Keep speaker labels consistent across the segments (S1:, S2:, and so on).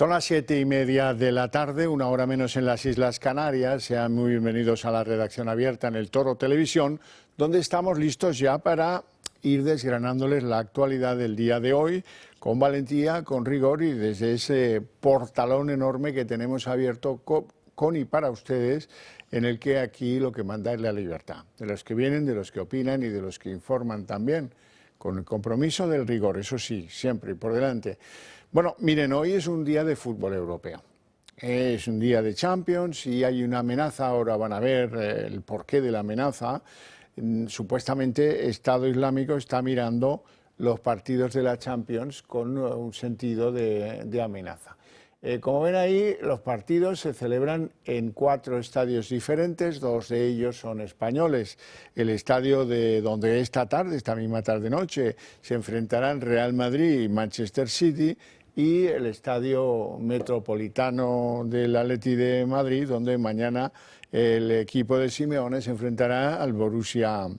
S1: Son las 7:30 de la tarde, una hora menos en las Islas Canarias. Sean muy bienvenidos a la redacción abierta en el Toro Televisión, donde estamos listos ya para ir desgranándoles la actualidad del día de hoy, con valentía, con rigor y desde ese portalón enorme que tenemos abierto con y para ustedes, en el que aquí lo que manda es la libertad, de los que vienen, de los que opinan y de los que informan también, con el compromiso del rigor, eso sí, siempre y por delante. Bueno, miren, hoy es un día de fútbol europeo, es un día de Champions y hay una amenaza, ahora van a ver el porqué de la amenaza. Supuestamente Estado Islámico está mirando los partidos de la Champions con un sentido de amenaza. Como ven ahí, los partidos se celebran en 4 estadios diferentes, 2 de ellos son españoles. El estadio de donde esta misma tarde-noche, se enfrentarán Real Madrid y Manchester City, y el estadio metropolitano del Atleti de Madrid, donde mañana el equipo de Simeone se enfrentará al Borussia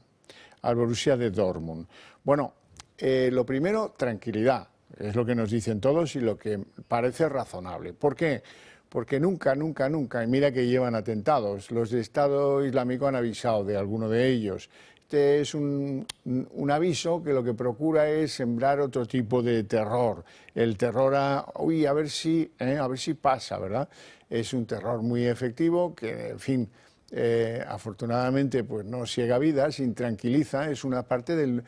S1: de Dortmund. Bueno, lo primero, tranquilidad. Es lo que nos dicen todos y lo que parece razonable. ¿Por qué? Porque nunca, y mira que llevan atentados, los de Estado Islámico han avisado de alguno de ellos. Este es un aviso que lo que procura es sembrar otro tipo de terror. El terror a ver si pasa, ¿verdad? Es un terror muy efectivo que, en fin, afortunadamente pues no ciega vidas, intranquiliza, es una parte del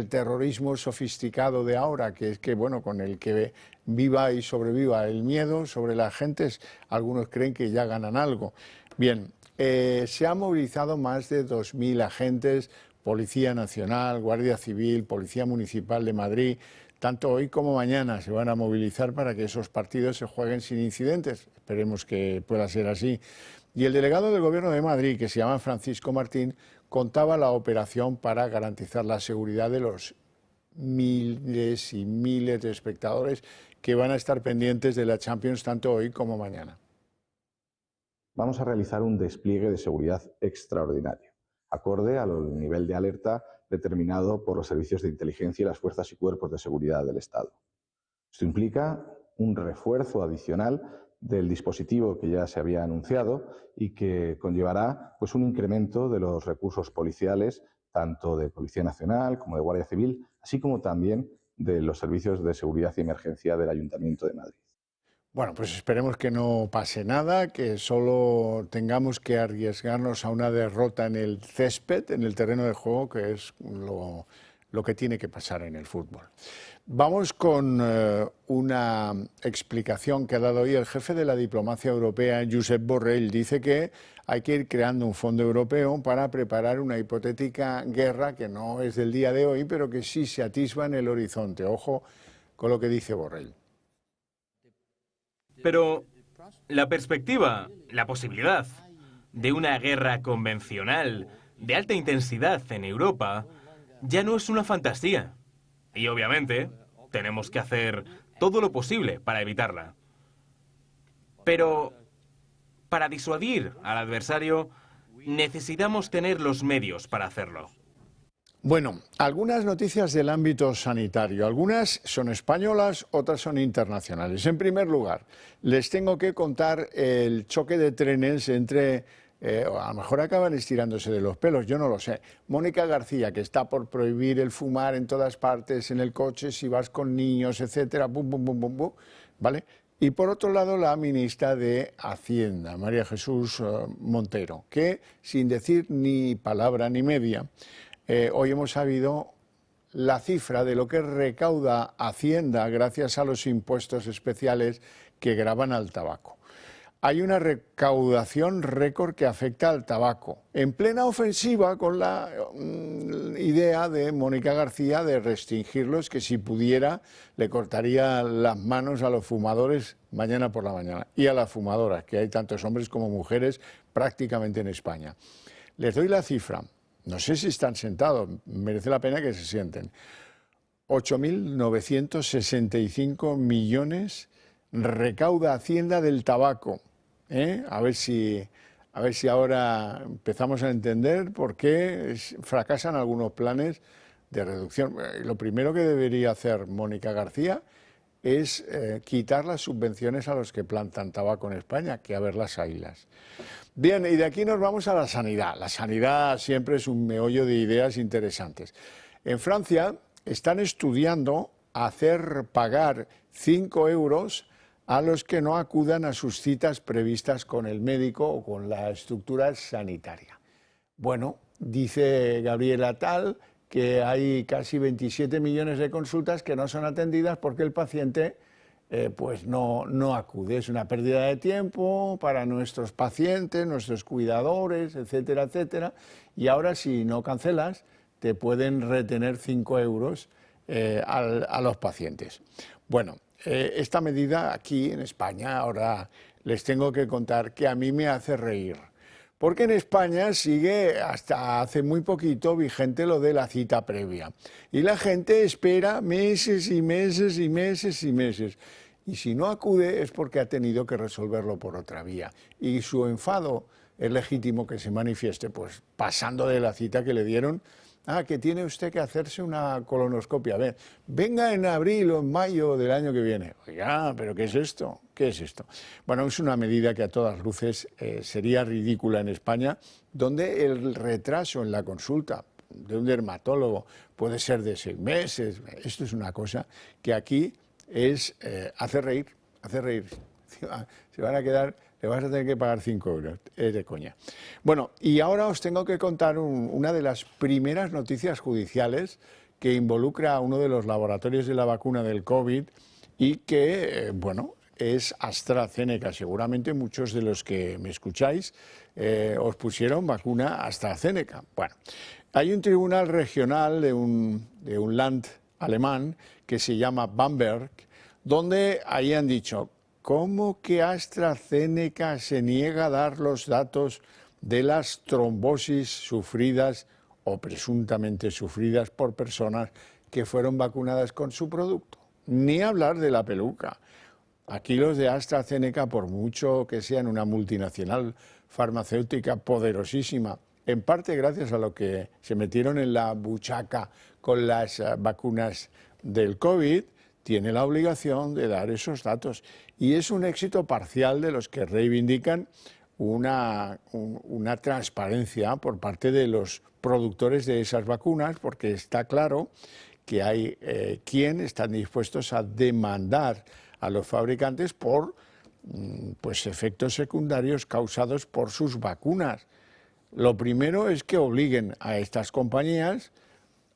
S1: terrorismo sofisticado de ahora, que es que, bueno, con el que viva y sobreviva el miedo sobre las gentes, algunos creen que ya ganan algo. Bien, se han movilizado más de 2.000 agentes, Policía Nacional, Guardia Civil, Policía Municipal de Madrid. Tanto hoy como mañana se van a movilizar para que esos partidos se jueguen sin incidentes. Esperemos que pueda ser así. Y el delegado del Gobierno de Madrid, que se llama Francisco Martín, contaba la operación para garantizar la seguridad de los miles y miles de espectadores que van a estar pendientes de la Champions tanto hoy como mañana.
S2: Vamos a realizar un despliegue de seguridad extraordinario, acorde al nivel de alerta determinado por los servicios de inteligencia y las fuerzas y cuerpos de seguridad del Estado. Esto implica un refuerzo adicional del dispositivo que ya se había anunciado y que conllevará pues, un incremento de los recursos policiales, tanto de Policía Nacional como de Guardia Civil, así como también de los servicios de seguridad y emergencia del Ayuntamiento de Madrid.
S1: Bueno, pues esperemos que no pase nada, que solo tengamos que arriesgarnos a una derrota en el césped, en el terreno de juego, que es lo que tiene que pasar en el fútbol. Vamos con una explicación que ha dado hoy el jefe de la diplomacia europea, Josep Borrell. Dice que hay que ir creando un fondo europeo para preparar una hipotética guerra que no es del día de hoy, pero que sí se atisba en el horizonte. Ojo con lo que dice Borrell.
S3: Pero la perspectiva, la posibilidad de una guerra convencional de alta intensidad en Europa ya no es una fantasía. Y obviamente tenemos que hacer todo lo posible para evitarla. Pero para disuadir al adversario necesitamos tener los medios para hacerlo.
S1: Bueno, algunas noticias del ámbito sanitario. Algunas son españolas, otras son internacionales. En primer lugar, les tengo que contar el choque de trenes entre, a lo mejor acaban estirándose de los pelos, yo no lo sé. Mónica García, que está por prohibir el fumar en todas partes, en el coche, si vas con niños, etcétera, bum, bum, bum, bum, bum, ¿vale? Y por otro lado, la ministra de Hacienda, María Jesús Montero, que sin decir ni palabra ni media, hoy hemos sabido la cifra de lo que recauda Hacienda gracias a los impuestos especiales que gravan al tabaco. Hay una recaudación récord que afecta al tabaco, en plena ofensiva con la idea de Mónica García de restringirlos, que si pudiera le cortaría las manos a los fumadores mañana por la mañana y a las fumadoras, que hay tantos hombres como mujeres prácticamente en España. Les doy la cifra. No sé si están sentados, merece la pena que se sienten. 8.965 millones recauda Hacienda del tabaco. A ver si ahora empezamos a entender por qué fracasan algunos planes de reducción. Lo primero que debería hacer Mónica García es quitar las subvenciones a los que plantan tabaco en España, que a ver las haylas. Bien, y de aquí nos vamos a la sanidad. La sanidad siempre es un meollo de ideas interesantes. En Francia están estudiando hacer pagar 5 euros a los que no acudan a sus citas previstas con el médico o con la estructura sanitaria. Bueno, dice Gabriel Attal que hay casi 27 millones de consultas que no son atendidas porque el paciente pues no acude. Es una pérdida de tiempo para nuestros pacientes, nuestros cuidadores, etcétera, etcétera. Y ahora si no cancelas, te pueden retener 5 euros a los pacientes. Bueno, esta medida aquí en España, ahora les tengo que contar que a mí me hace reír. Porque en España sigue hasta hace muy poquito vigente lo de la cita previa. Y la gente espera meses y meses y meses y meses. Y si no acude es porque ha tenido que resolverlo por otra vía. Y su enfado es legítimo que se manifieste, pues pasando de la cita que le dieron. Ah, que tiene usted que hacerse una colonoscopia. A ver, venga en abril o en mayo del año que viene. Oiga, ¿pero qué es esto? ¿Qué es esto? Bueno, es una medida que a todas luces sería ridícula en España, donde el retraso en la consulta de un dermatólogo puede ser de 6 meses. Esto es una cosa que aquí hace reír, hace reír. Se van a quedar... Le vas a tener que pagar 5 euros, es de coña. Bueno, y ahora os tengo que contar una de las primeras noticias judiciales que involucra a uno de los laboratorios de la vacuna del COVID y que, bueno, es AstraZeneca. Seguramente muchos de los que me escucháis os pusieron vacuna AstraZeneca. Bueno, hay un tribunal regional de un land alemán que se llama Bamberg, donde ahí han dicho... ¿Cómo que AstraZeneca se niega a dar los datos de las trombosis sufridas o presuntamente sufridas por personas que fueron vacunadas con su producto? Ni hablar de la peluca. Aquí los de AstraZeneca, por mucho que sean una multinacional farmacéutica poderosísima, en parte gracias a lo que se metieron en la buchaca con las vacunas del COVID, tiene la obligación de dar esos datos. Y es un éxito parcial de los que reivindican una transparencia por parte de los productores de esas vacunas, porque está claro que hay quienes están dispuestos a demandar a los fabricantes por pues, efectos secundarios causados por sus vacunas. Lo primero es que obliguen a estas compañías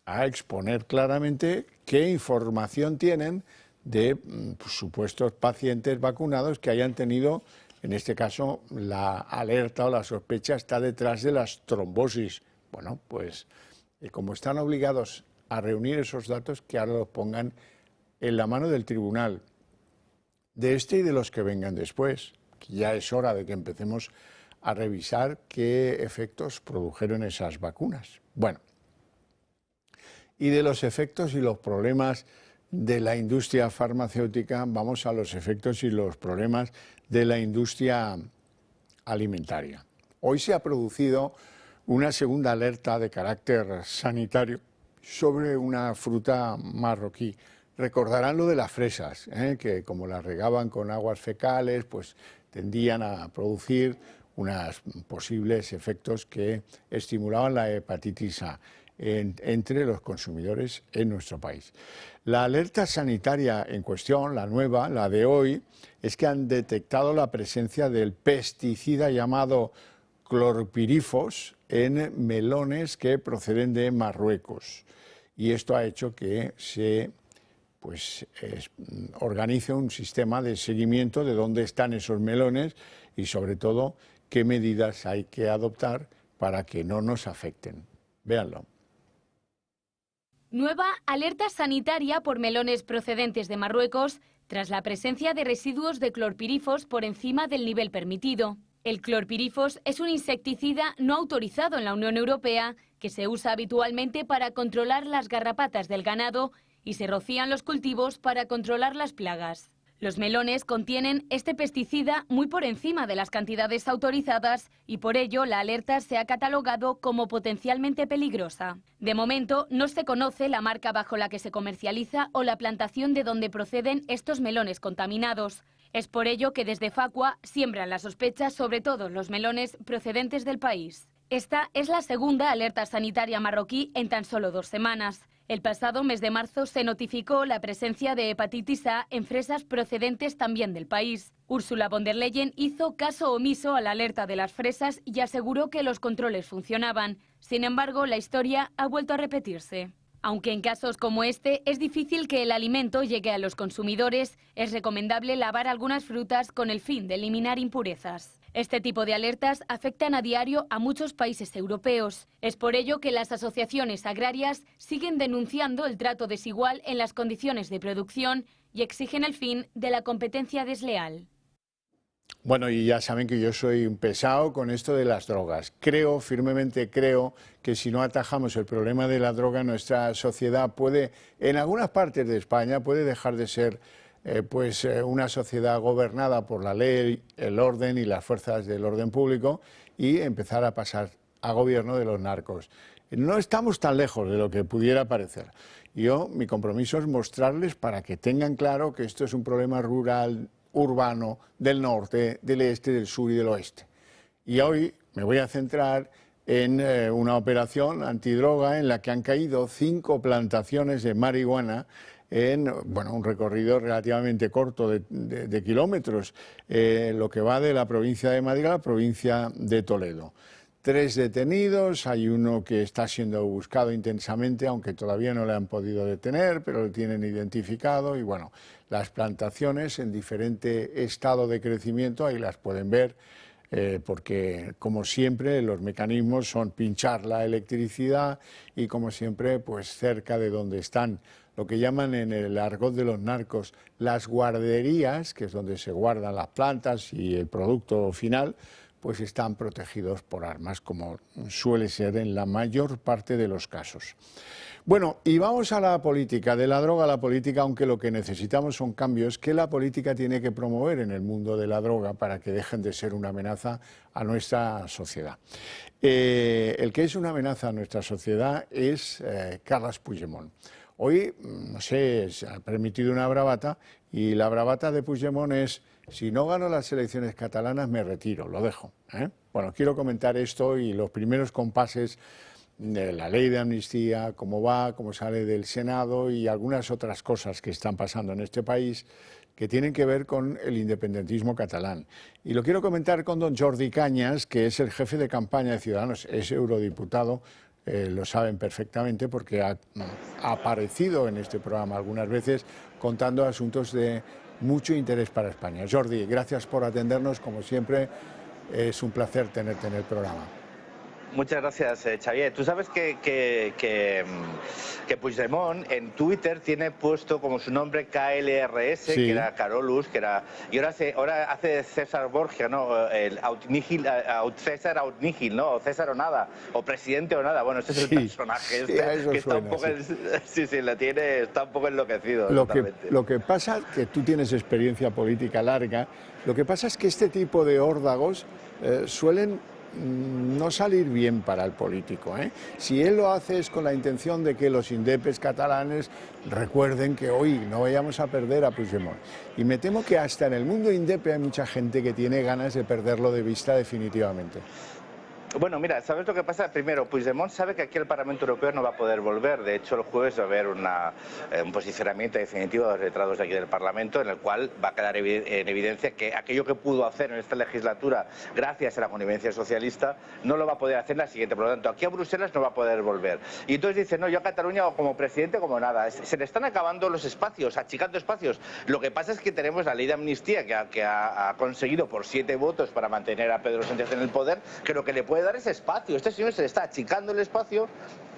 S1: a exponer claramente qué información tienen de supuestos pacientes vacunados que hayan tenido, en este caso, la alerta o la sospecha está detrás de las trombosis. Bueno, pues como están obligados a reunir esos datos, que ahora los pongan en la mano del tribunal, de este y de los que vengan después, que ya es hora de que empecemos a revisar qué efectos produjeron esas vacunas. Bueno, y de los efectos y los problemas de la industria farmacéutica, vamos a los efectos y los problemas de la industria alimentaria. Hoy se ha producido una segunda alerta de carácter sanitario sobre una fruta marroquí. Recordarán lo de las fresas, que como las regaban con aguas fecales, pues tendían a producir unos posibles efectos que estimulaban la hepatitis A entre los consumidores en nuestro país. La alerta sanitaria en cuestión, la nueva, la de hoy, es que han detectado la presencia del pesticida llamado clorpirifos en melones que proceden de Marruecos. Y esto ha hecho que se organice un sistema de seguimiento de dónde están esos melones y, sobre todo, qué medidas hay que adoptar para que no nos afecten. Véanlo.
S4: Nueva alerta sanitaria por melones procedentes de Marruecos tras la presencia de residuos de clorpirifos por encima del nivel permitido. El clorpirifos es un insecticida no autorizado en la Unión Europea que se usa habitualmente para controlar las garrapatas del ganado y se rocían los cultivos para controlar las plagas. Los melones contienen este pesticida muy por encima de las cantidades autorizadas y por ello la alerta se ha catalogado como potencialmente peligrosa. De momento no se conoce la marca bajo la que se comercializa o la plantación de donde proceden estos melones contaminados. Es por ello que desde Facua siembran la sospecha sobre todos los melones procedentes del país. Esta es la segunda alerta sanitaria marroquí en tan solo 2 semanas. El pasado mes de marzo se notificó la presencia de hepatitis A en fresas procedentes también del país. Ursula von der Leyen hizo caso omiso a la alerta de las fresas y aseguró que los controles funcionaban. Sin embargo, la historia ha vuelto a repetirse. Aunque en casos como este es difícil que el alimento llegue a los consumidores, es recomendable lavar algunas frutas con el fin de eliminar impurezas. Este tipo de alertas afectan a diario a muchos países europeos. Es por ello que las asociaciones agrarias siguen denunciando el trato desigual en las condiciones de producción y exigen el fin de la competencia desleal.
S1: Bueno, y ya saben que yo soy un pesado con esto de las drogas. Firmemente creo que si no atajamos el problema de la droga, nuestra sociedad puede, en algunas partes de España, puede dejar de ser una sociedad gobernada por la ley, el orden y las fuerzas del orden público y empezar a pasar a gobierno de los narcos. No estamos tan lejos de lo que pudiera parecer. Mi compromiso es mostrarles para que tengan claro que esto es un problema rural, urbano, del norte, del este, del sur y del oeste. Y hoy me voy a centrar en una operación antidroga en la que han caído 5 plantaciones de marihuana en un recorrido relativamente corto de kilómetros, lo que va de la provincia de Madrid a la provincia de Toledo. 3 detenidos, hay uno que está siendo buscado intensamente, aunque todavía no le han podido detener, pero lo tienen identificado y bueno, las plantaciones en diferente estado de crecimiento, ahí las pueden ver, porque como siempre los mecanismos son pinchar la electricidad y como siempre pues cerca de donde están lo que llaman en el argot de los narcos las guarderías, que es donde se guardan las plantas y el producto final, pues están protegidos por armas, como suele ser en la mayor parte de los casos. Bueno, y vamos a la política, de la droga a la política, aunque lo que necesitamos son cambios que la política tiene que promover en el mundo de la droga para que dejen de ser una amenaza a nuestra sociedad. El que es una amenaza a nuestra sociedad es Carles Puigdemont. Hoy, no sé, se ha permitido una bravata y la bravata de Puigdemont es: si no gano las elecciones catalanas me retiro, lo dejo. Bueno, quiero comentar esto y los primeros compases de la ley de amnistía, cómo va, cómo sale del Senado y algunas otras cosas que están pasando en este país que tienen que ver con el independentismo catalán. Y lo quiero comentar con don Jordi Cañas, que es el jefe de campaña de Ciudadanos, es eurodiputado. Lo saben perfectamente porque ha aparecido en este programa algunas veces contando asuntos de mucho interés para España. Jordi, gracias por atendernos, como siempre, es un placer tenerte en el programa.
S5: Muchas gracias, Xavier. Tú sabes que Puigdemont en Twitter tiene puesto como su nombre KLRS, sí, que era Carolus, que era, y ahora hace César Borgia, ¿no? El César aut nihil, ¿no? O César o nada, o presidente o nada. Bueno, este es el personaje que está un poco, está un poco enloquecido.
S1: Lo que pasa, que tú tienes experiencia política larga, lo que pasa es que este tipo de órdagos suelen no salir bien para el político. Si él lo hace es con la intención de que los indepes catalanes recuerden que hoy no vayamos a perder a Puigdemont. Y me temo que hasta en el mundo indepe hay mucha gente que tiene ganas de perderlo de vista definitivamente.
S5: Bueno, mira, ¿sabes lo que pasa? Primero, Puigdemont sabe que aquí el Parlamento Europeo no va a poder volver. De hecho, el jueves va a haber un posicionamiento definitivo de los letrados de aquí del Parlamento, en el cual va a quedar en evidencia que aquello que pudo hacer en esta legislatura, gracias a la connivencia socialista, no lo va a poder hacer en la siguiente. Por lo tanto, aquí a Bruselas no va a poder volver. Y entonces dice, no, yo a Cataluña como presidente como nada. Se le están acabando los espacios, achicando espacios. Lo que pasa es que tenemos la ley de amnistía que ha conseguido por 7 votos para mantener a Pedro Sánchez en el poder, que lo que le puede dar ese espacio. Este señor se le está achicando el espacio,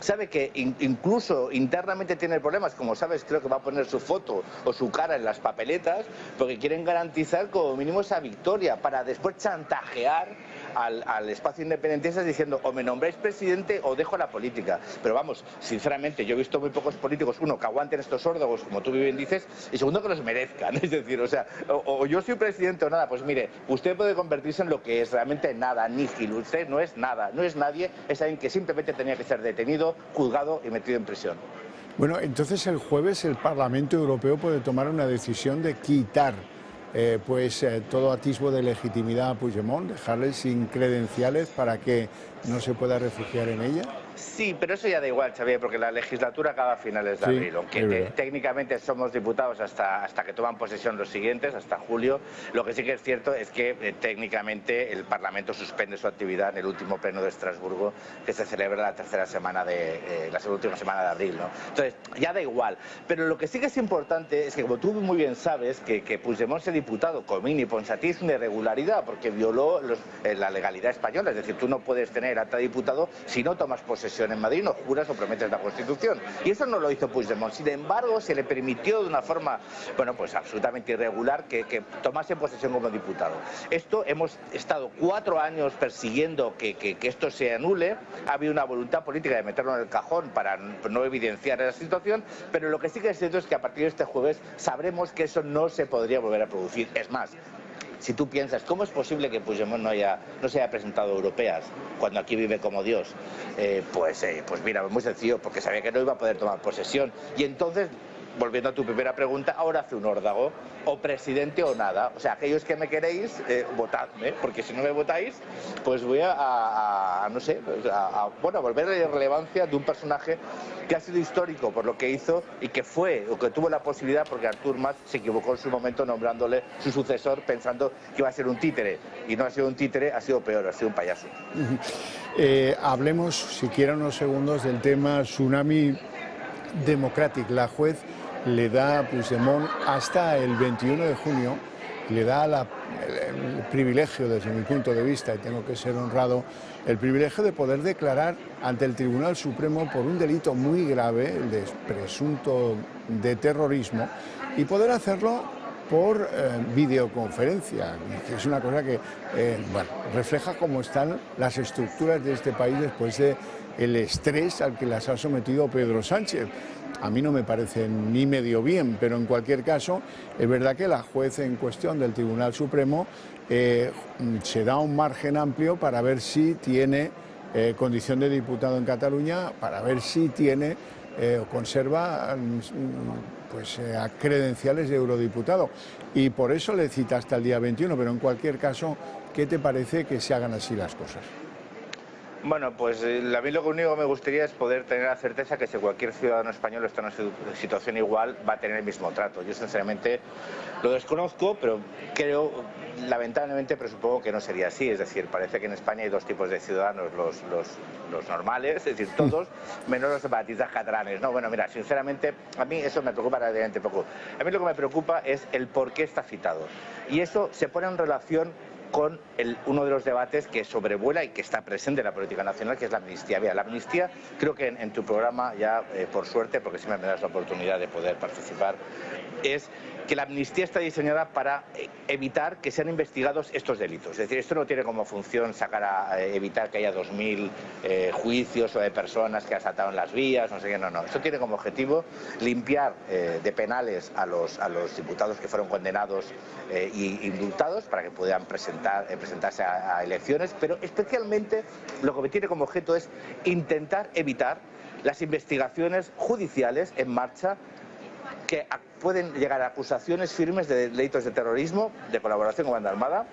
S5: sabe que incluso internamente tiene problemas, como sabes, creo que va a poner su foto o su cara en las papeletas, porque quieren garantizar como mínimo esa victoria para después chantajear al espacio independentista diciendo o me nombráis presidente o dejo la política. Pero vamos, sinceramente, yo he visto muy pocos políticos, uno, que aguanten estos órdagos, como tú bien dices, y segundo, que los merezcan. Es decir, o sea, o yo soy presidente o nada. Pues mire, usted puede convertirse en lo que es realmente nada, nígil. Usted no es nada, no es nadie, es alguien que simplemente tenía que ser detenido, juzgado y metido en prisión.
S1: Bueno, entonces el jueves el Parlamento Europeo puede tomar una decisión de quitar todo atisbo de legitimidad a Puigdemont, dejarle sin credenciales para que no se pueda refugiar en ella.
S5: Sí, pero eso ya da igual, Xavier, porque la legislatura acaba a finales de abril, aunque técnicamente somos diputados hasta que toman posesión los siguientes, hasta julio. Lo que sí que es cierto es que técnicamente el Parlamento suspende su actividad en el último pleno de Estrasburgo, que se celebra la última semana de abril, ¿no? Entonces, ya da igual. Pero lo que sí que es importante es que, como tú muy bien sabes, que Puigdemont sea diputado, Comín y Ponsatí, es una irregularidad, porque violó la legalidad española. Es decir, tú no puedes tener acta de diputado si no tomas posesión en Madrid, no juras o prometes la Constitución. Y eso no lo hizo Puigdemont. Sin embargo, se le permitió de una forma, bueno, pues absolutamente irregular que tomase posesión como diputado. Esto hemos estado 4 años persiguiendo que esto se anule. Ha habido una voluntad política de meterlo en el cajón para no evidenciar esa situación, pero lo que sí que es cierto es que a partir de este jueves sabremos que eso no se podría volver a producir. Es más, si tú piensas, ¿cómo es posible que Puigdemont no se haya presentado a europeas cuando aquí vive como Dios? Pues mira, muy sencillo, porque sabía que no iba a poder tomar posesión. Y entonces, volviendo a tu primera pregunta, ahora hace un órdago, o presidente o nada. O sea, aquellos que me queréis, votadme, porque si no me votáis, pues voy a volver a la irrelevancia de un personaje que ha sido histórico por lo que hizo y que tuvo la posibilidad, porque Artur Mas se equivocó en su momento nombrándole su sucesor pensando que iba a ser un títere, y no ha sido un títere, ha sido peor, ha sido un payaso.
S1: Hablemos siquiera unos segundos del tema Tsunami Democratic. La juez le da a Puigdemont hasta el 21 de junio, le da el privilegio, desde mi punto de vista, y tengo que ser honrado, el privilegio de poder declarar ante el Tribunal Supremo por un delito muy grave, el de presunto de terrorismo, y poder hacerlo por videoconferencia, que es una cosa que refleja cómo están las estructuras de este país después del estrés al que las ha sometido Pedro Sánchez. A mí no me parece ni medio bien, pero en cualquier caso es verdad que la juez en cuestión del Tribunal Supremo se da un margen amplio para ver si tiene condición de diputado en Cataluña, para ver si tiene o conserva credenciales de eurodiputado. Y por eso le cita hasta el día 21, pero en cualquier caso, ¿qué te parece que se hagan así las cosas?
S5: Bueno, pues a mí lo único que me gustaría es poder tener la certeza que si cualquier ciudadano español está en una situación igual, va a tener el mismo trato. Yo sinceramente lo desconozco, pero creo, lamentablemente, presupongo que no sería así. Es decir, parece que en España hay dos tipos de ciudadanos, los normales, es decir, todos, menos los separatistas catalanes. No, bueno, mira, sinceramente, a mí eso me preocupa relativamente poco. A mí lo que me preocupa es el por qué está citado. Y eso se pone en relación con uno de los debates que sobrevuela y que está presente en la política nacional, que es la amnistía. Mira, la amnistía, creo que en tu programa ya, por suerte, porque siempre me das la oportunidad de poder participar, es que la amnistía está diseñada para evitar que sean investigados estos delitos. Es decir, esto no tiene como función evitar que haya 2.000 juicios o de personas que asaltaron las vías, no sé qué, no. Esto tiene como objetivo limpiar de penales a los diputados que fueron condenados y indultados para que puedan presentarse a elecciones, pero especialmente lo que tiene como objeto es intentar evitar las investigaciones judiciales en marcha que pueden llegar a acusaciones firmes de delitos de terrorismo, de colaboración con banda armada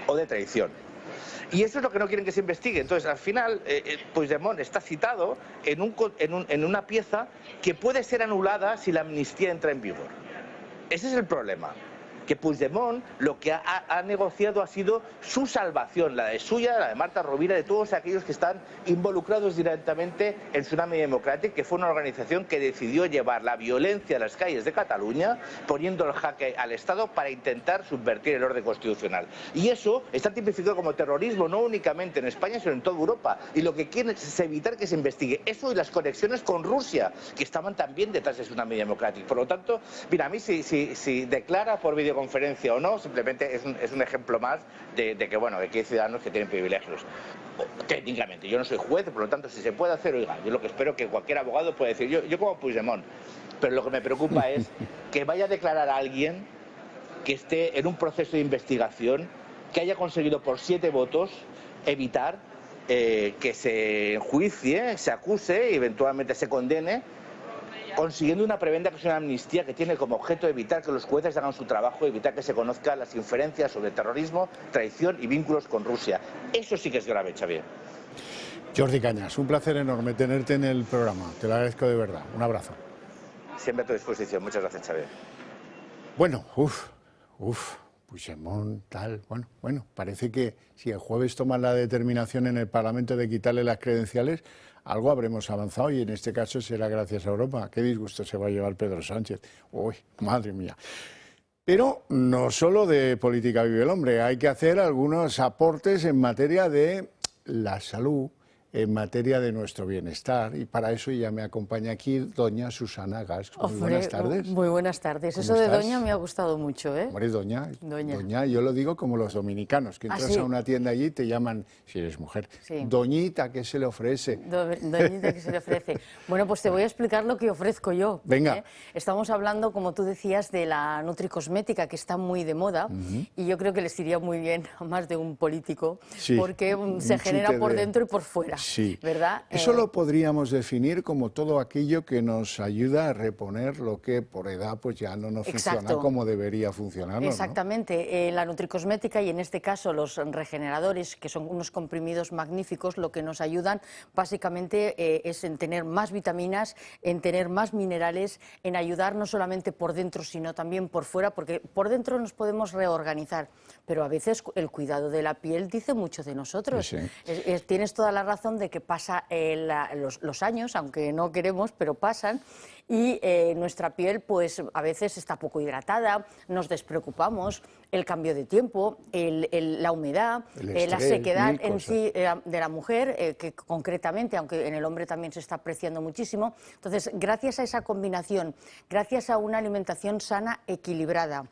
S5: o de traición. Y eso es lo que no quieren que se investigue. Entonces, al final, Puigdemont está citado en una pieza que puede ser anulada si la amnistía entra en vigor. Ese es el problema. Que Puigdemont lo que ha negociado ha sido su salvación, la de suya, la de Marta Rovira, de todos aquellos que están involucrados directamente en Tsunami Democratic, que fue una organización que decidió llevar la violencia a las calles de Cataluña, poniendo el jaque al Estado para intentar subvertir el orden constitucional. Y eso está tipificado como terrorismo, no únicamente en España, sino en toda Europa. Y lo que quieren es evitar que se investigue eso y las conexiones con Rusia, que estaban también detrás de Tsunami Democratic. Por lo tanto, mira, a mí si declara por video videoconferencia o no, simplemente es un ejemplo más de que, bueno, que aquí hay ciudadanos que tienen privilegios. Técnicamente, yo no soy juez, por lo tanto, si se puede hacer, oiga, yo lo que espero que cualquier abogado pueda decir, yo como Puigdemont, pero lo que me preocupa es que vaya a declarar a alguien que esté en un proceso de investigación, que haya conseguido por 7 votos evitar que se enjuicie, se acuse y eventualmente se condene, consiguiendo una prebenda que es una amnistía que tiene como objeto evitar que los jueces hagan su trabajo, evitar que se conozcan las inferencias sobre terrorismo, traición y vínculos con Rusia. Eso sí que es grave, Xavier.
S1: Jordi Cañas, un placer enorme tenerte en el programa. Te lo agradezco de verdad. Un abrazo.
S5: Siempre a tu disposición. Muchas gracias, Xavier.
S1: Bueno, Puigdemont, tal, bueno, parece que si el jueves toman la determinación en el Parlamento de quitarle las credenciales, algo habremos avanzado y en este caso será gracias a Europa. Qué disgusto se va a llevar Pedro Sánchez. Uy, madre mía. Pero no solo de política vive el hombre, hay que hacer algunos aportes en materia de la salud, en materia de nuestro bienestar, y para eso ya me acompaña aquí doña Susana Gas. Muy buenas tardes.
S6: Muy buenas tardes. Eso
S1: ¿Cómo
S6: de
S1: estás?
S6: doña me ha gustado mucho, ¿eh?
S1: Hombre, doña, yo lo digo como los dominicanos, que entras
S6: ¿Ah, sí?
S1: a una tienda allí y te llaman, si eres mujer,
S6: Sí.
S1: doñita, ¿qué se le ofrece?
S6: Doñita, que se le ofrece. Bueno, pues te voy a explicar lo que ofrezco yo.
S1: Venga.
S6: ¿eh? Estamos hablando, como tú decías, de la nutricosmética, que está muy de moda, y yo creo que les iría muy bien a más de un político,
S1: Sí,
S6: porque
S1: un
S6: se genera
S1: chute
S6: por
S1: de-
S6: dentro y por fuera,
S1: Sí.
S6: ¿verdad?
S1: Eso lo podríamos definir como todo aquello que nos ayuda a reponer lo que por edad pues ya no nos funciona
S6: Exacto.
S1: como debería funcionar.
S6: Exactamente, la nutricosmética y en este caso los regeneradores, que son unos comprimidos magníficos, lo que nos ayudan básicamente es en tener más vitaminas, en tener más minerales, en ayudar no solamente por dentro sino también por fuera, porque por dentro nos podemos reorganizar, pero a veces el cuidado de la piel dice mucho de nosotros.
S1: Sí.
S6: Tienes toda la razón de que pasa los años, aunque no queremos, pero pasan, y nuestra piel pues a veces está poco hidratada, nos despreocupamos, el cambio de tiempo, la humedad,
S1: El
S6: la
S1: estrés,
S6: sequedad
S1: mil
S6: en
S1: cosas.
S6: sí de la mujer, que concretamente, aunque en el hombre también se está apreciando muchísimo. Entonces, gracias a esa combinación, gracias a una alimentación sana, equilibrada,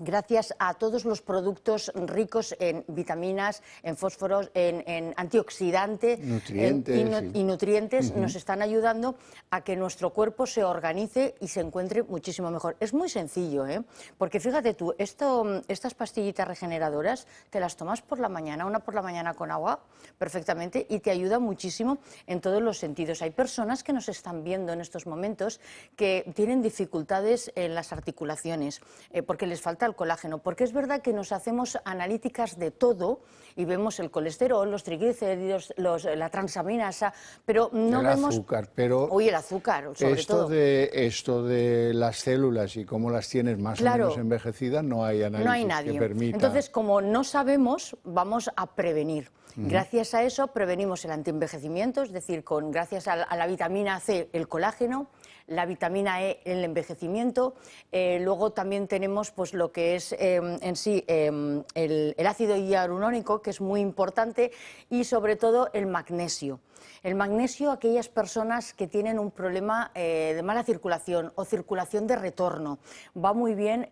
S6: gracias a todos los productos ricos en vitaminas, en fósforos, en antioxidantes
S1: Nutrientes,
S6: y nutrientes, nos están ayudando a que nuestro cuerpo se organice y se encuentre muchísimo mejor. Es muy sencillo, ¿eh? Porque fíjate tú, estas pastillitas regeneradoras te las tomas por la mañana, una por la mañana con agua, perfectamente, y te ayuda muchísimo en todos los sentidos. Hay personas que nos están viendo en estos momentos que tienen dificultades en las articulaciones, porque les falta el colágeno, porque es verdad que nos hacemos analíticas de todo y vemos el colesterol, los triglicéridos, la transaminasa, pero no
S1: el
S6: vemos
S1: azúcar, pero
S6: el azúcar, sobre todo.
S1: esto de las células y cómo las tienes más
S6: Claro.
S1: o menos envejecidas, no hay análisis
S6: No hay nadie.
S1: que permita.
S6: Entonces, como no sabemos, vamos a prevenir. Gracias a eso prevenimos el antienvejecimiento, es decir, gracias a la vitamina C, el colágeno, la vitamina E, el envejecimiento. Luego también tenemos pues lo que es en sí el ácido hialurónico, que es muy importante, y sobre todo el magnesio. El magnesio, aquellas personas que tienen un problema de mala circulación o circulación de retorno, va muy bien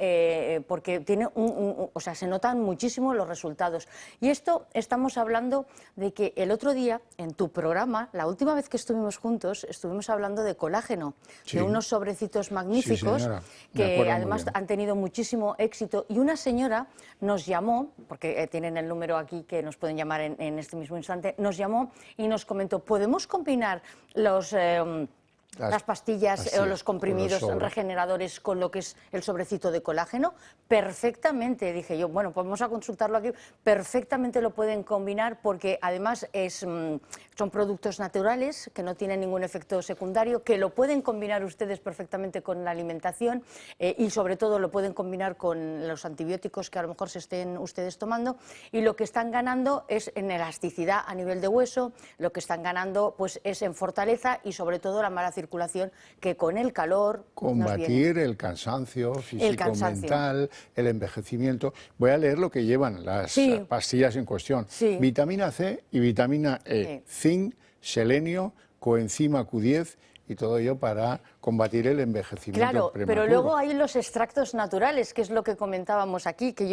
S6: porque tiene o sea, se notan muchísimo los resultados. Y esto estamos hablando de que el otro día en tu programa, la última vez que estuvimos juntos, estuvimos hablando de colágeno,
S1: Sí.
S6: de unos sobrecitos magníficos,
S1: señora, me
S6: que
S1: acuerdo muy
S6: además
S1: bien.
S6: han tenido muchísimo éxito. Y una señora nos llamó, porque tienen el número aquí que nos pueden llamar en este mismo instante, nos llamó y nos comentó, ¿podemos combinar las pastillas o los comprimidos
S1: con los sobres.
S6: regeneradores con lo que es el sobrecito de colágeno? Perfectamente, dije yo, bueno, pues vamos a consultarlo aquí, perfectamente lo pueden combinar porque además son productos naturales que no tienen ningún efecto secundario, que lo pueden combinar ustedes perfectamente con la alimentación y sobre todo lo pueden combinar con los antibióticos que a lo mejor se estén ustedes tomando, y lo que están ganando es en elasticidad a nivel de hueso, lo que están ganando pues es en fortaleza y sobre todo la mala circulación, que con el calor nos
S1: Combatir
S6: viene.
S1: el cansancio
S6: El cansancio.
S1: físico-mental, el envejecimiento. Voy a leer lo que llevan las
S6: Sí.
S1: pastillas en cuestión.
S6: Sí.
S1: Vitamina C y vitamina E,
S6: Sí.
S1: zinc, selenio, coenzima Q10, y todo ello para combatir el envejecimiento
S6: Claro,
S1: prematuro.
S6: pero luego hay los extractos naturales, que es lo que comentábamos aquí, que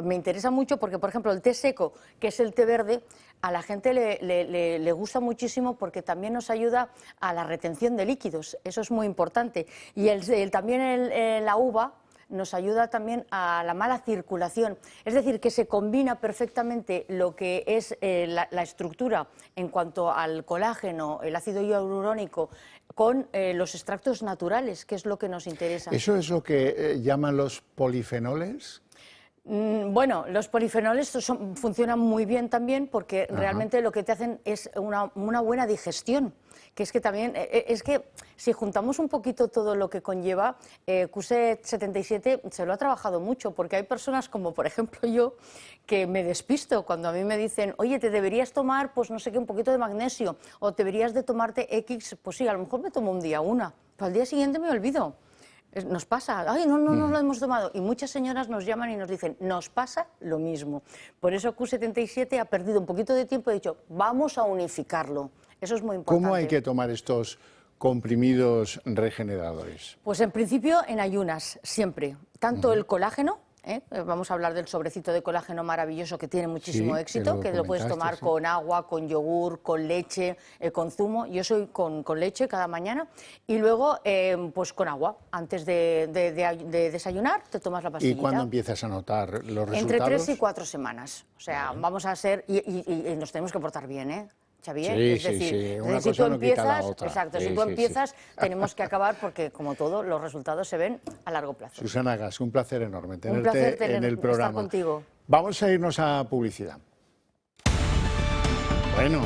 S6: me interesa mucho porque, por ejemplo, el té seco, que es el té verde, a la gente le gusta muchísimo porque también nos ayuda a la retención de líquidos, eso es muy importante. Y también la uva nos ayuda también a la mala circulación. Es decir, que se combina perfectamente lo que es la estructura en cuanto al colágeno, el ácido hialurónico, con los extractos naturales, que es lo que nos interesa.
S1: ¿Eso es lo que llaman los polifenoles?
S6: Bueno, los polifenoles funcionan muy bien también porque realmente lo que te hacen es una buena digestión. Que es que también, es que si juntamos un poquito todo lo que conlleva, Q77 se lo ha trabajado mucho, porque hay personas como, por ejemplo, yo, que me despisto cuando a mí me dicen, oye, te deberías tomar, pues no sé qué, un poquito de magnesio, o deberías de tomarte X, pues sí, a lo mejor me tomo un día una, pero al día siguiente me olvido. Nos pasa, ay, no lo hemos tomado. Y muchas señoras nos llaman y nos dicen, nos pasa lo mismo. Por eso Q77 ha perdido un poquito de tiempo y ha dicho, vamos a unificarlo. Eso es muy importante.
S1: ¿Cómo hay que tomar estos comprimidos regeneradores?
S6: Pues en principio en ayunas, siempre. Tanto el colágeno, vamos a hablar del sobrecito de colágeno maravilloso que tiene muchísimo éxito, que lo puedes tomar con agua, con yogur, con leche, con zumo. Yo soy con leche cada mañana y luego pues con agua. Antes de desayunar te tomas la pastillita.
S1: ¿Y cuándo empiezas a notar los resultados?
S6: Entre 3 y 4 semanas. O sea, vamos a ser... Y nos tenemos que portar bien, ¿eh? Xavier,
S1: sí,
S6: es decir,
S1: sí. Una
S6: si
S1: cosa
S6: tú
S1: no quita la
S6: empiezas,
S1: otra.
S6: exacto,
S1: Sí,
S6: si tú
S1: sí,
S6: empiezas,
S1: sí.
S6: tenemos que acabar porque, como todo, los resultados se ven a largo plazo.
S1: Susana Gas, un placer enorme tenerte
S6: placer
S1: en el programa.
S6: estar contigo.
S1: Vamos a irnos a publicidad. Bueno.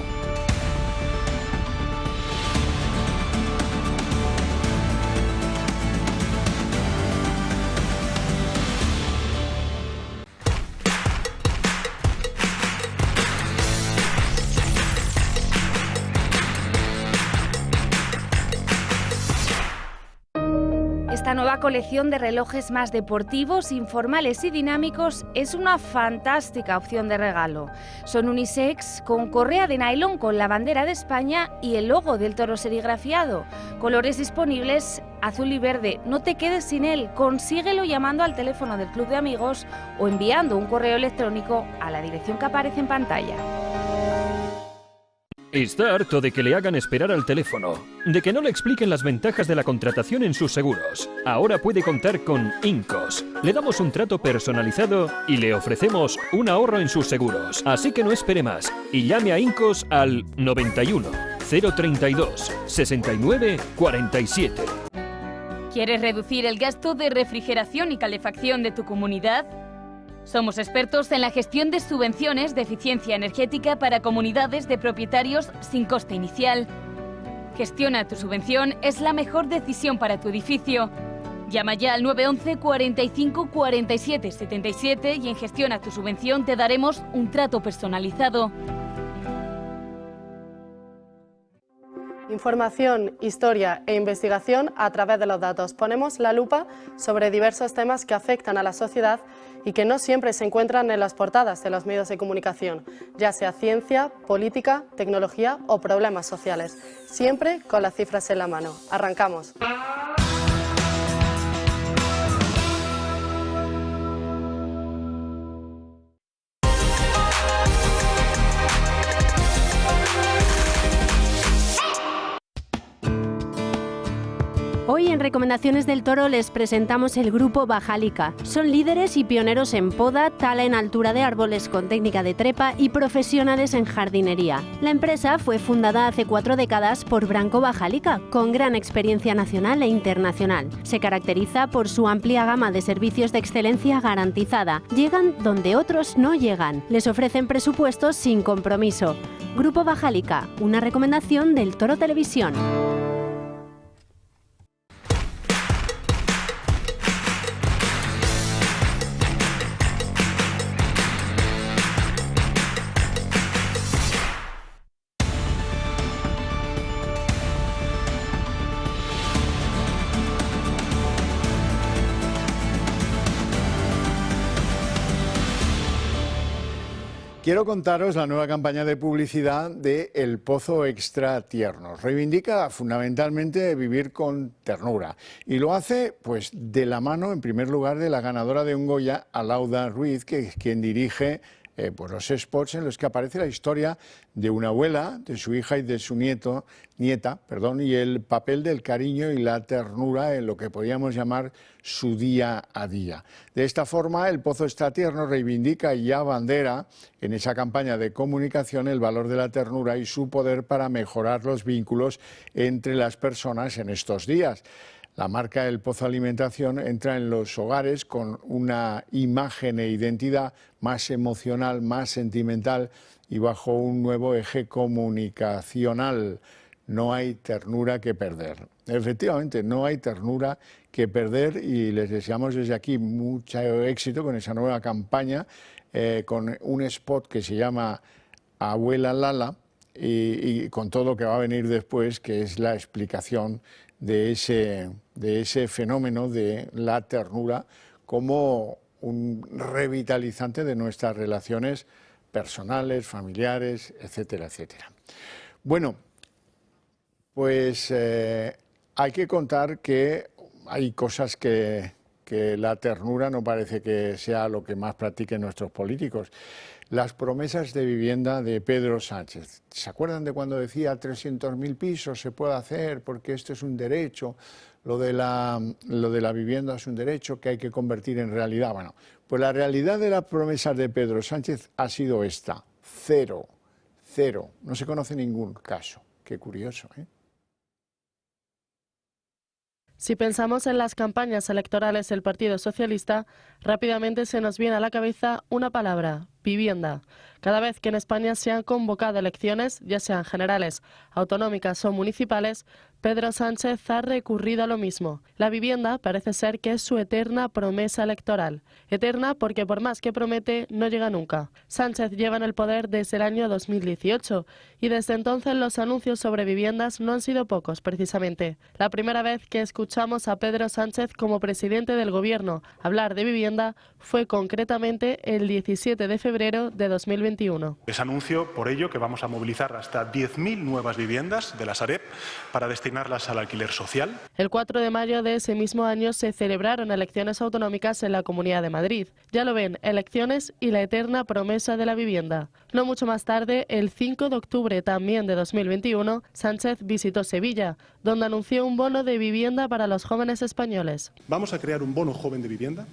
S7: Esta nueva colección de relojes más deportivos, informales y dinámicos es una fantástica opción de regalo. Son unisex con correa de nylon con la bandera de España y el logo del toro serigrafiado. Colores disponibles azul y verde. No te quedes sin él, consíguelo llamando al teléfono del Club de Amigos o enviando un correo electrónico a la dirección que aparece en pantalla.
S8: Está harto de que le hagan esperar al teléfono, de que no le expliquen las ventajas de la contratación en sus seguros. Ahora puede contar con Incos. Le damos un trato personalizado y le ofrecemos un ahorro en sus seguros. Así que no espere más y llame a Incos al 91 032 69 47.
S4: ¿Quieres reducir el gasto de refrigeración y calefacción de tu comunidad? Somos expertos en la gestión de subvenciones de eficiencia energética para comunidades de propietarios sin coste inicial. Gestiona tu subvención, es la mejor decisión para tu edificio. Llama ya al 911 45 47 77 y en Gestiona tu subvención te daremos un trato personalizado.
S9: Información, historia e investigación a través de los datos. Ponemos la lupa sobre diversos temas que afectan a la sociedad y que no siempre se encuentran en las portadas de los medios de comunicación, ya sea ciencia, política, tecnología o problemas sociales. Siempre con las cifras en la mano. Arrancamos.
S10: Hoy en Recomendaciones del Toro les presentamos el grupo Bajalica. Son líderes y pioneros en poda, tala en altura de árboles con técnica de trepa y profesionales en jardinería. La empresa fue fundada hace 4 décadas por Branco Bajalica, con gran experiencia nacional e internacional. Se caracteriza por su amplia gama de servicios de excelencia garantizada. Llegan donde otros no llegan. Les ofrecen presupuestos sin compromiso. Grupo Bajalica, una recomendación del Toro Televisión.
S1: Quiero contaros la nueva campaña de publicidad de El Pozo Extra Tierno. Reivindica fundamentalmente vivir con ternura y lo hace pues de la mano, en primer lugar, de la ganadora de un Goya, Alauda Ruiz, que es quien dirige pues los spots en los que aparece la historia de una abuela, de su hija y de su nieta, y el papel del cariño y la ternura en lo que podríamos llamar su día a día. De esta forma, El Pozo Extra Tierno reivindica y abandera en esa campaña de comunicación el valor de la ternura y su poder para mejorar los vínculos entre las personas en estos días. La marca El Pozo Alimentación entra en los hogares con una imagen e identidad más emocional, más sentimental y bajo un nuevo eje comunicacional. No hay ternura que perder. Efectivamente, no hay ternura que perder y les deseamos desde aquí mucho éxito con esa nueva campaña, con un spot que se llama Abuela Lala y con todo lo que va a venir después, que es la explicación de ese fenómeno de la ternura como un revitalizante de nuestras relaciones personales, familiares, etcétera, etcétera. Bueno, pues hay que contar que hay cosas que la ternura no parece que sea lo que más practiquen nuestros políticos. Las promesas de vivienda de Pedro Sánchez. ¿Se acuerdan de cuando decía 300.000 pisos se puede hacer porque esto es un derecho? Lo de la vivienda es un derecho que hay que convertir en realidad. Bueno, pues la realidad de las promesas de Pedro Sánchez ha sido esta: cero. No se conoce ningún caso. Qué curioso, ¿eh?
S9: Si pensamos en las campañas electorales del Partido Socialista, rápidamente se nos viene a la cabeza una palabra: vivienda. Cada vez que en España se han convocado elecciones, ya sean generales, autonómicas o municipales, Pedro Sánchez ha recurrido a lo mismo. La vivienda parece ser que es su eterna promesa electoral. Eterna porque por más que promete, no llega nunca. Sánchez lleva en el poder desde el año 2018 y desde entonces los anuncios sobre viviendas no han sido pocos, precisamente. La primera vez que escuchamos a Pedro Sánchez como presidente del gobierno hablar de vivienda fue concretamente el 17 de febrero de 2021.
S11: Les anuncio, por ello, que vamos a movilizar hasta 10.000 nuevas viviendas de la Sareb para destinarlas al alquiler social.
S9: El 4 de mayo de ese mismo año se celebraron elecciones autonómicas en la Comunidad de Madrid. Ya lo ven, elecciones y la eterna promesa de la vivienda. No mucho más tarde, el 5 de octubre también de 2021, Sánchez visitó Sevilla, donde anunció un bono de vivienda para los jóvenes españoles.
S11: Vamos a crear un bono joven de vivienda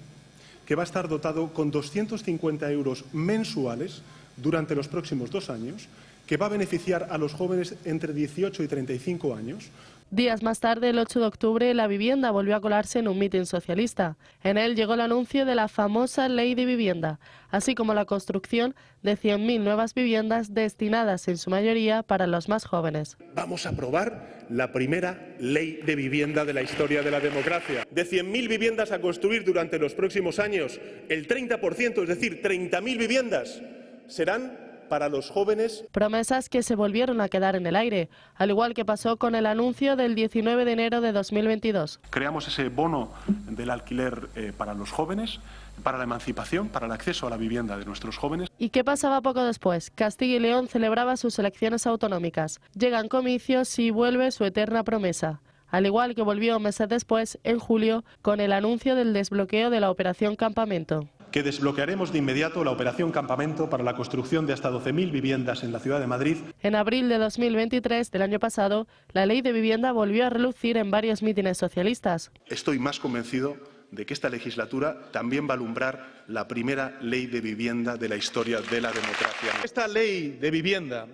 S11: que va a estar dotado con 250 euros mensuales durante los próximos 2 años, que va a beneficiar a los jóvenes entre 18 y 35 años.
S9: Días más tarde, el 8 de octubre, la vivienda volvió a colarse en un mitin socialista. En él llegó el anuncio de la famosa Ley de Vivienda, así como la construcción de 100.000 nuevas viviendas destinadas en su mayoría para los más jóvenes.
S11: Vamos a aprobar la primera ley de vivienda de la historia de la democracia. De 100.000 viviendas a construir durante los próximos años, el 30%, es decir, 30.000 viviendas, serán para los jóvenes.
S9: Promesas que se volvieron a quedar en el aire, al igual que pasó con el anuncio del 19 de enero de 2022.
S11: Creamos ese bono del alquiler para los jóvenes, para la emancipación, para el acceso a la vivienda de nuestros jóvenes.
S9: ¿Y qué pasaba poco después? Castilla y León celebraba sus elecciones autonómicas. Llegan comicios y vuelve su eterna promesa. Al igual que volvió meses después, en julio, con el anuncio del desbloqueo de la Operación Campamento.
S11: Que desbloquearemos de inmediato la Operación Campamento para la construcción de hasta 12.000 viviendas en la ciudad de Madrid.
S9: En abril de 2023, del año pasado, la Ley de Vivienda volvió a relucir en varios mítines socialistas.
S11: Estoy más convencido de que esta legislatura también va a alumbrar la primera ley de vivienda de la historia de la democracia. Esta ley de vivienda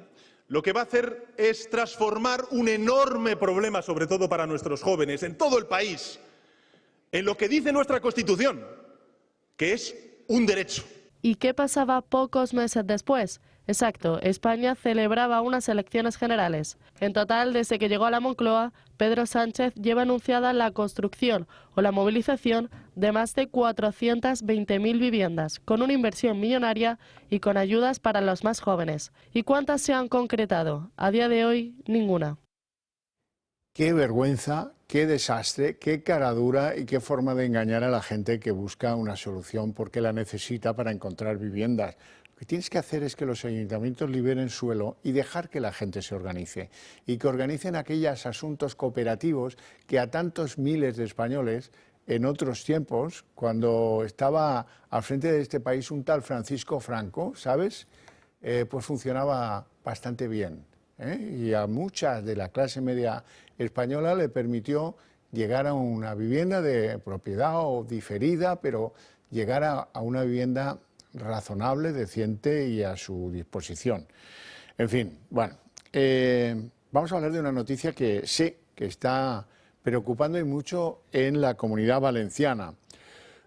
S11: lo que va a hacer es transformar un enorme problema, sobre todo para nuestros jóvenes, en todo el país, en lo que dice nuestra Constitución, que es un derecho.
S9: ¿Y qué pasaba pocos meses después? Exacto, España celebraba unas elecciones generales. En total, desde que llegó a la Moncloa, Pedro Sánchez lleva anunciada la construcción o la movilización de más de 420.000 viviendas, con una inversión millonaria y con ayudas para los más jóvenes. ¿Y cuántas se han concretado? A día de hoy, ninguna.
S1: Qué vergüenza, qué desastre, qué caradura y qué forma de engañar a la gente que busca una solución porque la necesita para encontrar viviendas. Lo que tienes que hacer es que los ayuntamientos liberen suelo y dejar que la gente se organice y que organicen aquellos asuntos cooperativos que a tantos miles de españoles en otros tiempos, cuando estaba al frente de este país un tal Francisco Franco, ¿sabes? Pues funcionaba bastante bien, ¿eh? Y a muchas de la clase media española le permitió llegar a una vivienda de propiedad o diferida, pero llegar a una vivienda razonable, decente y a su disposición. En fin, bueno, vamos a hablar de una noticia que sé que está preocupando y mucho en la Comunidad Valenciana.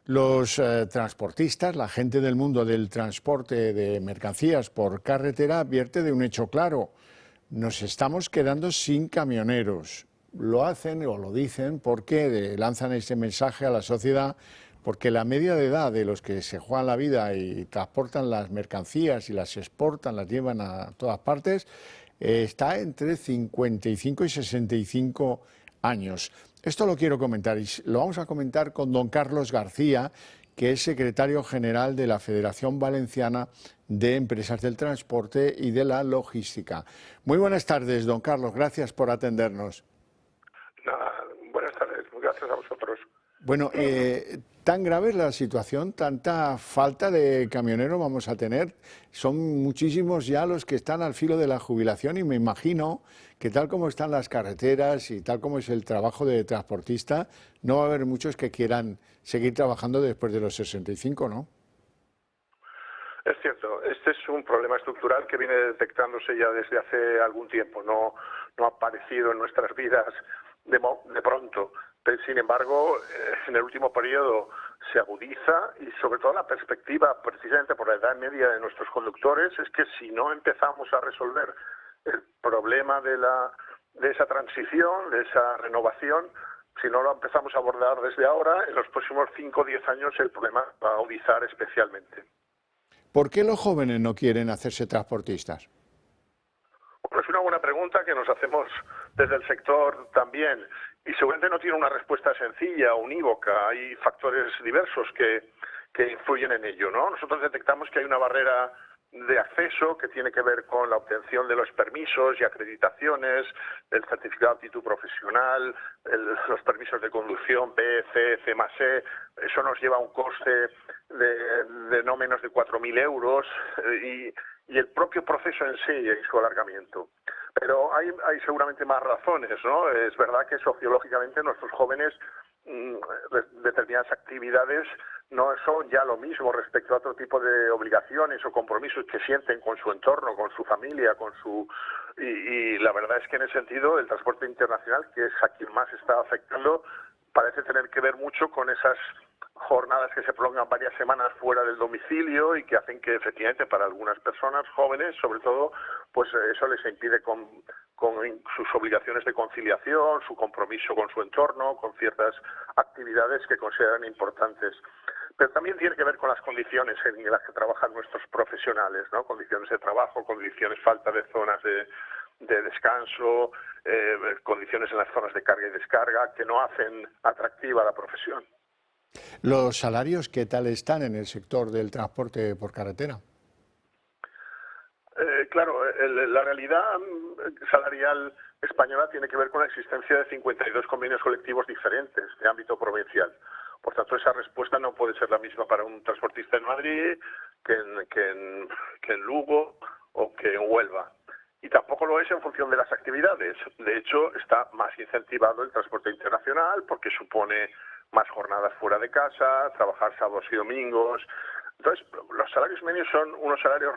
S1: Los transportistas, la gente del mundo del transporte de mercancías por carretera advierte de un hecho claro: nos estamos quedando sin camioneros. Lo hacen o lo dicen porque lanzan ese mensaje a la sociedad, porque la media de edad de los que se juegan la vida y transportan las mercancías y las exportan, las llevan a todas partes, está entre 55 y 65 años. Esto lo quiero comentar y lo vamos a comentar con don Carlos García, que es secretario general de la Federación Valenciana de Empresas del Transporte y de la Logística. Muy buenas tardes, don Carlos, gracias por atendernos.
S12: Buenas tardes, gracias a vosotros.
S1: Bueno, ¿tan grave es la situación? ¿Tanta falta de camioneros vamos a tener? Son muchísimos ya los que están al filo de la jubilación y me imagino que tal como están las carreteras y tal como es el trabajo de transportista, no va a haber muchos que quieran seguir trabajando después de los 65, ¿no?
S12: Es cierto, este es un problema estructural que viene detectándose ya desde hace algún tiempo, no ha aparecido en nuestras vidas de pronto. Sin embargo, en el último periodo se agudiza y sobre todo la perspectiva, precisamente por la edad media de nuestros conductores, es que si no empezamos a resolver el problema de esa transición, de esa renovación, si no lo empezamos a abordar desde ahora, en los próximos 5 o 10 años el problema va a agudizar especialmente.
S1: ¿Por qué los jóvenes no quieren hacerse transportistas?
S12: Bueno, es una buena pregunta que nos hacemos desde el sector también. Y seguramente no tiene una respuesta sencilla o unívoca. Hay factores diversos que influyen en ello, ¿no? Nosotros detectamos que hay una barrera de acceso que tiene que ver con la obtención de los permisos y acreditaciones, el certificado de aptitud profesional, los permisos de conducción B, C, C+E. Eso nos lleva a un coste de no menos de 4.000 euros y el propio proceso en sí y su alargamiento. Pero hay seguramente más razones, ¿no? Es verdad que sociológicamente nuestros jóvenes determinadas actividades no son ya lo mismo respecto a otro tipo de obligaciones o compromisos que sienten con su entorno, con su familia, y la verdad es que en ese sentido el transporte internacional, que es a quien más está afectando, parece tener que ver mucho con esas jornadas que se prolongan varias semanas fuera del domicilio y que hacen que efectivamente para algunas personas jóvenes, sobre todo, pues eso les impide con sus obligaciones de conciliación, su compromiso con su entorno, con ciertas actividades que consideran importantes. Pero también tiene que ver con las condiciones en las que trabajan nuestros profesionales, ¿no? Condiciones de trabajo, condiciones, falta de zonas de descanso, condiciones en las zonas de carga y descarga que no hacen atractiva la profesión.
S1: ¿Los salarios qué tal están en el sector del transporte por carretera?
S12: Claro, la realidad salarial española tiene que ver con la existencia de 52 convenios colectivos diferentes de ámbito provincial. Por tanto, esa respuesta no puede ser la misma para un transportista en Madrid que en Lugo o que en Huelva. Y tampoco lo es en función de las actividades. De hecho, está más incentivado el transporte internacional porque supone más jornadas fuera de casa, trabajar sábados y domingos. Entonces, los salarios medios son unos salarios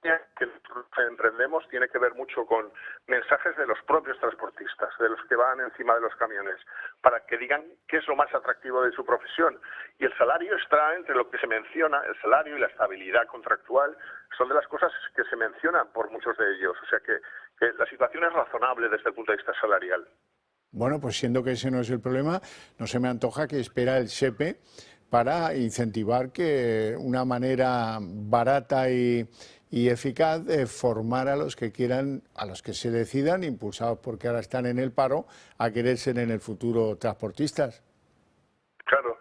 S12: que emprendemos, tiene que ver mucho con mensajes de los propios transportistas, de los que van encima de los camiones, para que digan qué es lo más atractivo de su profesión. Y el salario está entre lo que se menciona, el salario y la estabilidad contractual, son de las cosas que se mencionan por muchos de ellos. O sea que la situación es razonable desde el punto de vista salarial.
S1: Bueno, pues siendo que ese no es el problema, no se me antoja que espera el SEPE para incentivar que una manera barata y eficaz de formar a los que quieran, a los que se decidan, impulsados porque ahora están en el paro, a querer ser en el futuro transportistas.
S12: Claro.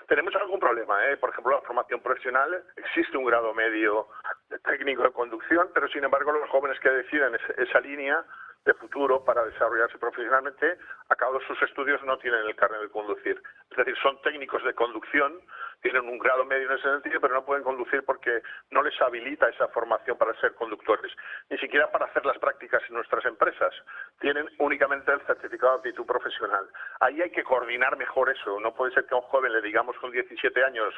S12: Tenemos algún problema, por ejemplo, la formación profesional, existe un grado medio de técnico de conducción, pero sin embargo los jóvenes que deciden esa línea de futuro para desarrollarse profesionalmente, acabados sus estudios no tienen el carnet de conducir. Es decir, son técnicos de conducción, tienen un grado medio en ese sentido, pero no pueden conducir porque no les habilita esa formación para ser conductores, ni siquiera para hacer las prácticas en nuestras empresas. Tienen únicamente el certificado de aptitud profesional. Ahí hay que coordinar mejor eso. No puede ser que a un joven le digamos con 17 años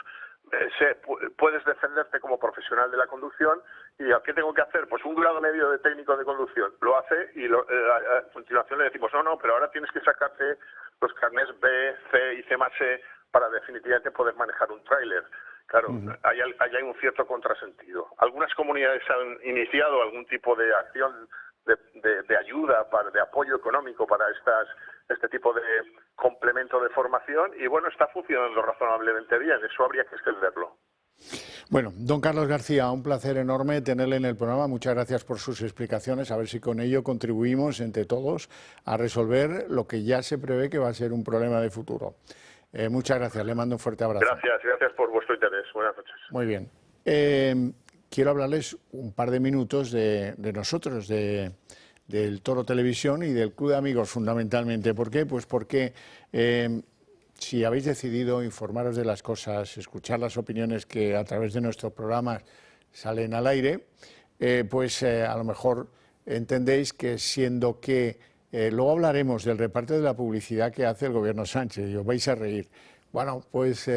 S12: puedes defenderte como profesional de la conducción y ¿qué tengo que hacer? Pues un grado medio de técnico de conducción. Lo hace y a continuación le decimos no, pero ahora tienes que sacarte los carnés B, C y C+E para definitivamente poder manejar un tráiler. Claro, ahí hay un cierto contrasentido. Algunas comunidades han iniciado algún tipo de acción de ayuda, de apoyo económico para este tipo de complemento de formación y bueno, está funcionando razonablemente bien, eso habría que extenderlo.
S1: Bueno, don Carlos García, un placer enorme tenerle en el programa, muchas gracias por sus explicaciones, a ver si con ello contribuimos entre todos a resolver lo que ya se prevé que va a ser un problema de futuro. Muchas gracias, le mando un fuerte abrazo.
S12: Gracias por vuestro interés, buenas noches.
S1: Muy bien. Quiero hablarles un par de minutos de nosotros, del Toro Televisión y del Club de Amigos fundamentalmente. ¿Por qué? Pues porque si habéis decidido informaros de las cosas, escuchar las opiniones que a través de nuestros programas salen al aire, pues a lo mejor entendéis que siendo que luego hablaremos del reparto de la publicidad que hace el gobierno Sánchez y os vais a reír. Bueno, pues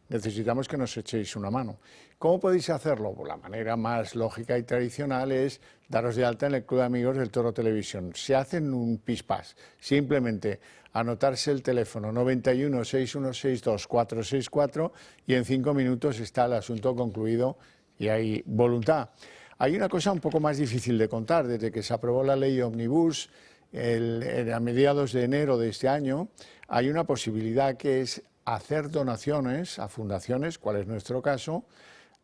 S1: necesitamos que nos echéis una mano. ¿Cómo podéis hacerlo? Pues la manera más lógica y tradicional es daros de alta en el Club de Amigos del Toro Televisión. Se hacen un pispás, simplemente anotarse el teléfono 91 6162 464 y en 5 minutos está el asunto concluido y hay voluntad. Hay una cosa un poco más difícil de contar. Desde que se aprobó la ley Omnibus a mediados de enero de este año, hay una posibilidad que es hacer donaciones a fundaciones, cuál es nuestro caso,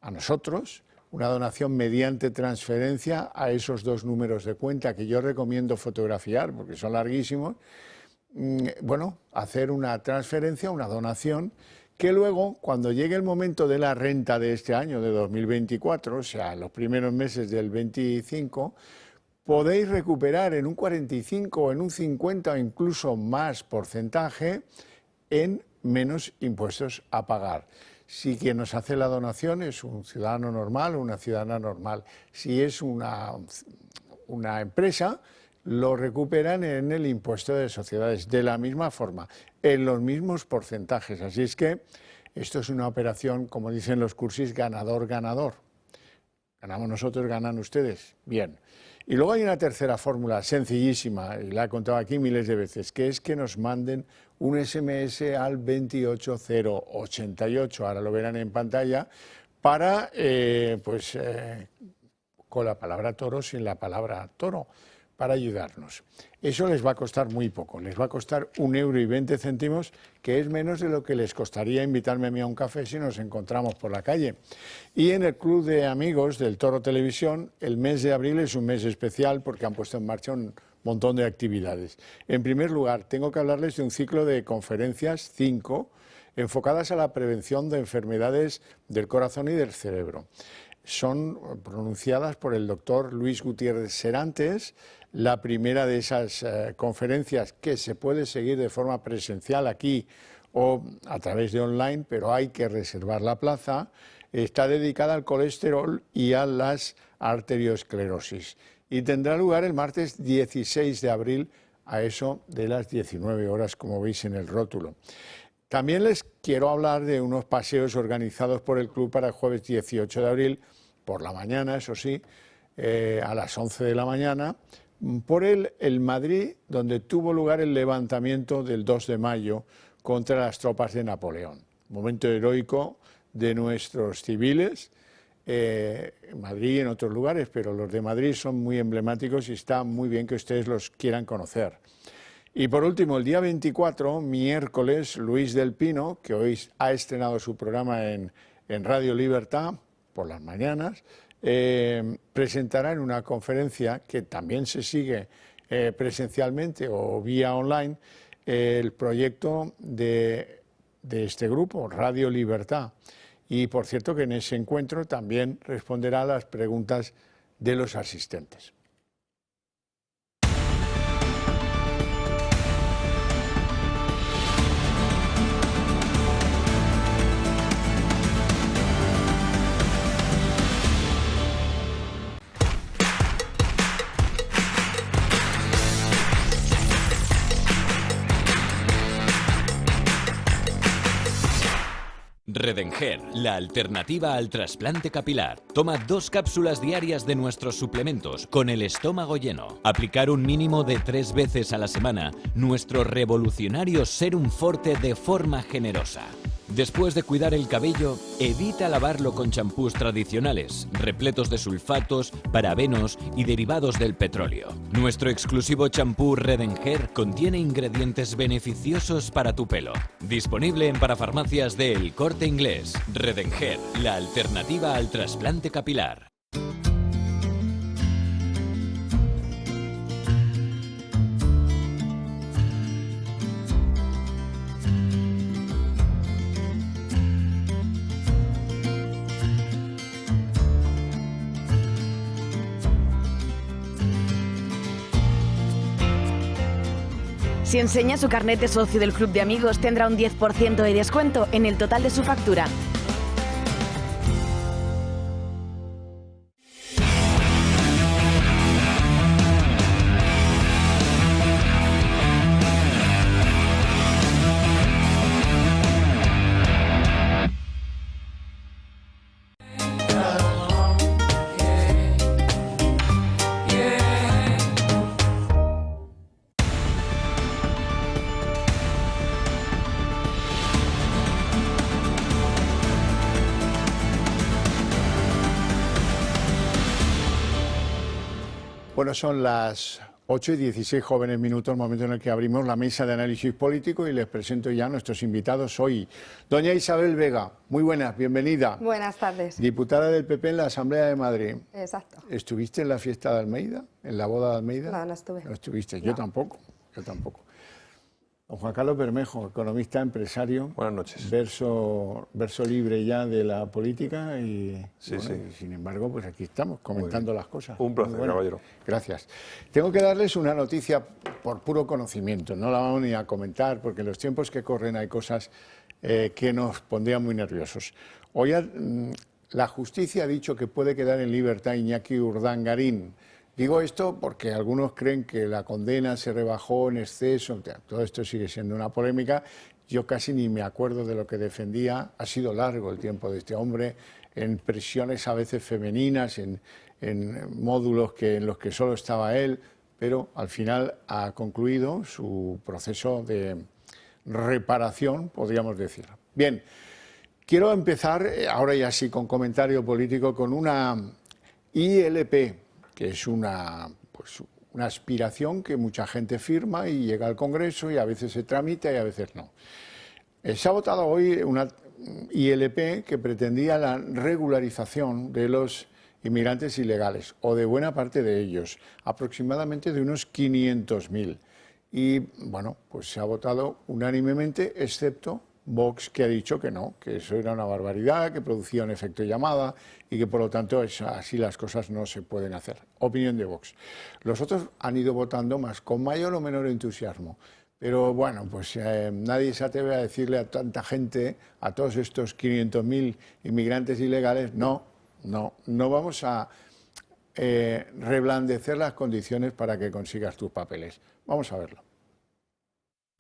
S1: a nosotros, una donación mediante transferencia a esos 2 números de cuenta que yo recomiendo fotografiar porque son larguísimos. Bueno, hacer una transferencia, una donación, que luego, cuando llegue el momento de la renta de este año, de 2024, o sea, los primeros meses del 25, podéis recuperar en un 45 o en un 50 o incluso más porcentaje en menos impuestos a pagar. Si quien nos hace la donación es un ciudadano normal o una ciudadana normal, si es una empresa, lo recuperan en el impuesto de sociedades, de la misma forma, en los mismos porcentajes. Así es que esto es una operación, como dicen los cursis, ganador-ganador. Ganamos nosotros, ganan ustedes. Bien. Y luego hay una tercera fórmula sencillísima, y la he contado aquí miles de veces, que es que nos manden un SMS al 28088, ahora lo verán en pantalla, para, con la palabra toro, sin la palabra toro, para ayudarnos. Eso les va a costar muy poco, les va a costar 1,20 €, que es menos de lo que les costaría invitarme a mí a un café si nos encontramos por la calle. Y en el Club de Amigos del Toro Televisión, el mes de abril es un mes especial porque han puesto en marcha un montón de actividades. En primer lugar, tengo que hablarles de un ciclo de conferencias, 5, enfocadas a la prevención de enfermedades del corazón y del cerebro. Son pronunciadas por el doctor Luis Gutiérrez Serantes. La primera de esas conferencias, que se puede seguir de forma presencial aquí o a través de online, pero hay que reservar la plaza, está dedicada al colesterol y a las arteriosclerosis. Y tendrá lugar el martes 16 de abril a eso de las 19 horas, como veis en el rótulo. También les quiero hablar de unos paseos organizados por el club para el jueves 18 de abril, por la mañana, eso sí, a las 11 de la mañana, por el Madrid, donde tuvo lugar el levantamiento del 2 de mayo contra las tropas de Napoleón. Momento heroico de nuestros civiles, en Madrid y en otros lugares, pero los de Madrid son muy emblemáticos y está muy bien que ustedes los quieran conocer. Y por último, el día 24, miércoles, Luis del Pino, que hoy ha estrenado su programa en Radio Libertad, por las mañanas, presentará en una conferencia que también se sigue presencialmente o vía online el proyecto de de este grupo, Radio Libertad. Y por cierto que en ese encuentro también responderá a las preguntas de los asistentes.
S13: Redenher, la alternativa al trasplante capilar. Toma 2 cápsulas diarias de nuestros suplementos con el estómago lleno. Aplicar un mínimo de 3 veces a la semana nuestro revolucionario Serum Forte de forma generosa. Después de cuidar el cabello, evita lavarlo con champús tradicionales, repletos de sulfatos, parabenos y derivados del petróleo. Nuestro exclusivo champú Redenher contiene ingredientes beneficiosos para tu pelo. Disponible en parafarmacias de El Corte Inglés. Redenher, la alternativa al trasplante capilar.
S14: Si enseña su carnet de socio del Club de Amigos, tendrá un 10% de descuento en el total de su factura.
S1: Bueno, son las 8:16 jóvenes minutos, momento en el que abrimos la mesa de análisis político y les presento ya a nuestros invitados hoy. Doña Isabel Vega, muy buenas, bienvenida.
S15: Buenas tardes.
S1: Diputada del PP en la Asamblea de Madrid.
S15: Exacto.
S1: ¿Estuviste en la fiesta de Almeida, en la boda de Almeida?
S15: No, no estuve.
S1: No estuviste,
S15: No.
S1: yo tampoco. Don Juan Carlos Bermejo, economista, empresario.
S16: Buenas noches.
S1: Verso libre ya de la política y,
S16: Sí,
S1: bueno,
S16: sí.
S1: y sin embargo, pues aquí estamos comentando las cosas.
S16: Un placer,
S1: Muy bueno.
S16: caballero.
S1: Gracias. Tengo que darles una noticia por puro conocimiento, no la vamos ni a comentar porque en los tiempos que corren hay cosas que nos pondrían muy nerviosos. Hoy la justicia ha dicho que puede quedar en libertad Iñaki Urdangarín. Digo esto porque algunos creen que la condena se rebajó en exceso, todo esto sigue siendo una polémica. Yo casi ni me acuerdo de lo que defendía, ha sido largo el tiempo de este hombre, en prisiones a veces femeninas, en módulos en los que solo estaba él, pero al final ha concluido su proceso de reparación, podríamos decir. Bien, quiero empezar, ahora ya sí con comentario político, con una ILP, que es una aspiración que mucha gente firma y llega al Congreso y a veces se tramita y a veces no. Se ha votado hoy una ILP que pretendía la regularización de los inmigrantes ilegales, o de buena parte de ellos, aproximadamente de unos 500.000. Y bueno, pues se ha votado unánimemente, excepto Vox, que ha dicho que no, que eso era una barbaridad, que producía un efecto llamada y que por lo tanto así las cosas no se pueden hacer. Opinión de Vox. Los otros han ido votando más, con mayor o menor entusiasmo. Pero bueno, pues nadie se atreve a decirle a tanta gente, a todos estos 500.000 inmigrantes ilegales, no vamos a reblandecer las condiciones para que consigas tus papeles. Vamos a verlo.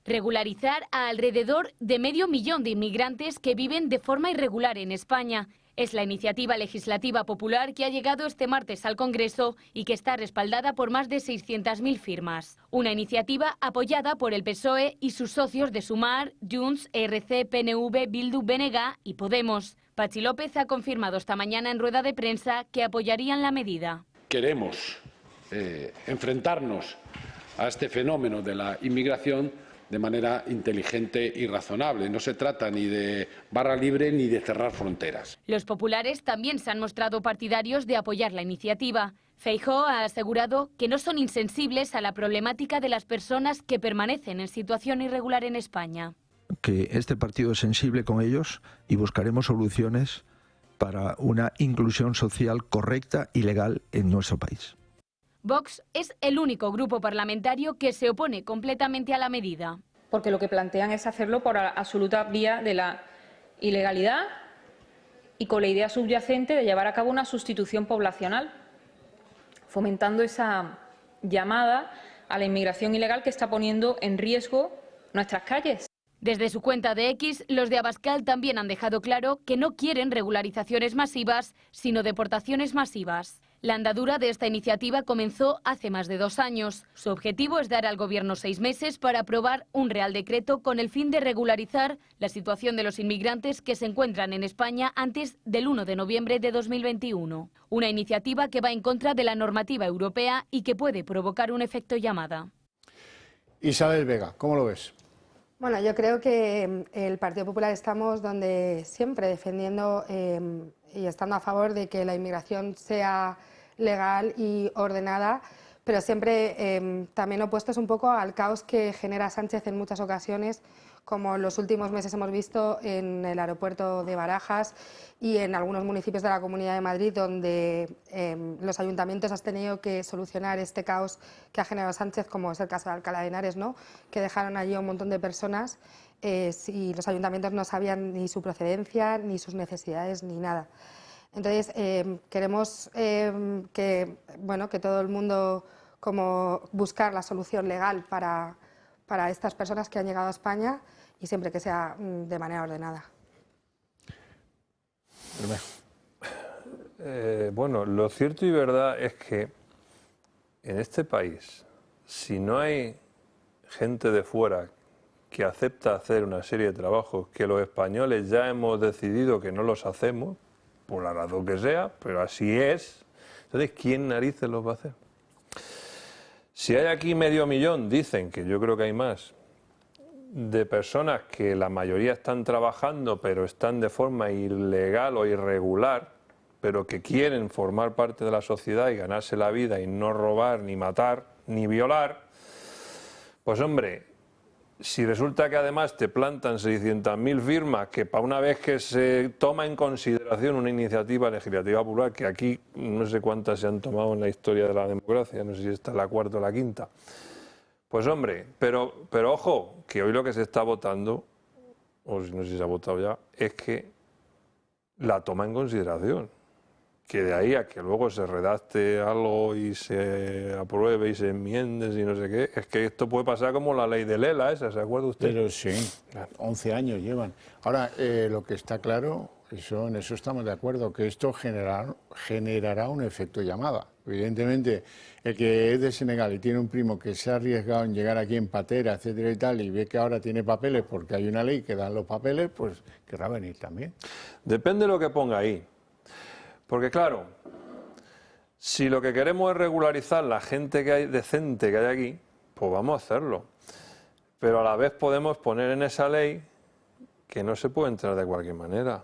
S4: Regularizar a alrededor de 500.000 de inmigrantes que viven de forma irregular en España. Es la iniciativa legislativa popular que ha llegado este martes al Congreso y que está respaldada por más de 600.000 firmas. Una iniciativa apoyada por el PSOE y sus socios de Sumar, Junts, ERC, PNV, Bildu, BNG y Podemos. Patxi López ha confirmado esta mañana en rueda de prensa que apoyarían la medida.
S17: Queremos enfrentarnos a este fenómeno de la inmigración de manera inteligente y razonable. No se trata ni de barra libre ni de cerrar fronteras.
S4: Los populares también se han mostrado partidarios de apoyar la iniciativa. Feijóo ha asegurado que no son insensibles a la problemática de las personas que permanecen en situación irregular en España.
S15: que este partido es sensible con ellos y buscaremos soluciones para una inclusión social correcta y legal en nuestro país.
S4: Vox es el único grupo parlamentario que se opone completamente a la medida.
S16: Porque lo que plantean es hacerlo por la absoluta vía de la ilegalidad y con la idea subyacente de llevar a cabo una sustitución poblacional, fomentando esa llamada a la inmigración ilegal que está poniendo en riesgo nuestras calles.
S4: Desde su cuenta de X, los de Abascal también han dejado claro que no quieren regularizaciones masivas, sino deportaciones masivas. La andadura de esta iniciativa comenzó hace más de 2 años. Su objetivo es dar al Gobierno 6 meses para aprobar un Real Decreto con el fin de regularizar la situación de los inmigrantes que se encuentran en España antes del 1 de noviembre de 2021. Una iniciativa que va en contra de la normativa europea y que puede provocar un efecto llamada.
S1: Isabel Vega, ¿cómo lo ves?
S18: Bueno, yo creo que el Partido Popular estamos donde siempre defendiendo y estando a favor de que la inmigración sea legal y ordenada, pero siempre también opuestos un poco al caos que genera Sánchez en muchas ocasiones, como en los últimos meses hemos visto en el aeropuerto de Barajas y en algunos municipios de la Comunidad de Madrid, donde los ayuntamientos han tenido que solucionar este caos que ha generado Sánchez, como es el caso de Alcalá de Henares, ¿no?, que dejaron allí a un montón de personas y los ayuntamientos no sabían ni su procedencia, ni sus necesidades, ni nada. Entonces, queremos que todo el mundo como buscar la solución legal para estas personas que han llegado a España y siempre que sea de manera ordenada.
S19: Bueno, lo cierto y verdad es que en este país, si no hay gente de fuera que acepta hacer una serie de trabajos que los españoles ya hemos decidido que no los hacemos, por la razón que sea, pero así es, entonces, ¿quién narices los va a hacer? Si hay aquí 500.000, dicen, que yo creo que hay más, de personas que la mayoría están trabajando, pero están de forma ilegal o irregular, pero que quieren formar parte de la sociedad y ganarse la vida y no robar, ni matar, ni violar, pues hombre, si resulta que además te plantan 600.000 firmas, que para una vez que se toma en consideración una iniciativa legislativa popular, que aquí no sé cuántas se han tomado en la historia de la democracia, no sé si esta es la 4ª o la 5ª, pues hombre, pero ojo, que hoy lo que se está votando, o no sé si se ha votado ya, es que la toma en consideración. Que de ahí a que luego se redacte algo y se apruebe y se enmiende y no sé qué, es que esto puede pasar como la ley de Lela esa, ¿se acuerda usted?
S1: Pero sí, 11 años llevan. Ahora, lo que está claro, en eso estamos de acuerdo, que esto generará un efecto llamada. Evidentemente, el que es de Senegal y tiene un primo que se ha arriesgado en llegar aquí en patera, etcétera y tal, y ve que ahora tiene papeles porque hay una ley que da los papeles, pues querrá venir también.
S19: Depende de lo que ponga ahí. Porque claro, si lo que queremos es regularizar la gente que hay decente que hay aquí, pues vamos a hacerlo. Pero a la vez podemos poner en esa ley que no se puede entrar de cualquier manera.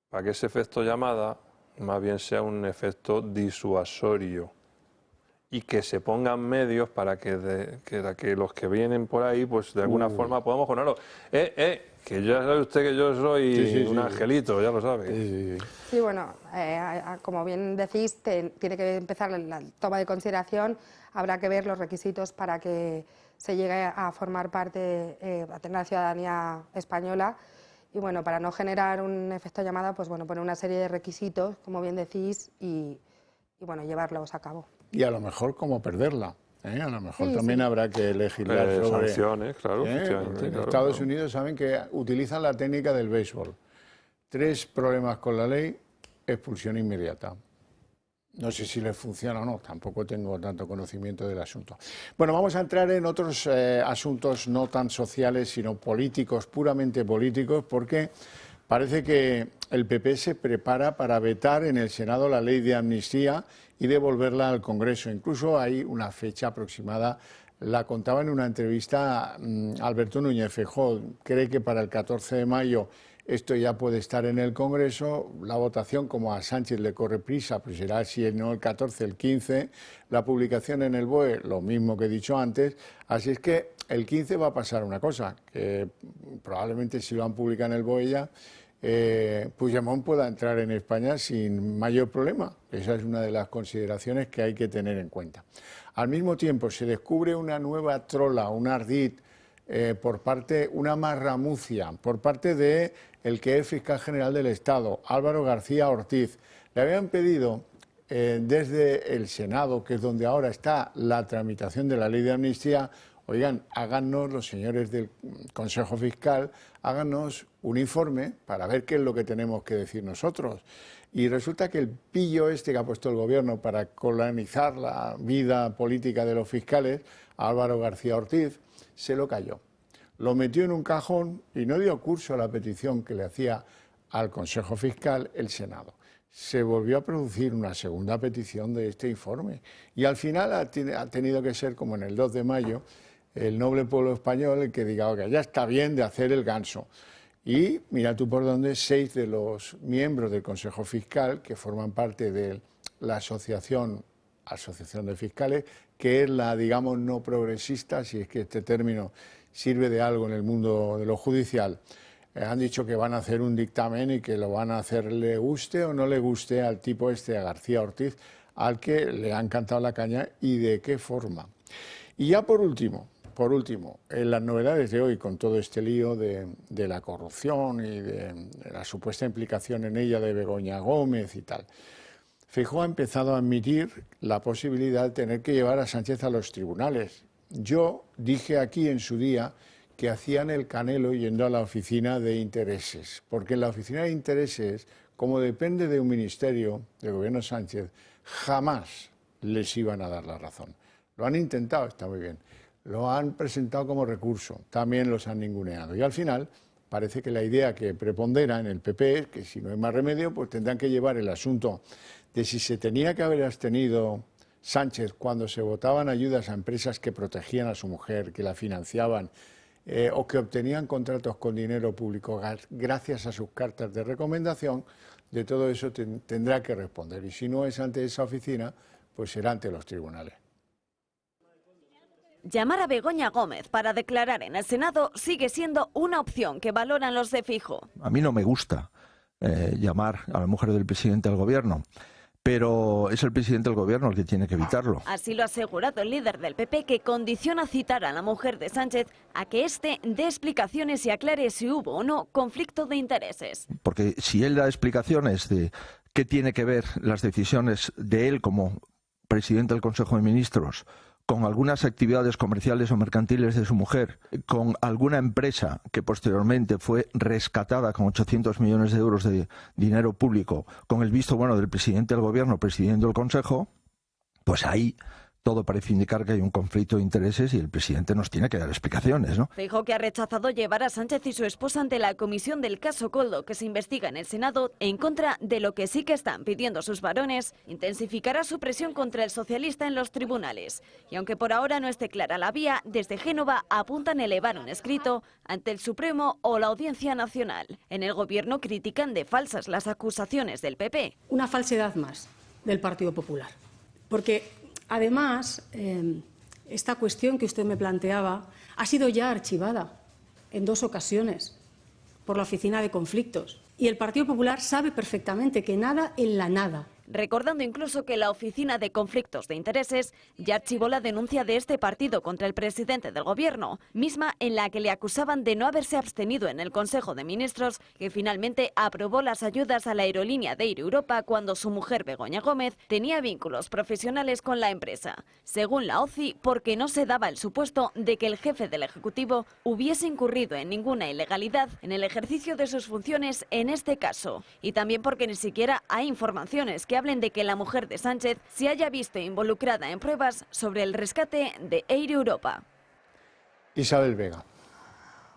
S19: Para que ese efecto llamada más bien sea un efecto disuasorio. Y que se pongan medios para que los que vienen por ahí, pues de alguna forma podamos ponerlo. Que ya sabe usted que yo soy un angelito, ya lo sabe.
S18: Sí, bueno, como bien decís, tiene que empezar la toma de consideración, habrá que ver los requisitos para que se llegue a formar parte, a tener la ciudadanía española. Y bueno, para no generar un efecto llamada, pues bueno, poner una serie de requisitos, como bien decís, y bueno, llevarlos a cabo. Y
S1: a lo mejor cómo perderla. A lo mejor también habrá que legislar sobre
S19: sanciones, claro, efectivamente.
S1: En Estados Unidos saben que utilizan la técnica del béisbol. 3 problemas con la ley, expulsión inmediata. No sé si les funciona o no, tampoco tengo tanto conocimiento del asunto. Bueno, vamos a entrar en otros asuntos no tan sociales, sino políticos, puramente políticos, porque parece que el PP se prepara para vetar en el Senado la ley de amnistía y devolverla al Congreso. Incluso hay una fecha aproximada, la contaba en una entrevista Alberto Núñez Feijóo, cree que para el 14 de mayo esto ya puede estar en el Congreso, la votación, como a Sánchez le corre prisa, pues será si no el 14, el 15, la publicación en el BOE, lo mismo que he dicho antes, así es que el 15 va a pasar una cosa, que probablemente si lo han publicado en el BOE ya, Puigdemont pueda entrar en España sin mayor problema. Esa es una de las consideraciones que hay que tener en cuenta. Al mismo tiempo se descubre una nueva trola, un ardid, una marramucia, por parte de el que es fiscal general del Estado, Álvaro García Ortiz. Le habían pedido desde el Senado, que es donde ahora está la tramitación de la ley de amnistía, oigan, háganos, los señores del Consejo Fiscal, háganos un informe para ver qué es lo que tenemos que decir nosotros. Y resulta que el pillo este que ha puesto el Gobierno para colonizar la vida política de los fiscales, Álvaro García Ortiz, se lo cayó. Lo metió en un cajón y no dio curso a la petición que le hacía al Consejo Fiscal el Senado. Se volvió a producir una segunda petición de este informe y al final ha tenido que ser, como en el 2 de mayo, el noble pueblo español el que diga, oiga, ya está bien de hacer el ganso. Y mira tú por dónde 6 de los miembros del Consejo Fiscal, que forman parte de la Asociación de Fiscales, que es la, digamos, no progresista, si es que este término sirve de algo en el mundo de lo judicial, han dicho que van a hacer un dictamen y que lo van a hacer, le guste o no le guste al tipo este, a García Ortiz, al que le han cantado la caña y de qué forma. Y ya por último, en las novedades de hoy, con todo este lío de la corrupción y de la supuesta implicación en ella de Begoña Gómez y tal, Feijóo ha empezado a admitir la posibilidad de tener que llevar a Sánchez a los tribunales. Yo dije aquí en su día que hacían el canelo yendo a la oficina de intereses, porque en la oficina de intereses, como depende de un ministerio del gobierno Sánchez, jamás les iban a dar la razón. Lo han intentado, está muy bien. Lo han presentado como recurso, también los han ninguneado. Y al final parece que la idea que prepondera en el PP es que si no hay más remedio, pues tendrán que llevar el asunto de si se tenía que haber abstenido Sánchez cuando se votaban ayudas a empresas que protegían a su mujer, que la financiaban o que obtenían contratos con dinero público gracias a sus cartas de recomendación, de todo eso tendrá que responder. Y si no es ante esa oficina, pues será ante los tribunales.
S20: Llamar a Begoña Gómez para declarar en el Senado sigue siendo una opción que valoran los de Feijóo.
S15: A mí no me gusta llamar a la mujer del presidente al gobierno, pero es el presidente del gobierno el que tiene que evitarlo.
S20: Así lo ha asegurado el líder del PP, que condiciona citar a la mujer de Sánchez a que éste dé explicaciones y aclare si hubo o no conflicto de intereses.
S15: Porque si él da explicaciones de qué tiene que ver las decisiones de él como presidente del Consejo de Ministros con algunas actividades comerciales o mercantiles de su mujer, con alguna empresa que posteriormente fue rescatada con 800 millones de euros de dinero público, con el visto bueno del presidente del gobierno, presidente del Consejo, pues ahí todo parece indicar que hay un conflicto de intereses y el presidente nos tiene que dar explicaciones, ¿no?
S20: Feijóo, que ha rechazado llevar a Sánchez y su esposa ante la comisión del caso Koldo que se investiga en el Senado, en contra de lo que sí que están pidiendo sus varones, intensificará su presión contra el socialista en los tribunales. Y aunque por ahora no esté clara la vía, desde Génova apuntan a elevar un escrito ante el Supremo o la Audiencia Nacional. En el Gobierno critican de falsas las acusaciones del PP.
S21: Una falsedad más del Partido Popular, porque además, esta cuestión que usted me planteaba ha sido ya archivada en 2 ocasiones por la Oficina de Conflictos. Y el Partido Popular sabe perfectamente que nada en la nada.
S20: Recordando incluso que la Oficina de Conflictos de Intereses ya archivó la denuncia de este partido contra el presidente del Gobierno, misma en la que le acusaban de no haberse abstenido en el Consejo de Ministros, que finalmente aprobó las ayudas a la aerolínea de Air Europa cuando su mujer Begoña Gómez tenía vínculos profesionales con la empresa. Según la OCI, porque no se daba el supuesto de que el jefe del Ejecutivo hubiese incurrido en ninguna ilegalidad en el ejercicio de sus funciones en este caso. Y también porque ni siquiera hay informaciones que hablen de que la mujer de Sánchez se haya visto involucrada en pruebas sobre el rescate de Air Europa.
S1: Isabel Vega.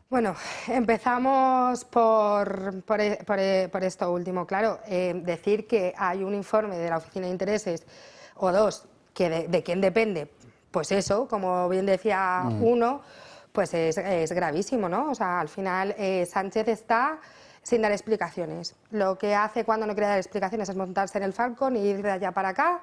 S18: Bueno, empezamos por esto último. Claro, decir que hay un informe de la Oficina de Intereses, o 2, que de quién depende, pues eso, como bien decía uno, pues es gravísimo, ¿no? O sea, al final Sánchez está sin dar explicaciones. Lo que hace cuando no quiere dar explicaciones es montarse en el Falcon y ir de allá para acá,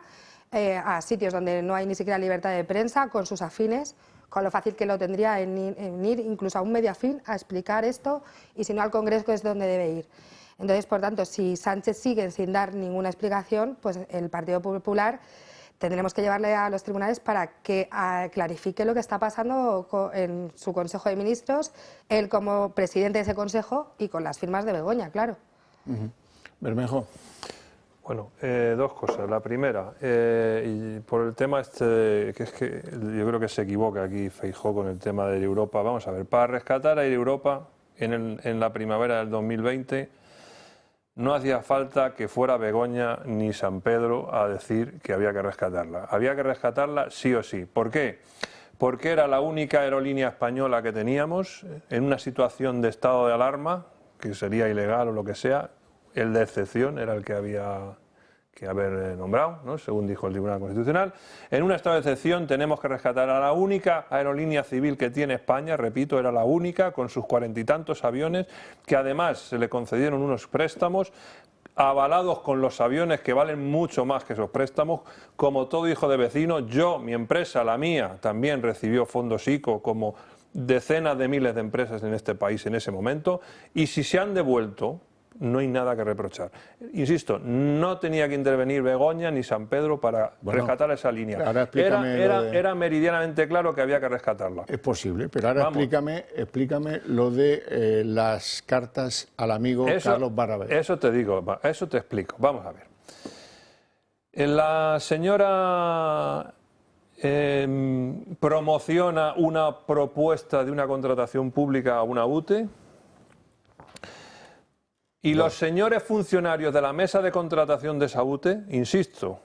S18: a sitios donde no hay ni siquiera libertad de prensa, con sus afines, con lo fácil que lo tendría en ir incluso a un medio afín a explicar esto, y si no al Congreso es donde debe ir. Entonces, por tanto, si Sánchez sigue sin dar ninguna explicación, pues el Partido Popular tendremos que llevarle a los tribunales para que clarifique lo que está pasando en su Consejo de Ministros, él como presidente de ese Consejo y con las firmas de Begoña, claro.
S1: Bermejo.
S19: Bueno, dos cosas. La primera, y por el tema que es que yo creo que se equivoca aquí Feijóo con el tema de Europa. Vamos a ver, para rescatar a Europa en la primavera del 2020 no hacía falta que fuera Begoña ni San Pedro a decir que había que rescatarla. Había que rescatarla sí o sí. ¿Por qué? Porque era la única aerolínea española que teníamos en una situación de estado de alarma, que sería ilegal o lo que sea. El de excepción era el que había que haber nombrado, ¿no? Según dijo el Tribunal Constitucional. En un estado de excepción tenemos que rescatar a la única aerolínea civil que tiene España, repito, era la única, con sus 40 y tantos aviones, que además se le concedieron unos préstamos avalados con los aviones que valen mucho más que esos préstamos. Como todo hijo de vecino, mi empresa, la mía, también recibió fondos ICO, como decenas de miles de empresas en este país en ese momento, y si se han devuelto, no hay nada que reprochar. Insisto, no tenía que intervenir Begoña ni San Pedro para rescatar esa línea.
S1: Ahora
S19: era meridianamente claro que había que rescatarla.
S1: Es posible, pero ahora explícame lo de las cartas al amigo Carlos Barrabés.
S19: Eso te digo, eso te explico. Vamos a ver. La señora promociona una propuesta de una contratación pública a una UTE. Y los señores funcionarios de la mesa de contratación de Saúte, insisto,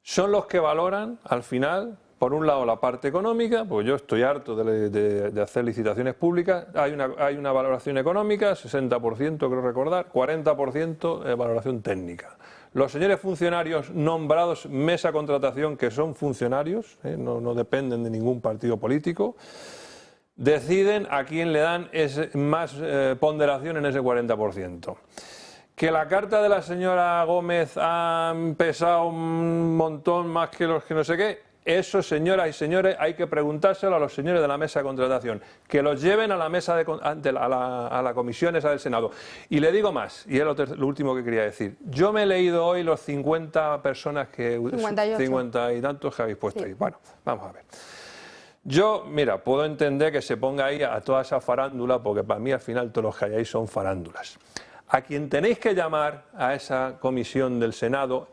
S19: son los que valoran al final, por un lado, la parte económica, porque yo estoy harto de hacer licitaciones públicas. Hay una valoración económica, 60%, creo recordar, 40% de valoración técnica. Los señores funcionarios nombrados mesa de contratación, que son funcionarios, no dependen de ningún partido político, deciden a quién le dan más ponderación en ese 40%. Que la carta de la señora Gómez ha pesado un montón más que los que no sé qué, eso, señoras y señores, hay que preguntárselo a los señores de la mesa de contratación, que los lleven a la mesa a la comisión esa del Senado. Y le digo más, y es lo último que quería decir. Yo me he leído hoy los 50 personas 50 y tantos que habéis puesto ahí. Bueno, vamos a ver. Yo, mira, puedo entender que se ponga ahí a toda esa farándula, porque para mí al final todos los que hay ahí son farándulas. A quien tenéis que llamar a esa comisión del Senado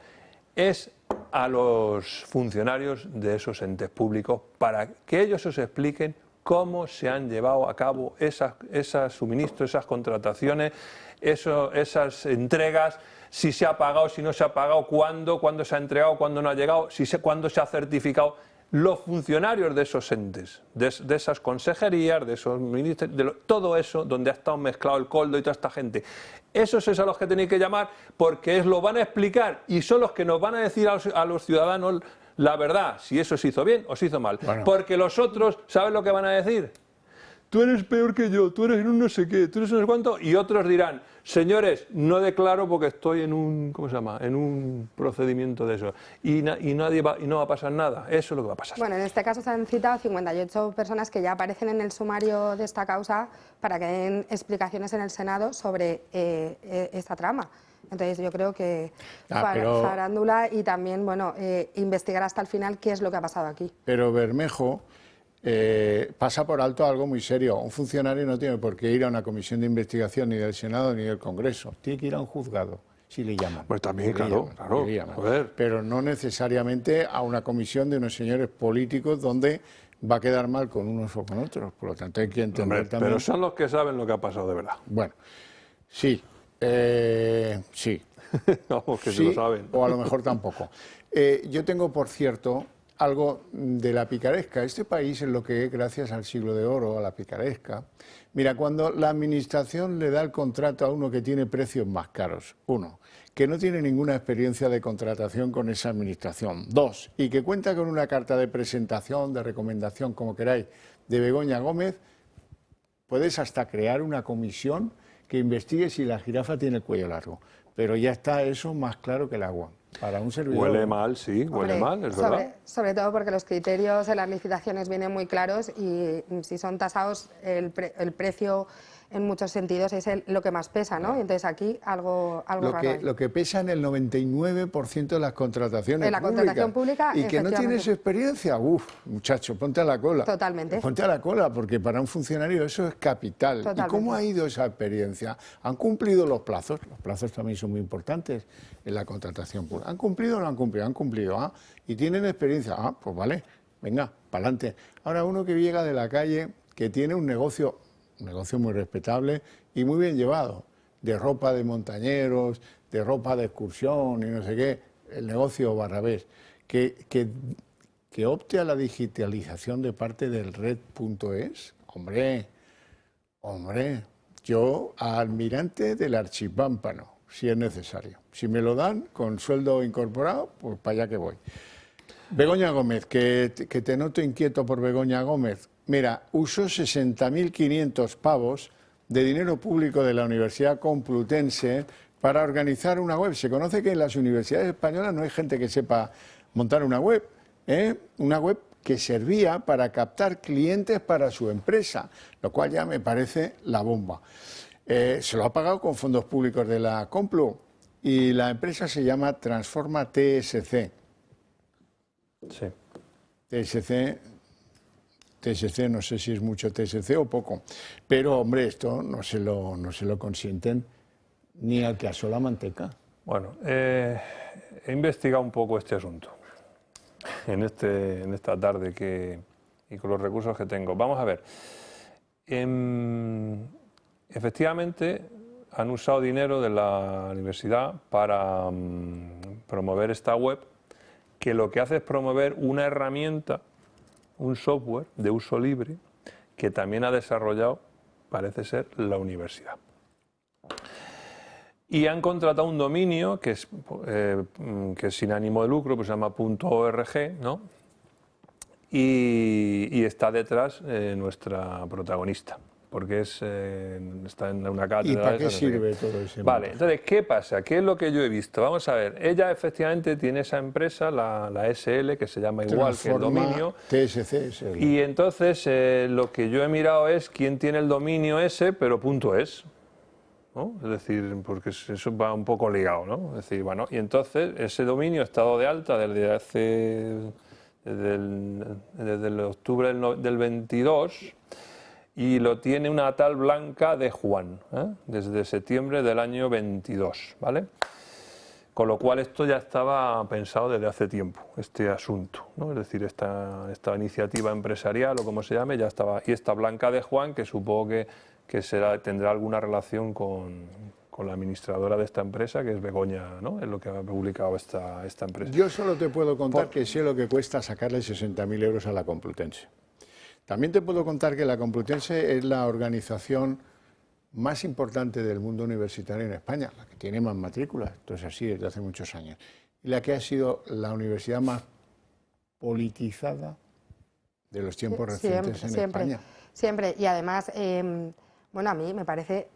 S19: es a los funcionarios de esos entes públicos, para que ellos os expliquen cómo se han llevado a cabo esos suministros, esas contrataciones, esas entregas, si se ha pagado, si no se ha pagado, cuándo se ha entregado, cuándo no ha llegado, cuándo se ha certificado. Los funcionarios de esos entes, de esas consejerías, de esos ministerios, todo eso donde ha estado mezclado el coldo y toda esta gente, esos es a los que tenéis que llamar, porque lo van a explicar y son los que nos van a decir a los ciudadanos la verdad, si eso se hizo bien o se hizo mal. Bueno. Porque los otros, ¿sabes lo que van a decir? Tú eres peor que yo, tú eres un no sé qué, tú eres un no sé cuánto, y otros dirán, señores, no declaro porque estoy en un, ¿cómo se llama?, en un procedimiento de eso, y no va a pasar nada. Eso es lo que va a pasar.
S18: Bueno, en este caso se han citado 58 personas que ya aparecen en el sumario de esta causa para que den explicaciones en el Senado sobre esta trama. Entonces yo creo que farándula y también, bueno, investigar hasta el final qué es lo que ha pasado aquí.
S1: Pero Bermejo pasa por alto algo muy serio. Un funcionario no tiene por qué ir a una comisión de investigación ni del Senado ni del Congreso. Tiene que ir a un juzgado, si le llaman.
S19: Pues también, claro.
S1: Pero no necesariamente a una comisión de unos señores políticos donde va a quedar mal con unos o con otros. Por lo tanto, hay que entender también...
S19: Pero son los que saben lo que ha pasado de verdad.
S1: Bueno, sí. Sí.
S19: Vamos, que sí, lo saben.
S1: O a lo mejor tampoco. Yo tengo, por cierto, algo de la picaresca. Este país es lo que es gracias al siglo de oro, a la picaresca. Mira, cuando la administración le da el contrato a uno que tiene precios más caros, uno, que no tiene ninguna experiencia de contratación con esa administración, dos, y que cuenta con una carta de presentación, de recomendación, como queráis, de Begoña Gómez, puedes hasta crear una comisión que investigue si la jirafa tiene el cuello largo. Pero ya está eso más claro que el agua. Para un servidor.
S19: Huele mal, sí, huele mal, es verdad.
S18: Sobre todo porque los criterios en las licitaciones vienen muy claros y si son tasados, el precio en muchos sentidos es lo que más pesa, ¿no? Y entonces aquí algo raro hay.
S1: Lo que pesa en el 99% de las contrataciones
S18: en la contratación pública,
S1: y que no tienes experiencia, muchacho, ponte a la cola.
S18: Totalmente.
S1: Ponte a la cola, porque para un funcionario eso es capital.
S18: Totalmente.
S1: ¿Y cómo ha ido esa experiencia? ¿Han cumplido los plazos? Los plazos también son muy importantes en la contratación pública. ¿Han cumplido o no han cumplido? Han cumplido, ¿ah? Y tienen experiencia, pues vale, venga, para adelante. Ahora uno que llega de la calle, que tiene un negocio muy respetable y muy bien llevado, de ropa de montañeros, de ropa de excursión y no sé qué, el negocio Barrabés, que opte a la digitalización de parte del red.es, hombre, yo almirante del Archipámpano, si es necesario. Si me lo dan con sueldo incorporado, pues para allá que voy. Begoña Gómez, que te noto inquieto por Begoña Gómez. Mira, usó 60.500 pavos de dinero público de la Universidad Complutense para organizar una web. Se conoce que en las universidades españolas no hay gente que sepa montar una web, una web que servía para captar clientes para su empresa, lo cual ya me parece la bomba. Se lo ha pagado con fondos públicos de la Complu y la empresa se llama Transforma TSC.
S19: Sí.
S1: TSC, no sé si es mucho TSC o poco, pero hombre, esto no se lo consienten ni al que asó la manteca.
S19: Bueno, he investigado un poco este asunto en esta tarde y con los recursos que tengo. Vamos a ver. Efectivamente, han usado dinero de la universidad para promover esta web, que lo que hace es promover una herramienta, un software de uso libre que también ha desarrollado, parece ser, la universidad. Y han contratado un dominio que es sin ánimo de lucro, pues se llama .org, ¿no? Y está detrás nuestra protagonista, porque está en una cátedra.
S1: ¿Y para qué sirve todo eso?
S19: Vale, entonces, ¿qué pasa? ¿Qué es lo que yo he visto? Vamos a ver, ella efectivamente tiene esa empresa, la SL, que se llama igual que el dominio.
S1: TSC, SL.
S19: Y entonces lo que yo he mirado es quién tiene el dominio ese, pero .es. ¿No? Es decir, porque eso va un poco ligado, ¿no? Es decir, bueno, y entonces ese dominio ha estado de alta desde el octubre del 22 y lo tiene una tal Blanca de Juan, desde septiembre del año 22, ¿vale? Con lo cual esto ya estaba pensado desde hace tiempo, este asunto, ¿no? Es decir, esta iniciativa empresarial o como se llame ya estaba. Y esta Blanca de Juan, que supongo que tendrá alguna relación con la administradora de esta empresa, que es Begoña, ¿no? Es lo que ha publicado esta empresa.
S1: Yo solo te puedo contar que sé lo que cuesta sacarle 60.000 euros a la Complutense. También te puedo contar que la Complutense es la organización más importante del mundo universitario en España, la que tiene más matrículas, esto es así desde hace muchos años, y la que ha sido la universidad más politizada de los tiempos recientes en España.
S18: Siempre, y además, bueno, a mí me parece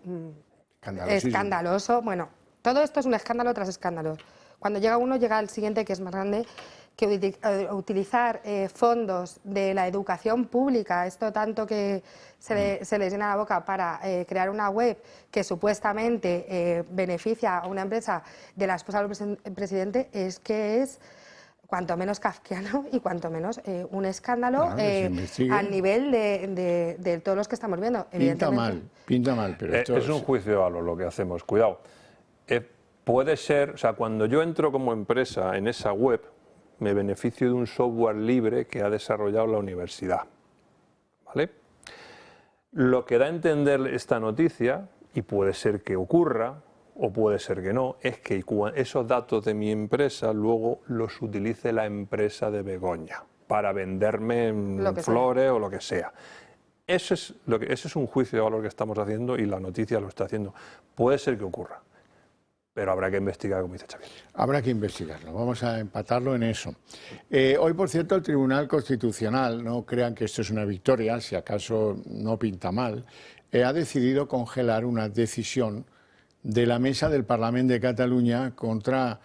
S18: escandaloso. Bueno, todo esto es un escándalo tras escándalo. Cuando llega uno, llega al siguiente, que es más grande, que utilizar fondos de la educación pública, esto tanto que se les llena la boca para crear una web que supuestamente beneficia a una empresa de la esposa del presidente, es que es cuanto menos kafkiano y cuanto menos un escándalo al nivel de todos los que estamos viendo.
S1: Pinta mal, pero esto
S19: es un juicio de valor lo que hacemos. Cuidado. Puede ser, o sea, cuando yo entro como empresa en esa web, me beneficio de un software libre que ha desarrollado la universidad, ¿vale? Lo que da a entender esta noticia, y puede ser que ocurra, o puede ser que no, es que esos datos de mi empresa luego los utilice la empresa de Begoña para venderme flores o lo que sea. Ese es un juicio de valor que estamos haciendo y la noticia lo está haciendo. Puede ser que ocurra, pero habrá que investigar, como dice Xavier.
S1: Habrá que investigarlo, vamos a empatarlo en eso. Hoy, por cierto, el Tribunal Constitucional, no crean que esto es una victoria, si acaso no pinta mal, ha decidido congelar una decisión de la Mesa del Parlamento de Cataluña contra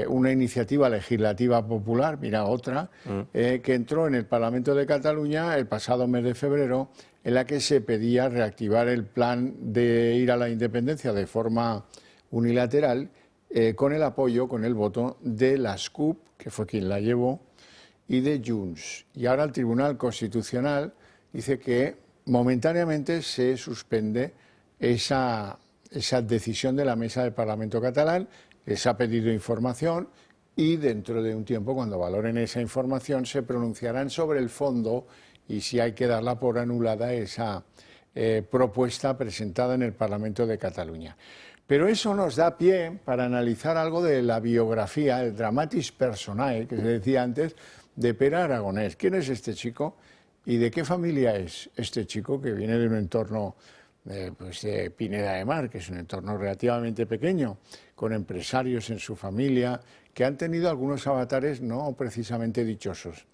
S1: una iniciativa legislativa popular, mira otra, que entró en el Parlamento de Cataluña el pasado mes de febrero, en la que se pedía reactivar el plan de ir a la independencia de forma unilateral, con el apoyo, con el voto de las CUP, que fue quien la llevó, y de Junts. Y ahora el Tribunal Constitucional dice que momentáneamente se suspende esa decisión de la Mesa del Parlamento catalán, les ha pedido información y dentro de un tiempo, cuando valoren esa información, se pronunciarán sobre el fondo y si hay que darla por anulada esa propuesta presentada en el Parlamento de Cataluña. Pero eso nos da pie para analizar algo de la biografía, el dramatis personae, que se decía antes, de Pere Aragonés. ¿Quién es este chico y de qué familia es este chico que viene de un entorno de Pineda de Mar, que es un entorno relativamente pequeño, con empresarios en su familia, que han tenido algunos avatares no precisamente dichosos?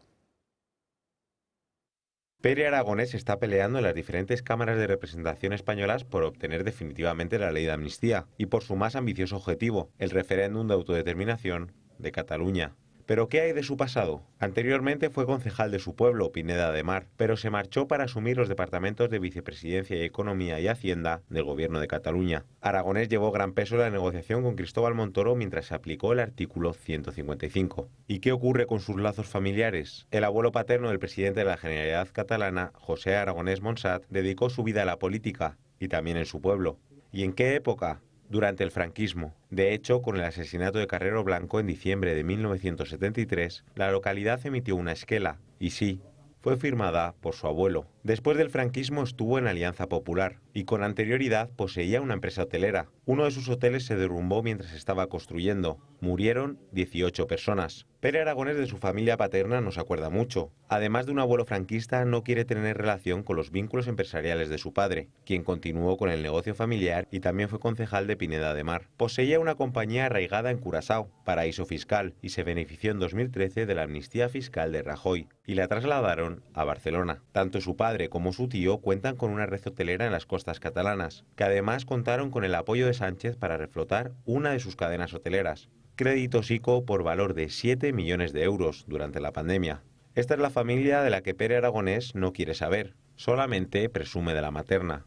S2: Pere Aragonés está peleando en las diferentes cámaras de representación españolas por obtener definitivamente la ley de amnistía y por su más ambicioso objetivo, el referéndum de autodeterminación de Cataluña. ¿Pero qué hay de su pasado? Anteriormente fue concejal de su pueblo, Pineda de Mar, pero se marchó para asumir los departamentos de Vicepresidencia y Economía y Hacienda del Gobierno de Cataluña. Aragonés llevó gran peso en la negociación con Cristóbal Montoro mientras se aplicó el artículo 155. ¿Y qué ocurre con sus lazos familiares? El abuelo paterno del presidente de la Generalitat catalana, José Aragonés Monsat, dedicó su vida a la política y también en su pueblo. ¿Y en qué época? Durante el franquismo. De hecho, con el asesinato de Carrero Blanco en diciembre de 1973, la localidad emitió una esquela, y sí, fue firmada por su abuelo. Después del franquismo estuvo en Alianza Popular, y con anterioridad poseía una empresa hotelera. Uno de sus hoteles se derrumbó mientras estaba construyendo. Murieron 18 personas. Pere Aragonés de su familia paterna no se acuerda mucho. Además de un abuelo franquista, no quiere tener relación con los vínculos empresariales de su padre, quien continuó con el negocio familiar y también fue concejal de Pineda de Mar. Poseía una compañía arraigada en Curazao, paraíso fiscal, y se benefició en 2013 de la amnistía fiscal de Rajoy, y la trasladaron a Barcelona. Tanto su padre como su tío cuentan con una red hotelera en las costas catalanas, que además contaron con el apoyo de Sánchez para reflotar una de sus cadenas hoteleras. Créditos ICO por valor de 7 millones de euros durante la pandemia. Esta es la familia de la que Pere Aragonés no quiere saber, solamente presume de la materna.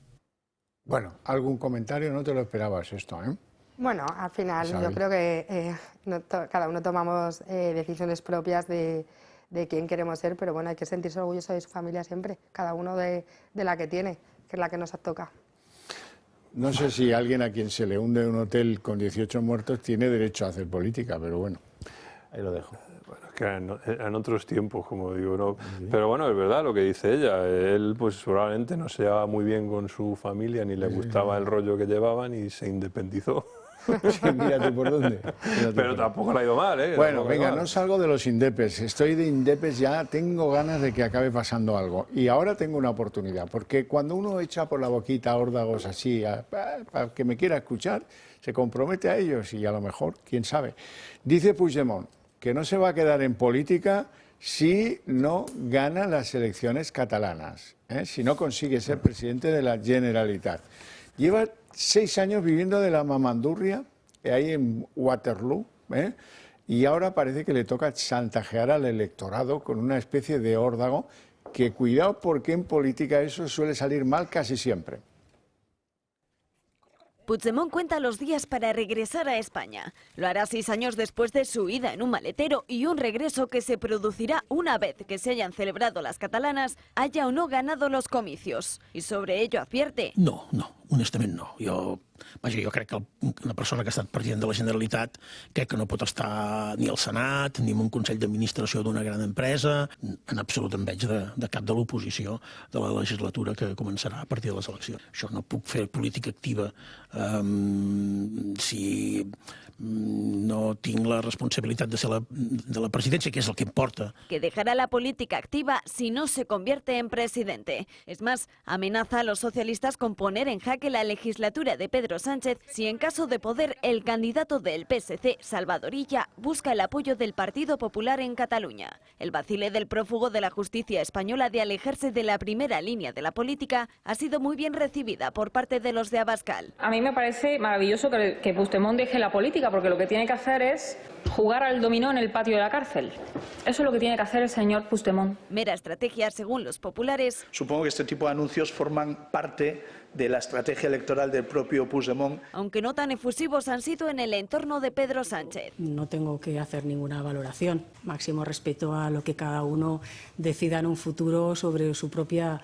S1: Bueno, ¿algún comentario? No te lo esperabas esto, ¿eh?
S18: Bueno, al final yo creo que cada uno tomamos decisiones propias de quién queremos ser, pero bueno, hay que sentirse orgulloso de su familia siempre, cada uno de la que tiene, que es la que nos toca.
S1: No sé si alguien a quien se le hunde un hotel con 18 muertos tiene derecho a hacer política, pero bueno, ahí lo dejo.
S19: Bueno, es que en otros tiempos, como digo, no. Pero bueno, es verdad lo que dice ella. Él pues probablemente no se llevaba muy bien con su familia, ni le gustaba el rollo que llevaban y se independizó.
S1: Sí, mírate por dónde.
S19: Pero tampoco le ha ido mal, ¿eh?
S1: Bueno, venga, no salgo de los indepes. Estoy de indepes ya, tengo ganas de que acabe pasando algo. Y ahora tengo una oportunidad, porque cuando uno echa por la boquita órdagos así, para que me quiera escuchar, se compromete a ellos y a lo mejor, quién sabe. Dice Puigdemont que no se va a quedar en política si no gana las elecciones catalanas, si no consigue ser presidente de la Generalitat. Lleva 6 años viviendo de la mamandurria, ahí en Waterloo, y ahora parece que le toca chantajear al electorado con una especie de órdago que, cuidado, porque en política eso suele salir mal casi siempre.
S20: Puigdemont cuenta los días para regresar a España. Lo hará 6 años después de su ida en un maletero y un regreso que se producirá una vez que se hayan celebrado las catalanas, haya o no ganado los comicios. Y sobre ello advierte.
S22: No, honestament no. Jo crec que una persona que ha estat president de la Generalitat crec que no pot estar ni al Senat ni en un Consell d'Administració d'una gran empresa. En absolut em veig de cap de l'oposició de la legislatura que començarà a partir de les eleccions. Això no puc fer política activa si no tinc la responsabilitat de ser de la presidència, que és el que importa.
S20: Que dejará la política activa si no se convierte en presidente. Es más, amenaza a los socialistas con poner en jaque que la legislatura de Pedro Sánchez si en caso de poder el candidato del PSC, Salvador Illa, busca el apoyo del Partido Popular en Cataluña. El vacile del prófugo de la justicia española de alejarse de la primera línea de la política ha sido muy bien recibida por parte de los de Abascal.
S16: A mí me parece maravilloso que Puigdemont deje la política, porque lo que tiene que hacer es jugar al dominó en el patio de la cárcel. Eso es lo que tiene que hacer el señor Puigdemont.
S20: Mera estrategia, según los populares.
S3: Supongo que este tipo de anuncios forman parte de la estrategia electoral del propio Puigdemont.
S20: Aunque no tan efusivos han sido en el entorno de Pedro Sánchez.
S21: No tengo que hacer ninguna valoración. Máximo respeto a lo que cada uno decida en un futuro sobre su propia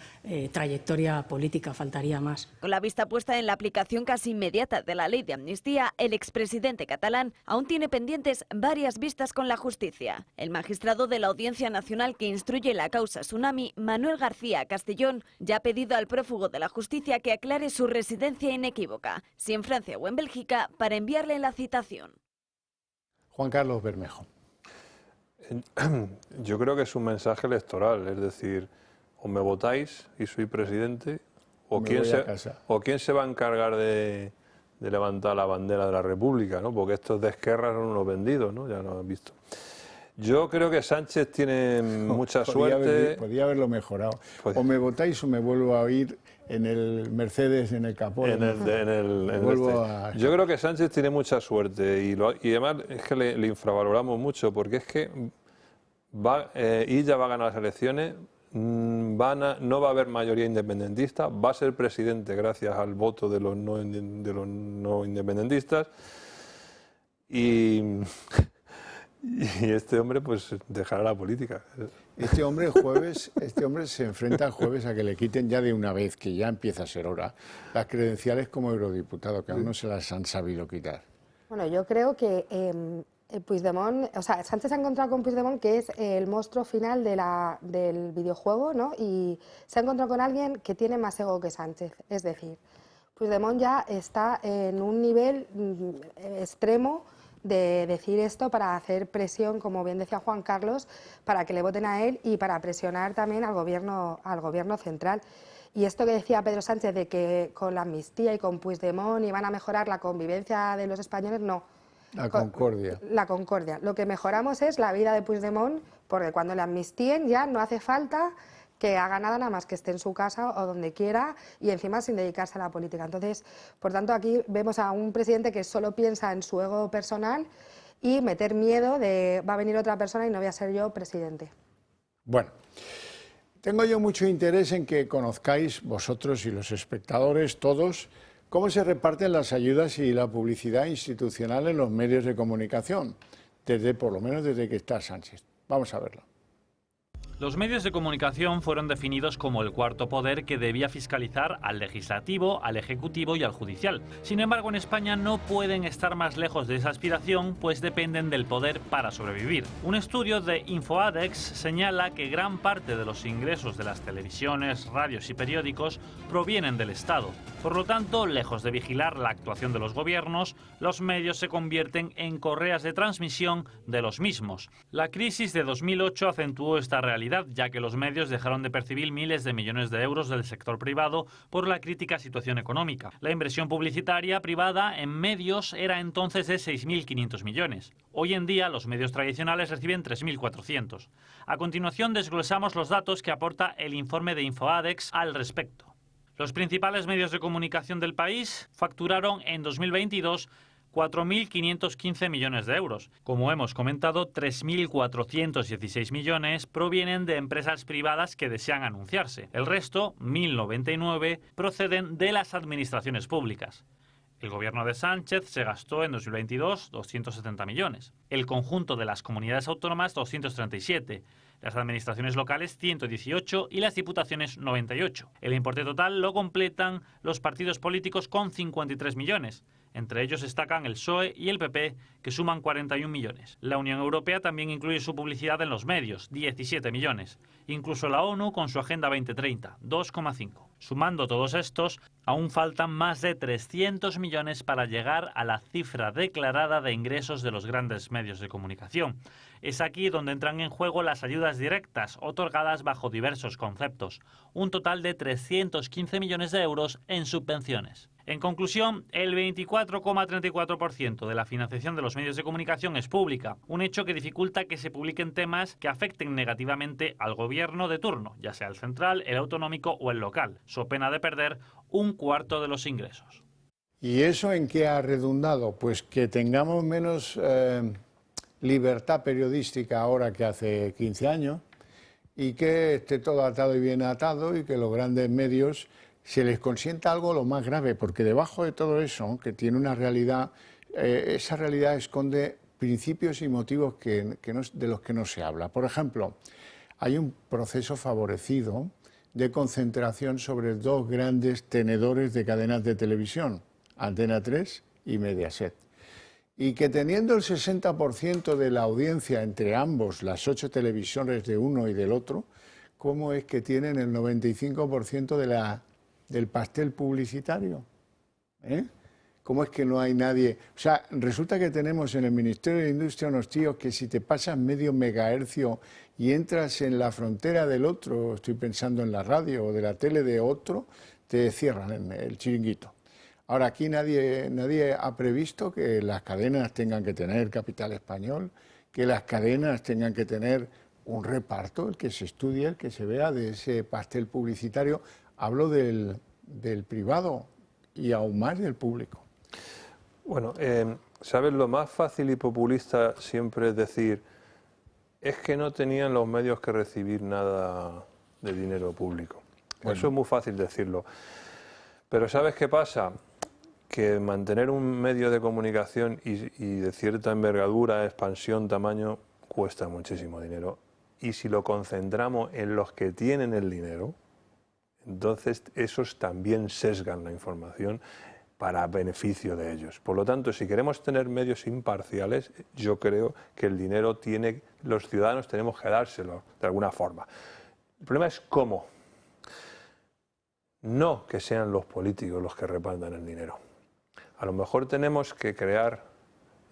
S21: trayectoria política, faltaría más.
S20: Con la vista puesta en la aplicación casi inmediata de la ley de amnistía, el expresidente catalán aún tiene pendientes varias vistas con la justicia. El magistrado de la Audiencia Nacional que instruye la causa Tsunami, Manuel García Castellón, ya ha pedido al prófugo de la justicia que aclare su residencia inequívoca, si en Francia o en Bélgica, para enviarle la citación.
S1: Juan Carlos Bermejo.
S19: Yo creo que es un mensaje electoral, es decir, o me votáis y soy presidente, o quién se va a encargar de levantar la bandera de la República, ¿no? Porque estos de Esquerra son unos vendidos, ¿no? Ya lo han visto. Yo creo que Sánchez tiene mucha suerte.
S1: Podía haberlo mejorado. O me votáis o me vuelvo a oír en el Mercedes, en el capó.
S19: Yo creo que Sánchez tiene mucha suerte y además es que le infravaloramos mucho, porque es que Illa va a ganar las elecciones, no va a haber mayoría independentista, va a ser presidente gracias al voto de los no independentistas y este hombre pues dejará la política.
S1: Este hombre se enfrenta el jueves a que le quiten ya de una vez, que ya empieza a ser hora, las credenciales como eurodiputado, que aún no se las han sabido quitar.
S18: Bueno, yo creo que Puigdemont, o sea, Sánchez se ha encontrado con Puigdemont, que es el monstruo final del videojuego, ¿no? Y se ha encontrado con alguien que tiene más ego que Sánchez. Es decir, Puigdemont ya está en un nivel extremo de decir esto para hacer presión, como bien decía Juan Carlos, para que le voten a él y para presionar también al gobierno central. Y esto que decía Pedro Sánchez de que con la amnistía y con Puigdemont iban a mejorar la convivencia de los españoles, no.
S1: La concordia.
S18: La concordia. Lo que mejoramos es la vida de Puigdemont, porque cuando le amnistíen ya no hace falta que haga nada más que esté en su casa o donde quiera y encima sin dedicarse a la política. Entonces, por tanto, aquí vemos a un presidente que solo piensa en su ego personal y meter miedo de va a venir otra persona y no voy a ser yo presidente.
S1: Bueno, tengo yo mucho interés en que conozcáis vosotros y los espectadores todos cómo se reparten las ayudas y la publicidad institucional en los medios de comunicación, por lo menos desde que está Sánchez. Vamos a verlo.
S5: Los medios de comunicación fueron definidos como el cuarto poder que debía fiscalizar al legislativo, al ejecutivo y al judicial. Sin embargo, en España no pueden estar más lejos de esa aspiración, pues dependen del poder para sobrevivir. Un estudio de InfoAdex señala que gran parte de los ingresos de las televisiones, radios y periódicos provienen del Estado. Por lo tanto, lejos de vigilar la actuación de los gobiernos, los medios se convierten en correas de transmisión de los mismos. La crisis de 2008 acentuó esta realidad, ya que los medios dejaron de percibir miles de millones de euros del sector privado por la crítica situación económica. La inversión publicitaria privada en medios era entonces de 6.500 millones. Hoy en día los medios tradicionales reciben 3.400. A continuación desglosamos los datos que aporta el informe de InfoAdex al respecto. Los principales medios de comunicación del país facturaron en 2022 4.515 millones de euros. Como hemos comentado, 3.416 millones provienen de empresas privadas que desean anunciarse. El resto, 1.099, proceden de las administraciones públicas. El gobierno de Sánchez se gastó en 2022 270 millones. El conjunto de las comunidades autónomas 237. Las administraciones locales 118 y las diputaciones 98. El importe total lo completan los partidos políticos con 53 millones. Entre ellos destacan el PSOE y el PP, que suman 41 millones. La Unión Europea también incluye su publicidad en los medios, 17 millones. Incluso la ONU con su Agenda 2030, 2,5. Sumando todos estos, aún faltan más de 300 millones para llegar a la cifra declarada de ingresos de los grandes medios de comunicación. Es aquí donde entran en juego las ayudas directas, otorgadas bajo diversos conceptos. Un total de 315 millones de euros en subvenciones. En conclusión, el 24,34% de la financiación de los medios de comunicación es pública, un hecho que dificulta que se publiquen temas que afecten negativamente al gobierno de turno, ya sea el central, el autonómico o el local, so pena de perder un cuarto de los ingresos.
S1: ¿Y eso en qué ha redundado? Pues que tengamos menos libertad periodística ahora que hace 15 años y que esté todo atado y bien atado y que los grandes medios se les consienta algo lo más grave, porque debajo de todo eso, que tiene una realidad, esa realidad esconde principios y motivos de los que no se habla. Por ejemplo, hay un proceso favorecido de concentración sobre dos grandes tenedores de cadenas de televisión, Antena 3 y Mediaset. Y que teniendo el 60% de la audiencia entre ambos, las 8 televisiones de uno y del otro, ¿cómo es que tienen el 95% del pastel publicitario? ¿Cómo es que no hay nadie? O sea, resulta que tenemos en el Ministerio de Industria unos tíos que si te pasas medio megahercio y entras en la frontera del otro, estoy pensando en la radio o de la tele de otro, te cierran en el chiringuito. Ahora, aquí nadie ha previsto que las cadenas tengan que tener capital español, que las cadenas tengan que tener un reparto, el que se estudie, el que se vea de ese pastel publicitario. Hablo del privado y aún más del público.
S19: Bueno, ¿sabes? Lo más fácil y populista siempre es decir, es que no tenían los medios que recibir nada de dinero público. Bueno. Eso es muy fácil decirlo. Pero ¿sabes qué pasa? Que mantener un medio de comunicación y de cierta envergadura, expansión, tamaño, cuesta muchísimo dinero. Y si lo concentramos en los que tienen el dinero, entonces esos también sesgan la información para beneficio de ellos. Por lo tanto, si queremos tener medios imparciales, yo creo que el dinero los ciudadanos tenemos que dárselo de alguna forma. El problema es cómo. No que sean los políticos los que repartan el dinero. A lo mejor tenemos que crear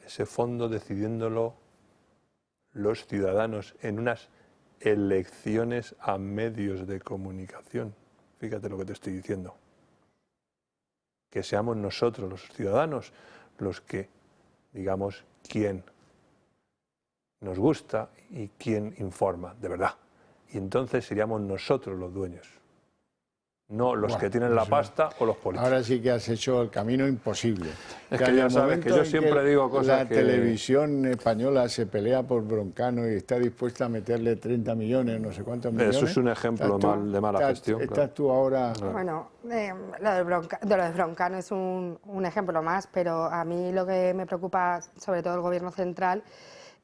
S19: ese fondo decidiéndolo los ciudadanos en unas elecciones a medios de comunicación. Fíjate lo que te estoy diciendo. Que seamos nosotros, los ciudadanos, los que digamos quién nos gusta y quién informa, de verdad. Y entonces seríamos nosotros los dueños. No los que tienen la pasta o los políticos.
S1: Ahora sí que has hecho el camino imposible.
S19: Es que ya sabes que yo siempre digo cosas
S1: que... La televisión española se pelea por Broncano y está dispuesta a meterle 30 millones, no sé cuántos millones.
S19: Eso es un ejemplo de mala gestión.
S1: Estás tú ahora...
S18: Bueno, lo de Broncano es un ejemplo más, pero a mí lo que me preocupa, sobre todo el Gobierno central,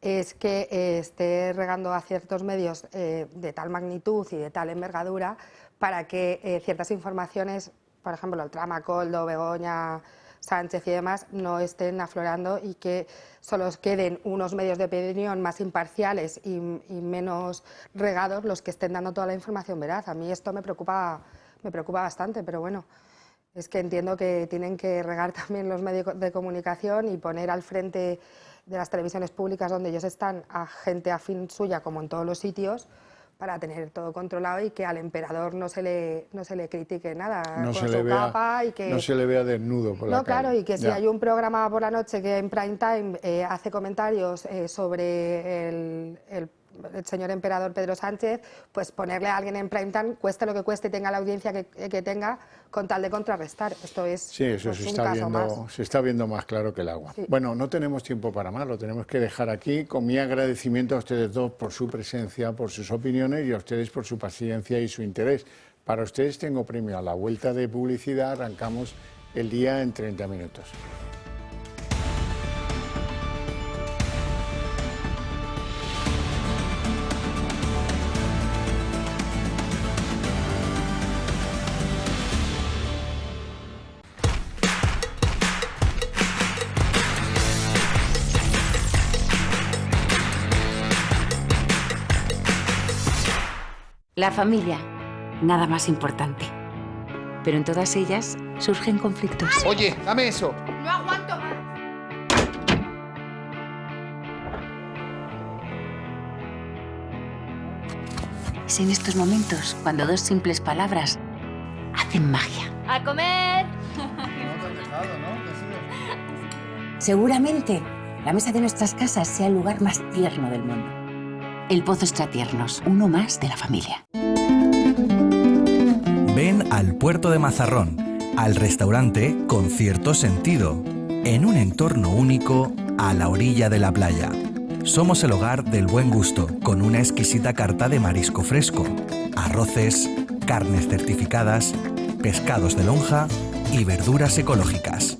S18: es que esté regando a ciertos medios de tal magnitud y de tal envergadura para que ciertas informaciones, por ejemplo, el trama Coldo, Begoña, Sánchez y demás, no estén aflorando y que solo queden unos medios de opinión más imparciales y menos regados los que estén dando toda la información veraz. A mí esto me preocupa bastante, pero bueno, es que entiendo que tienen que regar también los medios de comunicación y poner al frente de las televisiones públicas donde ellos están a gente afín suya, como en todos los sitios, para tener todo controlado y que al emperador no se le critique nada
S1: no
S18: con
S1: se
S18: su
S1: le vea,
S18: capa y que
S1: no se le vea desnudo por la calle.
S18: Claro, y que si hay un programa por la noche que en prime time hace comentarios sobre el señor emperador Pedro Sánchez, pues ponerle a alguien en prime time, cueste lo que cueste y tenga la audiencia que tenga, con tal de contrarrestar. Esto es
S1: sí, eso
S18: pues,
S1: se está viendo más claro que el agua. Sí. Bueno, no tenemos tiempo para más, lo tenemos que dejar aquí. Con mi agradecimiento a ustedes dos por su presencia, por sus opiniones y a ustedes por su paciencia y su interés. Para ustedes tengo premio. A la vuelta de publicidad arrancamos el día en 30 minutos.
S6: La familia, nada más importante. Pero en todas ellas surgen conflictos.
S7: Oye, dame eso.
S6: No aguanto más. Es en estos momentos cuando dos simples palabras hacen magia.
S4: ¡A comer!
S6: Seguramente la mesa de nuestras casas sea el lugar más tierno del mundo. El Pozo Extratiernos, uno más de la familia.
S23: Ven al puerto de Mazarrón, al restaurante Con Cierto Sentido, en un entorno único a la orilla de la playa. Somos el hogar del buen gusto, con una exquisita carta de marisco fresco, arroces, carnes certificadas, pescados de lonja y verduras ecológicas.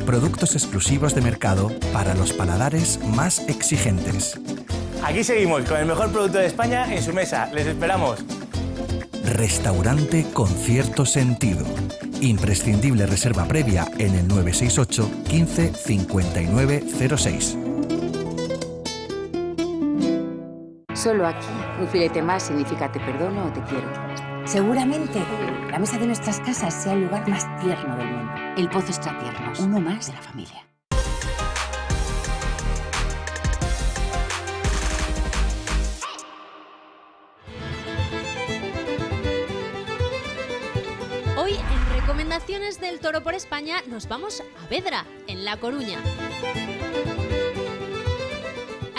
S23: Productos exclusivos de mercado para los paladares más exigentes.
S24: Aquí seguimos con el mejor producto de España en su mesa. Les esperamos.
S23: Restaurante Con Cierto Sentido. Imprescindible reserva previa en el 968 15 59 06.
S6: Solo aquí, un filete más significa te perdono o te quiero. Seguramente la mesa de nuestras casas sea el lugar más tierno del mundo. El Pozo Extratiernos, uno más de la familia.
S10: Hoy en Recomendaciones del Toro por España nos vamos a Vedra, en La Coruña.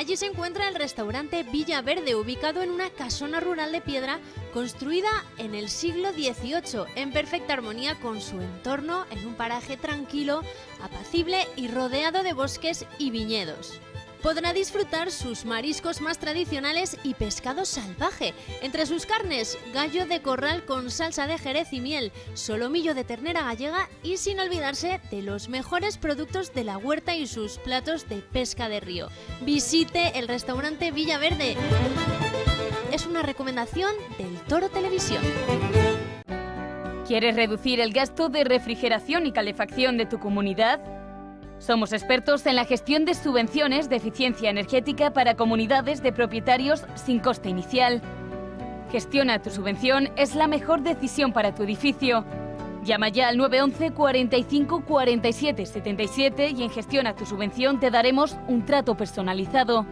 S10: Allí se encuentra el restaurante Villa Verde, ubicado en una casona rural de piedra construida en el siglo XVIII, en perfecta armonía con su entorno, en un paraje tranquilo, apacible y rodeado de bosques y viñedos. Podrá disfrutar sus mariscos más tradicionales y pescado salvaje. Entre sus carnes, gallo de corral con salsa de jerez y miel, solomillo de ternera gallega y sin olvidarse de los mejores productos de la huerta y sus platos de pesca de río. Visite el restaurante Villa Verde. Es una recomendación del Toro Televisión.
S4: ¿Quieres reducir el gasto de refrigeración y calefacción de tu comunidad? Somos expertos en la gestión de subvenciones de eficiencia energética para comunidades de propietarios sin coste inicial. Gestiona tu subvención, es la mejor decisión para tu edificio. Llama ya al 911 45 47 77 y en Gestiona tu subvención te daremos un trato personalizado.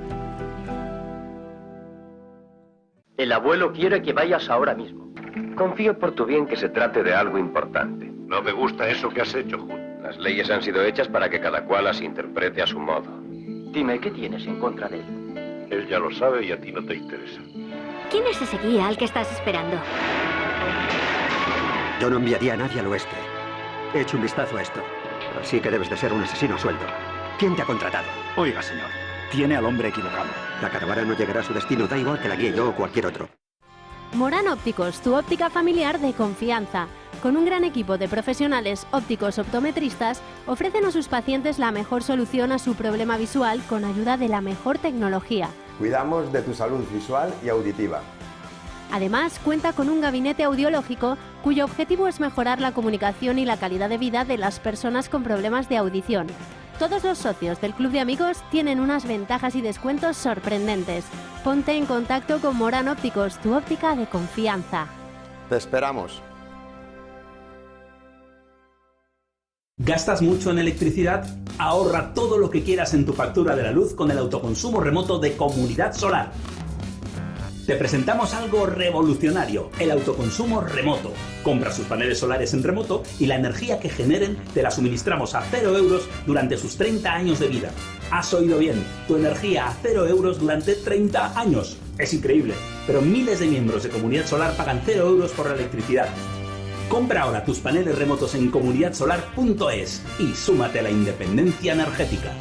S25: El abuelo quiere que vayas ahora mismo. Confío por tu bien que se trate de algo importante.
S26: No me gusta eso que has hecho, Jun.
S25: Las leyes han sido hechas para que cada cual las interprete a su modo. Dime, ¿qué tienes en contra de él?
S26: Él ya lo sabe y a ti no te interesa.
S27: ¿Quién es ese guía al que estás esperando?
S28: Yo no enviaría a nadie al oeste. He hecho un vistazo a esto. Así que debes de ser un asesino a sueldo. ¿Quién te ha contratado?
S29: Oiga, señor, tiene al hombre equivocado.
S28: La caravana no llegará a su destino, da igual que la guíe yo o cualquier otro.
S10: Morán Ópticos, tu óptica familiar de confianza. Con un gran equipo de profesionales ópticos optometristas, ofrecen a sus pacientes la mejor solución a su problema visual con ayuda de la mejor tecnología.
S30: Cuidamos de tu salud visual y auditiva.
S10: Además, cuenta con un gabinete audiológico cuyo objetivo es mejorar la comunicación y la calidad de vida de las personas con problemas de audición. Todos los socios del Club de Amigos tienen unas ventajas y descuentos sorprendentes. Ponte en contacto con Morán Ópticos, tu óptica de confianza.
S30: Te esperamos.
S31: ¿Gastas mucho en electricidad? Ahorra todo lo que quieras en tu factura de la luz con el autoconsumo remoto de Comunidad Solar. Te presentamos algo revolucionario, el autoconsumo remoto. Compra sus paneles solares en remoto y la energía que generen te la suministramos a 0 euros durante sus 30 años de vida. Has oído bien, tu energía a 0 euros durante 30 años. Es increíble, pero miles de miembros de Comunidad Solar pagan 0 euros por la electricidad. Compra ahora tus paneles remotos en comunidadsolar.es y súmate a la independencia energética.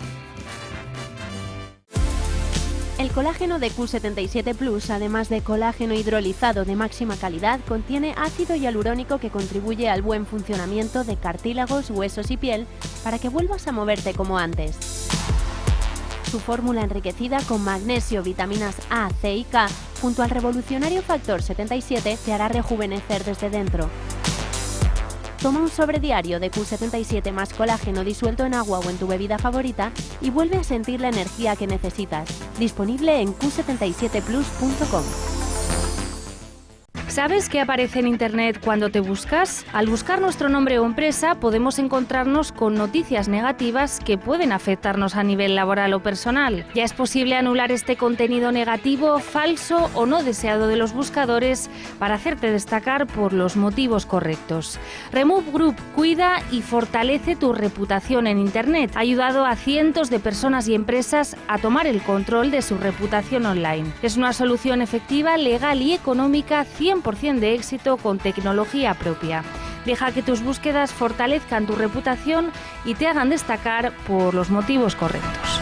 S10: El colágeno de Q77 Plus, además de colágeno hidrolizado de máxima calidad, contiene ácido hialurónico que contribuye al buen funcionamiento de cartílagos, huesos y piel para que vuelvas a moverte como antes. Su fórmula enriquecida con magnesio, vitaminas A, C y K, junto al revolucionario factor 77, te hará rejuvenecer desde dentro. Toma un sobre diario de Q77 más colágeno disuelto en agua o en tu bebida favorita y vuelve a sentir la energía que necesitas. Disponible en q77plus.com.
S4: ¿Sabes qué aparece en Internet cuando te buscas? Al buscar nuestro nombre o empresa podemos encontrarnos con noticias negativas que pueden afectarnos a nivel laboral o personal. Ya es posible anular este contenido negativo, falso o no deseado de los buscadores para hacerte destacar por los motivos correctos. Remove Group cuida y fortalece tu reputación en Internet. Ha ayudado a cientos de personas y empresas a tomar el control de su reputación online. Es una solución efectiva, legal y económica 100% de éxito con tecnología propia. Deja que tus búsquedas fortalezcan tu reputación y te hagan destacar por los motivos correctos.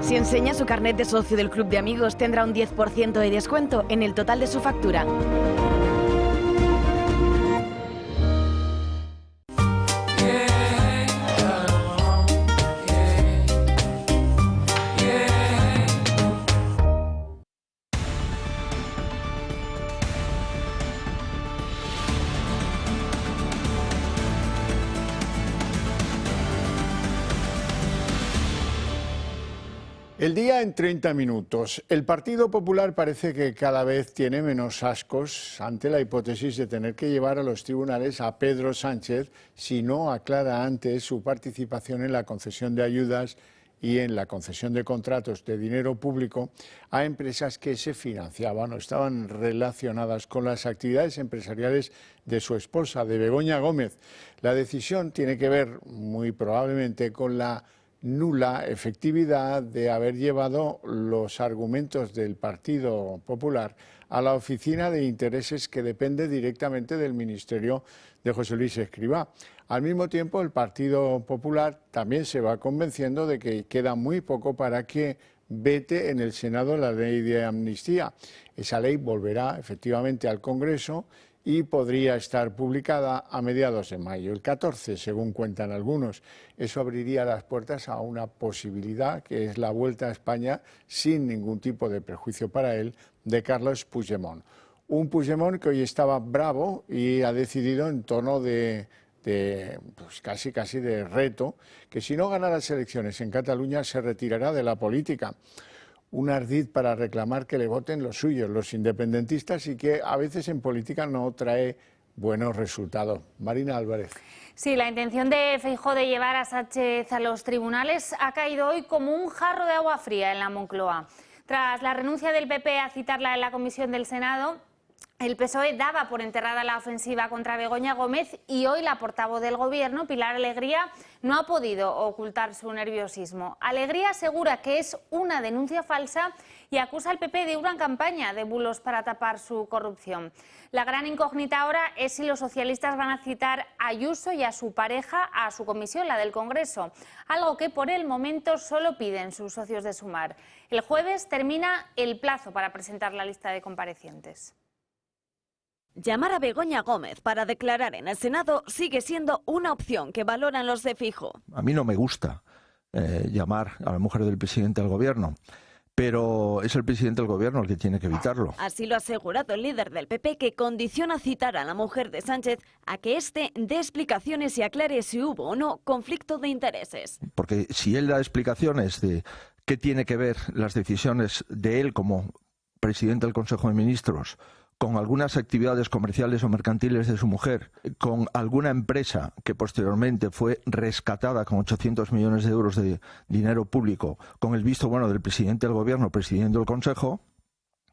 S20: Si enseña su carnet de socio del Club de Amigos, tendrá un 10% de descuento en el total de su factura.
S1: El día en 30 minutos. El Partido Popular parece que cada vez tiene menos ascos ante la hipótesis de tener que llevar a los tribunales a Pedro Sánchez si no aclara antes su participación en la concesión de ayudas y en la concesión de contratos de dinero público a empresas que se financiaban o estaban relacionadas con las actividades empresariales de su esposa, de Begoña Gómez. La decisión tiene que ver muy probablemente con la nula efectividad de haber llevado los argumentos del Partido Popular a la Oficina de Intereses que depende directamente del Ministerio de José Luis Escrivá. Al mismo tiempo, el Partido Popular también se va convenciendo de que queda muy poco para que vete en el Senado la ley de amnistía. Esa ley volverá efectivamente al Congreso y podría estar publicada a mediados de mayo, el 14, según cuentan algunos. Eso abriría las puertas a una posibilidad, que es la vuelta a España, sin ningún tipo de prejuicio para él, de Carles Puigdemont. Un Puigdemont que hoy estaba bravo y ha decidido en tono de pues casi de reto, que si no gana las elecciones en Cataluña se retirará de la política. Un ardid para reclamar que le voten los suyos, los independentistas, y que a veces en política no trae buenos resultados. Marina Álvarez.
S2: Sí, la intención de Feijóo de llevar a Sánchez a los tribunales ha caído hoy como un jarro de agua fría en la Moncloa. Tras la renuncia del PP a citarla en la comisión del Senado, el PSOE daba por enterrada la ofensiva contra Begoña Gómez y hoy la portavoz del Gobierno, Pilar Alegría, no ha podido ocultar su nerviosismo. Alegría asegura que es una denuncia falsa y acusa al PP de una campaña de bulos para tapar su corrupción. La gran incógnita ahora es si los socialistas van a citar a Ayuso y a su pareja a su comisión, la del Congreso, algo que por el momento solo piden sus socios de Sumar. El jueves termina el plazo para presentar la lista de comparecientes.
S20: Llamar a Begoña Gómez para declarar en el Senado sigue siendo una opción que valoran los de Feijóo.
S7: A mí no me gusta llamar a la mujer del presidente al gobierno, pero es el presidente del gobierno el que tiene que evitarlo.
S20: Así lo ha asegurado el líder del PP, que condiciona citar a la mujer de Sánchez a que éste dé explicaciones y aclare si hubo o no conflicto de intereses.
S7: Porque si él da explicaciones de qué tiene que ver las decisiones de él como presidente del Consejo de Ministros con algunas actividades comerciales o mercantiles de su mujer, con alguna empresa que posteriormente fue rescatada con 800 millones de euros de dinero público, con el visto bueno del presidente del gobierno presidiendo el Consejo,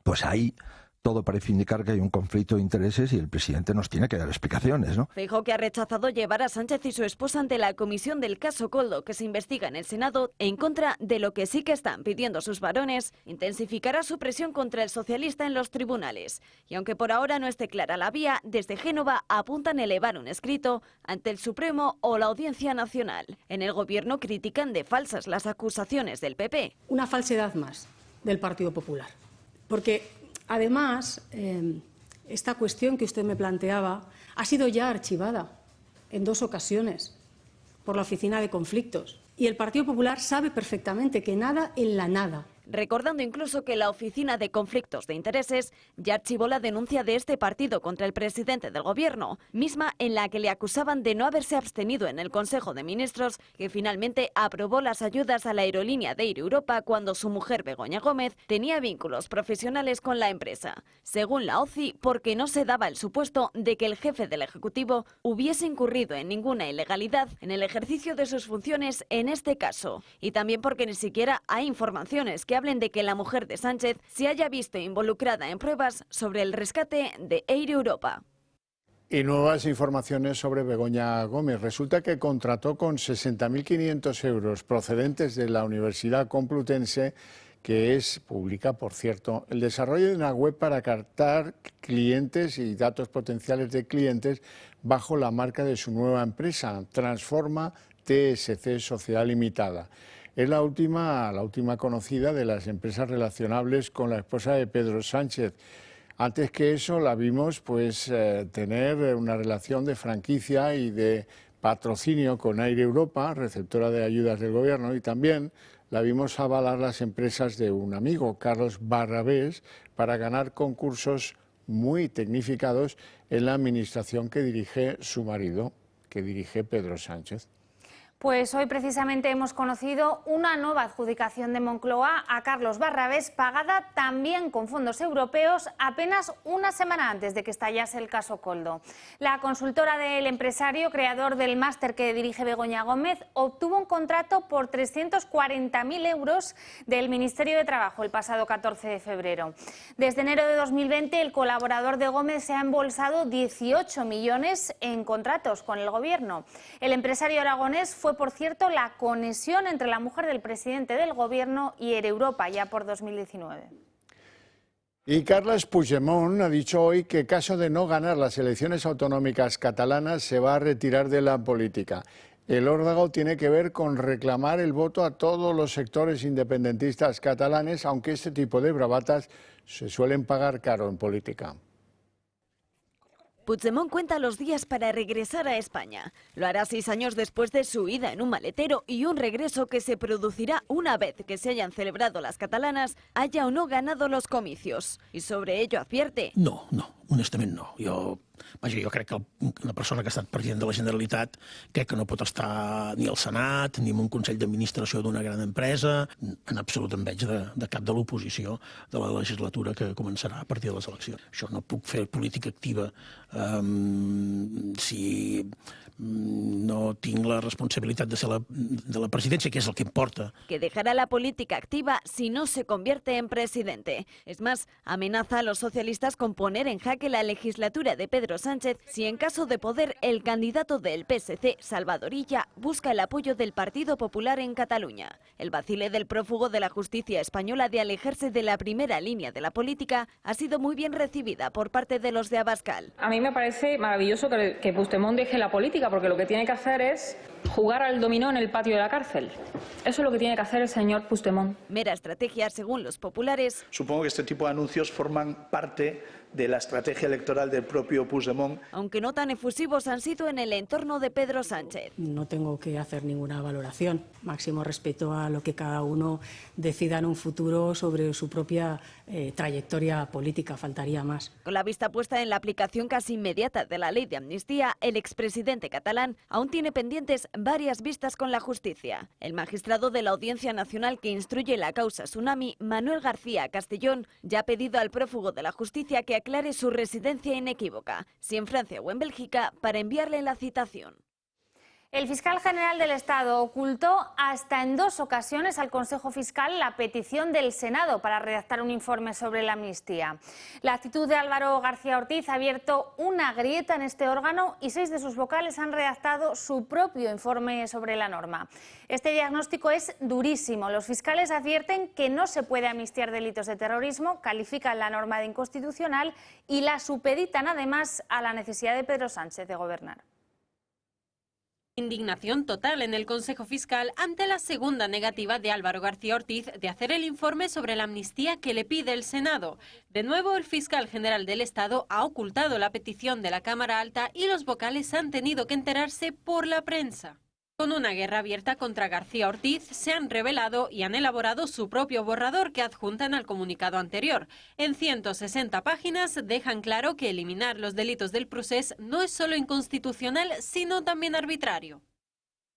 S7: pues ahí todo parece indicar que hay un conflicto de intereses y el presidente nos tiene que dar explicaciones, ¿no?
S20: Feijóo, que ha rechazado llevar a Sánchez y su esposa ante la comisión del caso Koldo que se investiga en el Senado, en contra de lo que sí que están pidiendo sus varones, intensificará su presión contra el socialista en los tribunales. Y aunque por ahora no esté clara la vía, desde Génova apuntan a elevar un escrito ante el Supremo o la Audiencia Nacional. En el Gobierno critican de falsas las acusaciones del PP.
S21: Una falsedad más del Partido Popular. Porque además, esta cuestión que usted me planteaba ha sido ya archivada en 2 ocasiones por la Oficina de Conflictos. Y el Partido Popular sabe perfectamente que nada en la nada.
S20: Recordando incluso que la Oficina de Conflictos de Intereses ya archivó la denuncia de este partido contra el presidente del Gobierno, misma en la que le acusaban de no haberse abstenido en el Consejo de Ministros, que finalmente aprobó las ayudas a la aerolínea de Air Europa cuando su mujer Begoña Gómez tenía vínculos profesionales con la empresa. Según la OCI, porque no se daba el supuesto de que el jefe del Ejecutivo hubiese incurrido en ninguna ilegalidad en el ejercicio de sus funciones en este caso. Y también porque ni siquiera hay informaciones que hablen de que la mujer de Sánchez se haya visto involucrada en pruebas sobre el rescate de Air Europa.
S1: Y nuevas informaciones sobre Begoña Gómez. Resulta que contrató con 60.500 euros procedentes de la Universidad Complutense, que es pública, por cierto, el desarrollo de una web para captar clientes y datos potenciales de clientes bajo la marca de su nueva empresa, Transforma TSC Sociedad Limitada. Es la última conocida de las empresas relacionables con la esposa de Pedro Sánchez. Antes que eso la vimos tener una relación de franquicia y de patrocinio con Air Europa, receptora de ayudas del Gobierno, y también la vimos avalar las empresas de un amigo, Carlos Barrabés, para ganar concursos muy tecnificados en la administración que dirige su marido, que dirige Pedro Sánchez.
S2: Pues hoy precisamente hemos conocido una nueva adjudicación de Moncloa a Carlos Barrabés, pagada también con fondos europeos apenas una semana antes de que estallase el caso Koldo. La consultora del empresario, creador del máster que dirige Begoña Gómez, obtuvo un contrato por 340.000 euros del Ministerio de Trabajo el pasado 14 de febrero. Desde enero de 2020, el colaborador de Gómez se ha embolsado 18 millones en contratos con el Gobierno. El empresario aragonés fue, por cierto, la conexión entre la mujer del presidente del Gobierno y Air Europa, ya por 2019.
S1: Y Carles Puigdemont ha dicho hoy que, caso de no ganar las elecciones autonómicas catalanas, se va a retirar de la política. El órdago tiene que ver con reclamar el voto a todos los sectores independentistas catalanes, aunque este tipo de bravatas se suelen pagar caro en política.
S20: Puigdemont cuenta los días para regresar a España. Lo hará 6 años después de su ida en un maletero y un regreso que se producirá una vez que se hayan celebrado las catalanas, haya o no ganado los comicios. Y sobre ello advierte.
S3: No, honestament no. Jo crec que una persona que ha estat president de la Generalitat crec que no pot estar ni al Senat ni en un Consell d'Administració d'una gran empresa. En absolut em veig de cap de l'oposició de la legislatura que començarà a partir de les eleccions. Jo no puc fer política activa si no tinc la responsabilitat de ser de la presidència, que és el que importa.
S20: Que dejará la política activa si no se convierte en presidente. Es más, amenaza a los socialistas con poner en jaque la legislatura de Pedro Sánchez si, en caso de poder, el candidato del PSC, Salvador Illa, busca el apoyo del Partido Popular en Cataluña. El vacile del prófugo de la justicia española de alejarse de la primera línea de la política ha sido muy bien recibida por parte de los de Abascal.
S8: A mí me parece maravilloso que Puigdemont deje la política, porque lo que tiene que hacer es jugar al dominó en el patio de la cárcel. Eso es lo que tiene que hacer el señor Puigdemont.
S20: Mera estrategia, según los populares.
S9: Supongo que este tipo de anuncios forman parte de la estrategia electoral del propio Puigdemont.
S20: Aunque no tan efusivos han sido en el entorno de Pedro Sánchez.
S21: No tengo que hacer ninguna valoración. Máximo respeto a lo que cada uno decida en un futuro sobre su propia trayectoria política, faltaría más.
S20: Con la vista puesta en la aplicación casi inmediata de la ley de amnistía, el expresidente catalán aún tiene pendientes varias vistas con la justicia. El magistrado de la Audiencia Nacional que instruye la causa Tsunami, Manuel García Castellón, ya ha pedido al prófugo de la justicia que aclare su residencia inequívoca, si en Francia o en Bélgica, para enviarle la citación.
S2: El fiscal general del Estado ocultó hasta en 2 ocasiones al Consejo Fiscal la petición del Senado para redactar un informe sobre la amnistía. La actitud de Álvaro García Ortiz ha abierto una grieta en este órgano y 6 de sus vocales han redactado su propio informe sobre la norma. Este diagnóstico es durísimo. Los fiscales advierten que no se puede amnistiar delitos de terrorismo, califican la norma de inconstitucional y la supeditan además a la necesidad de Pedro Sánchez de gobernar.
S11: Indignación total en el Consejo Fiscal ante la segunda negativa de Álvaro García Ortiz de hacer el informe sobre la amnistía que le pide el Senado. De nuevo, el fiscal general del Estado ha ocultado la petición de la Cámara Alta y los vocales han tenido que enterarse por la prensa. Con una guerra abierta contra García Ortiz, se han revelado y han elaborado su propio borrador que adjuntan al comunicado anterior. En 160 páginas dejan claro que eliminar los delitos del procés no es solo inconstitucional, sino también arbitrario.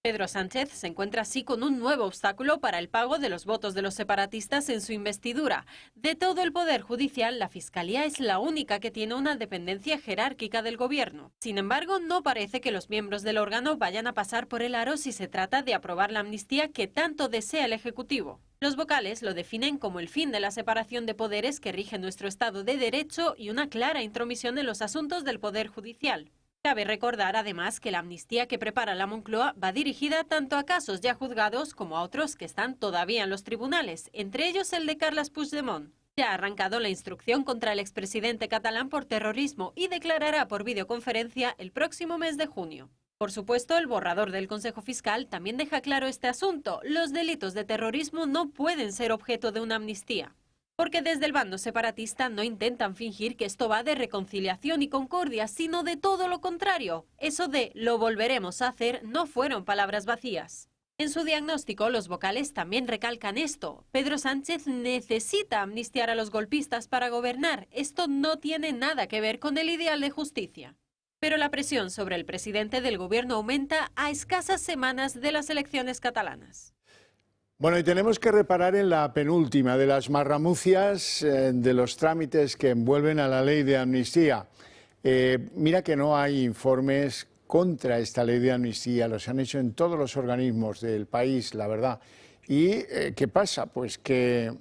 S11: Pedro Sánchez se encuentra así con un nuevo obstáculo para el pago de los votos de los separatistas en su investidura. De todo el Poder Judicial, la Fiscalía es la única que tiene una dependencia jerárquica del Gobierno. Sin embargo, no parece que los miembros del órgano vayan a pasar por el aro si se trata de aprobar la amnistía que tanto desea el Ejecutivo. Los vocales lo definen como el fin de la separación de poderes que rige nuestro Estado de Derecho y una clara intromisión en los asuntos del Poder Judicial. Cabe recordar, además, que la amnistía que prepara la Moncloa va dirigida tanto a casos ya juzgados como a otros que están todavía en los tribunales, entre ellos el de Carles Puigdemont. Ya ha arrancado la instrucción contra el expresidente catalán por terrorismo y declarará por videoconferencia el próximo mes de junio. Por supuesto, el borrador del Consejo Fiscal también deja claro este asunto. Los delitos de terrorismo no pueden ser objeto de una amnistía. Porque desde el bando separatista no intentan fingir que esto va de reconciliación y concordia, sino de todo lo contrario. Eso de "lo volveremos a hacer" no fueron palabras vacías. En su diagnóstico, los vocales también recalcan esto. Pedro Sánchez necesita amnistiar a los golpistas para gobernar. Esto no tiene nada que ver con el ideal de justicia. Pero la presión sobre el presidente del gobierno aumenta a escasas semanas de las elecciones catalanas.
S1: Bueno, y tenemos que reparar en la penúltima de las marramucias de los trámites que envuelven a la ley de amnistía. Mira que no hay informes contra esta ley de amnistía, los han hecho en todos los organismos del país, la verdad. ¿Y qué pasa? Pues que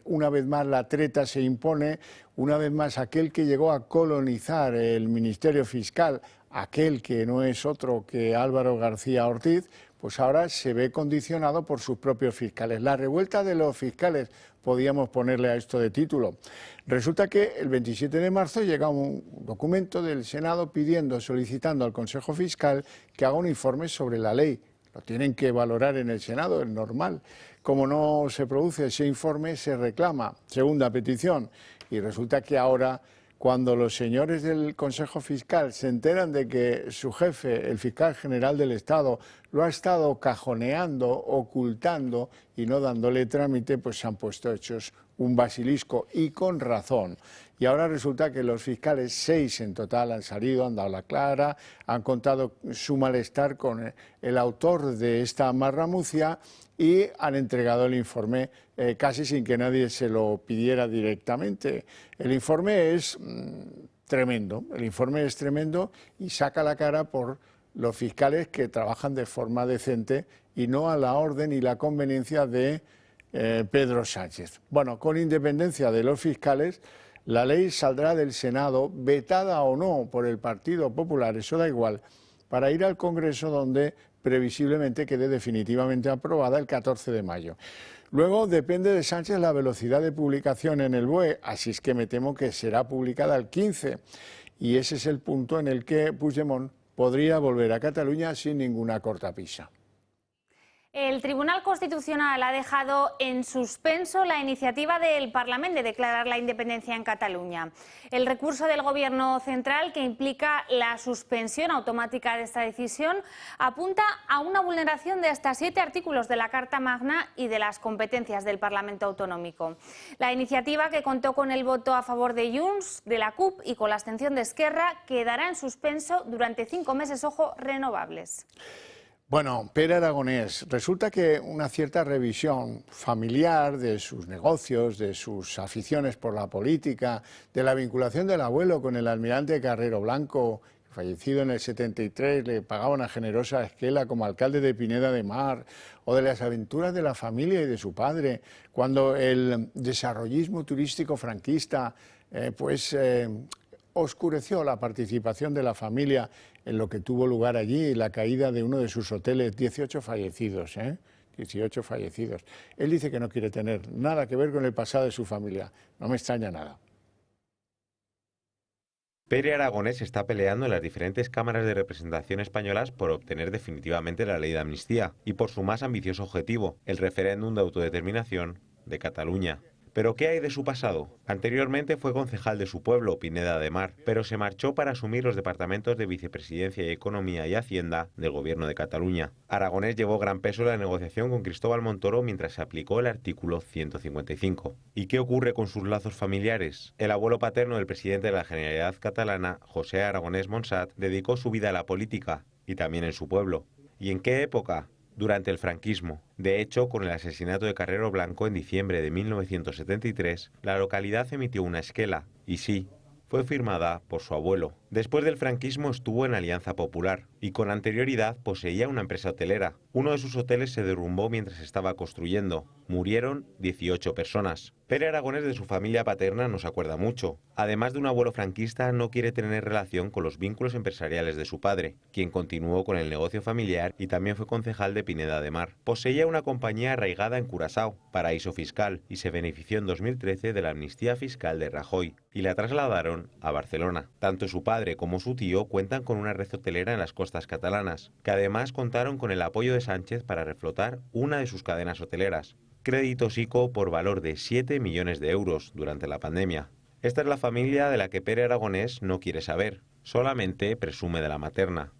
S1: una vez más la treta se impone, una vez más aquel que llegó a colonizar el Ministerio Fiscal, aquel que no es otro que Álvaro García Ortiz, pues ahora se ve condicionado por sus propios fiscales. La revuelta de los fiscales, podíamos ponerle a esto de título. Resulta que el 27 de marzo llega un documento del Senado solicitando al Consejo Fiscal que haga un informe sobre la ley. Lo tienen que valorar en el Senado, es normal. Como no se produce ese informe, se reclama. Segunda petición. Y resulta que ahora, cuando los señores del Consejo Fiscal se enteran de que su jefe, el fiscal general del Estado, lo ha estado cajoneando, ocultando y no dándole trámite, pues se han puesto hechos un basilisco, y con razón. Y ahora resulta que los fiscales, 6 en total, han salido, han dado la clara, han contado su malestar con el autor de esta marramucia y han entregado el informe casi sin que nadie se lo pidiera directamente. El informe es tremendo, y saca la cara por los fiscales que trabajan de forma decente y no a la orden y la conveniencia de Pedro Sánchez. Bueno, con independencia de los fiscales, la ley saldrá del Senado, vetada o no por el Partido Popular, eso da igual, para ir al Congreso, donde previsiblemente quede definitivamente aprobada el 14 de mayo. Luego depende de Sánchez la velocidad de publicación en el BOE, así es que me temo que será publicada el 15, y ese es el punto en el que Puigdemont podría volver a Cataluña sin ninguna cortapisa.
S2: El Tribunal Constitucional ha dejado en suspenso la iniciativa del Parlament de declarar la independencia en Cataluña. El recurso del Gobierno central, que implica la suspensión automática de esta decisión, apunta a una vulneración de hasta 7 artículos de la Carta Magna y de las competencias del Parlamento Autonómico. La iniciativa, que contó con el voto a favor de Junts, de la CUP y con la abstención de Esquerra, quedará en suspenso durante 5 meses, ojo, renovables.
S1: Bueno, Pere Aragonés, resulta que una cierta revisión familiar de sus negocios, de sus aficiones por la política, de la vinculación del abuelo con el almirante Carrero Blanco, fallecido en el 73, le pagaba una generosa esquela como alcalde de Pineda de Mar, o de las aventuras de la familia y de su padre, cuando el desarrollismo turístico franquista oscureció la participación de la familia en lo que tuvo lugar allí, la caída de uno de sus hoteles, 18 fallecidos, 18 fallecidos. Él dice que no quiere tener nada que ver con el pasado de su familia, no me extraña nada.
S5: Pere Aragonés está peleando en las diferentes cámaras de representación españolas por obtener definitivamente la ley de amnistía y por su más ambicioso objetivo, el referéndum de autodeterminación de Cataluña. ¿Pero qué hay de su pasado? Anteriormente fue concejal de su pueblo, Pineda de Mar, pero se marchó para asumir los departamentos de Vicepresidencia y Economía y Hacienda del Gobierno de Cataluña. Aragonés llevó gran peso en la negociación con Cristóbal Montoro mientras se aplicó el artículo 155. ¿Y qué ocurre con sus lazos familiares? El abuelo paterno del presidente de la Generalitat catalana, José Aragonés Monsat, dedicó su vida a la política, y también en su pueblo. ¿Y en qué época? Durante el franquismo. De hecho, con el asesinato de Carrero Blanco en diciembre de 1973, la localidad emitió una esquela, y sí, fue firmada por su abuelo. Después del franquismo estuvo en Alianza Popular y con anterioridad poseía una empresa hotelera. Uno de sus hoteles se derrumbó mientras estaba construyendo. Murieron 18 personas. Pere Aragonés de su familia paterna no se acuerda mucho. Además de un abuelo franquista, no quiere tener relación con los vínculos empresariales de su padre, quien continuó con el negocio familiar y también fue concejal de Pineda de Mar. Poseía una compañía arraigada en Curazao, paraíso fiscal, y se benefició en 2013 de la amnistía fiscal de Rajoy, y la trasladaron a Barcelona. Tanto su padre como su tío cuentan con una red hotelera en las costas catalanas, que además contaron con el apoyo de Sánchez para reflotar una de sus cadenas hoteleras. Créditos ICO por valor de 7 millones de euros durante la pandemia. Esta es la familia de la que Pere Aragonés no quiere saber, solamente presume de la materna.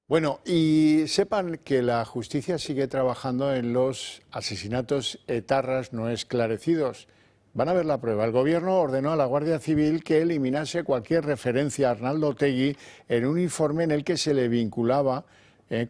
S1: Bueno, y sepan que la justicia sigue trabajando en los asesinatos etarras no esclarecidos. Van a ver la prueba. El Gobierno ordenó a la Guardia Civil que eliminase cualquier referencia a Arnaldo Otegi en un informe en el que se le vinculaba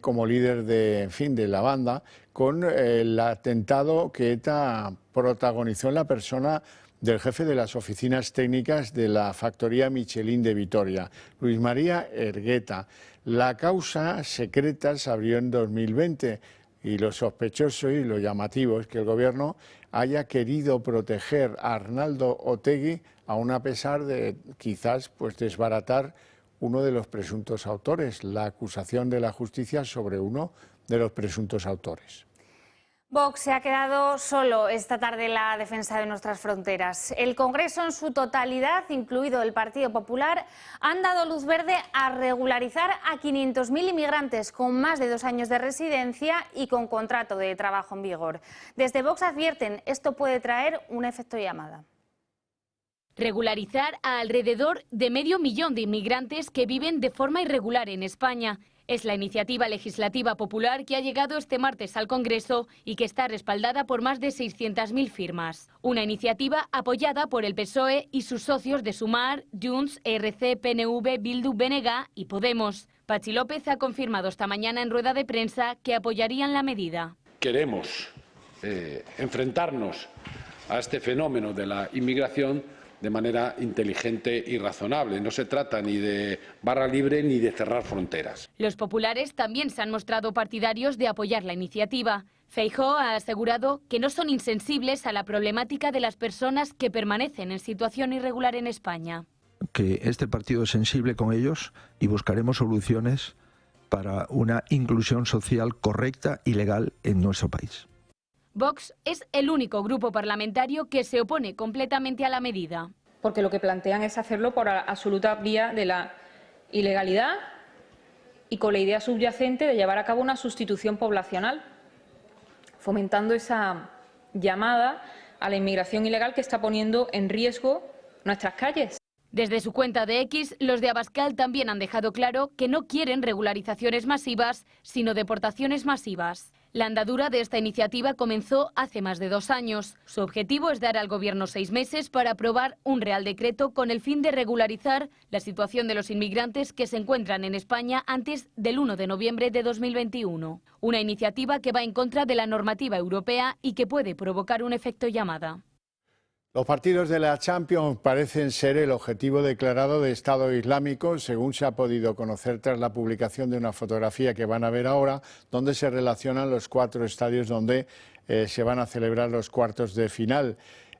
S1: como líder de la banda con el atentado que ETA protagonizó en la persona del jefe de las oficinas técnicas de la factoría Michelin de Vitoria, Luis María Ergueta. La causa secreta se abrió en 2020 y lo sospechoso y lo llamativo es que el Gobierno haya querido proteger a Arnaldo Otegi, aun a pesar de quizás desbaratar uno de los presuntos autores, la acusación de la justicia sobre uno de los presuntos autores.
S2: Vox se ha quedado solo esta tarde en la defensa de nuestras fronteras. El Congreso en su totalidad, incluido el Partido Popular, han dado luz verde a regularizar a 500.000 inmigrantes con más de 2 años de residencia y con contrato de trabajo en vigor. Desde Vox advierten, esto puede traer un efecto llamada.
S4: Regularizar a alrededor de 500.000 de inmigrantes que viven de forma irregular en España. Es la iniciativa legislativa popular que ha llegado este martes al Congreso y que está respaldada por más de 600.000 firmas. Una iniciativa apoyada por el PSOE y sus socios de Sumar, Junts, ERC, PNV, Bildu, BNG y Podemos. Patxi López ha confirmado esta mañana en rueda de prensa que apoyarían la medida.
S12: Queremos enfrentarnos a este fenómeno de la inmigración de manera inteligente y razonable. No se trata ni de barra libre ni de cerrar fronteras.
S4: Los populares también se han mostrado partidarios de apoyar la iniciativa. Feijóo ha asegurado que no son insensibles a la problemática de las personas que permanecen en situación irregular en España.
S7: Que este partido es sensible con ellos y buscaremos soluciones para una inclusión social correcta y legal en nuestro país.
S4: Vox es el único grupo parlamentario que se opone completamente a la medida.
S8: Porque lo que plantean es hacerlo por la absoluta vía de la ilegalidad y con la idea subyacente de llevar a cabo una sustitución poblacional, fomentando esa llamada a la inmigración ilegal que está poniendo en riesgo nuestras calles.
S4: Desde su cuenta de X, los de Abascal también han dejado claro que no quieren regularizaciones masivas, sino deportaciones masivas. La andadura de esta iniciativa comenzó hace más de 2 años. Su objetivo es dar al Gobierno 6 meses para aprobar un Real Decreto con el fin de regularizar la situación de los inmigrantes que se encuentran en España antes del 1 de noviembre de 2021. Una iniciativa que va en contra de la normativa europea y que puede provocar un efecto llamada.
S1: Los partidos de la Champions parecen ser el objetivo declarado de Estado Islámico, según se ha podido conocer tras la publicación de una fotografía que van a ver ahora, donde se relacionan los 4 estadios donde se van a celebrar los cuartos de final.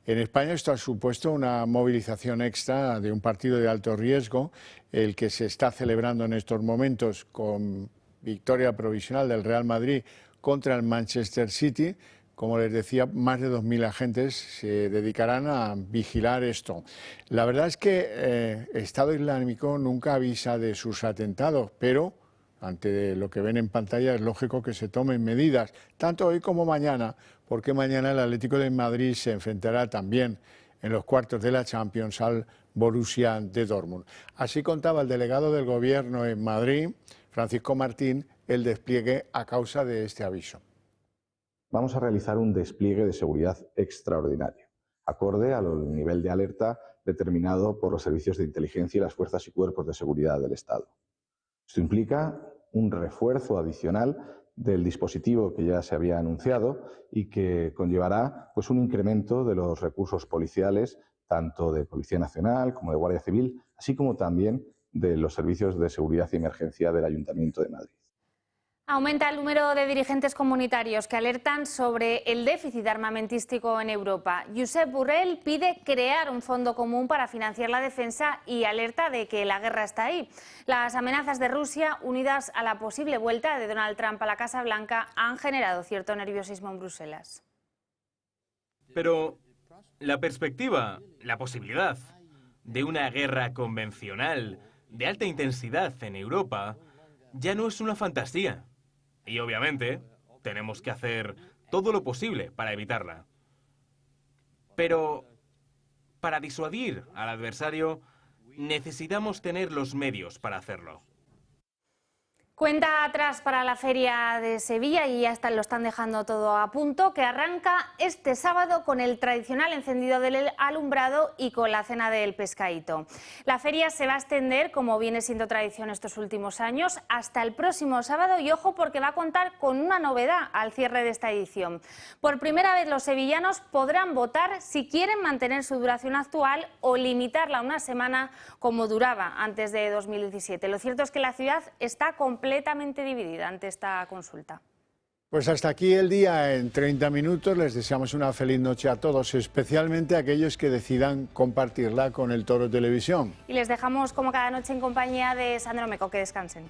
S1: En España esto ha supuesto una movilización extra de un partido de alto riesgo, el que se está celebrando en estos momentos con victoria provisional del Real Madrid contra el Manchester City. Como les decía, más de 2.000 agentes se dedicarán a vigilar esto. La verdad es que Estado Islámico nunca avisa de sus atentados, pero ante lo que ven en pantalla es lógico que se tomen medidas, tanto hoy como mañana, porque mañana el Atlético de Madrid se enfrentará también en los cuartos de la Champions al Borussia de Dortmund. Así contaba el delegado del Gobierno en Madrid, Francisco Martín, el despliegue a causa de este aviso.
S6: Vamos a realizar un despliegue de seguridad extraordinario, acorde al nivel de alerta determinado por los servicios de inteligencia y las fuerzas y cuerpos de seguridad del Estado. Esto implica un refuerzo adicional del dispositivo que ya se había anunciado y que conllevará pues, un incremento de los recursos policiales, tanto de Policía Nacional como de Guardia Civil, así como también de los servicios de seguridad y emergencia del Ayuntamiento de Madrid.
S2: Aumenta el número de dirigentes comunitarios que alertan sobre el déficit armamentístico en Europa. Josep Borrell pide crear un fondo común para financiar la defensa y alerta de que la guerra está ahí. Las amenazas de Rusia, unidas a la posible vuelta de Donald Trump a la Casa Blanca, han generado cierto nerviosismo en Bruselas.
S13: Pero la perspectiva, la posibilidad de una guerra convencional de alta intensidad en Europa ya no es una fantasía. Y obviamente tenemos que hacer todo lo posible para evitarla. Pero para disuadir al adversario necesitamos tener los medios para hacerlo.
S2: Cuenta atrás para la Feria de Sevilla y ya lo están dejando todo a punto, que arranca este sábado con el tradicional encendido del alumbrado y con la cena del pescadito. La feria se va a extender, como viene siendo tradición estos últimos años, hasta el próximo sábado y ojo porque va a contar con una novedad al cierre de esta edición. Por primera vez los sevillanos podrán votar si quieren mantener su duración actual o limitarla a una semana como duraba antes de 2017. Lo cierto es que la ciudad está completamente dividida ante esta consulta.
S1: Pues hasta aquí el día en 30 minutos. Les deseamos una feliz noche a todos, especialmente a aquellos que decidan compartirla con el Toro Televisión.
S2: Y les dejamos como cada noche en compañía de Sandro Meco. Que descansen.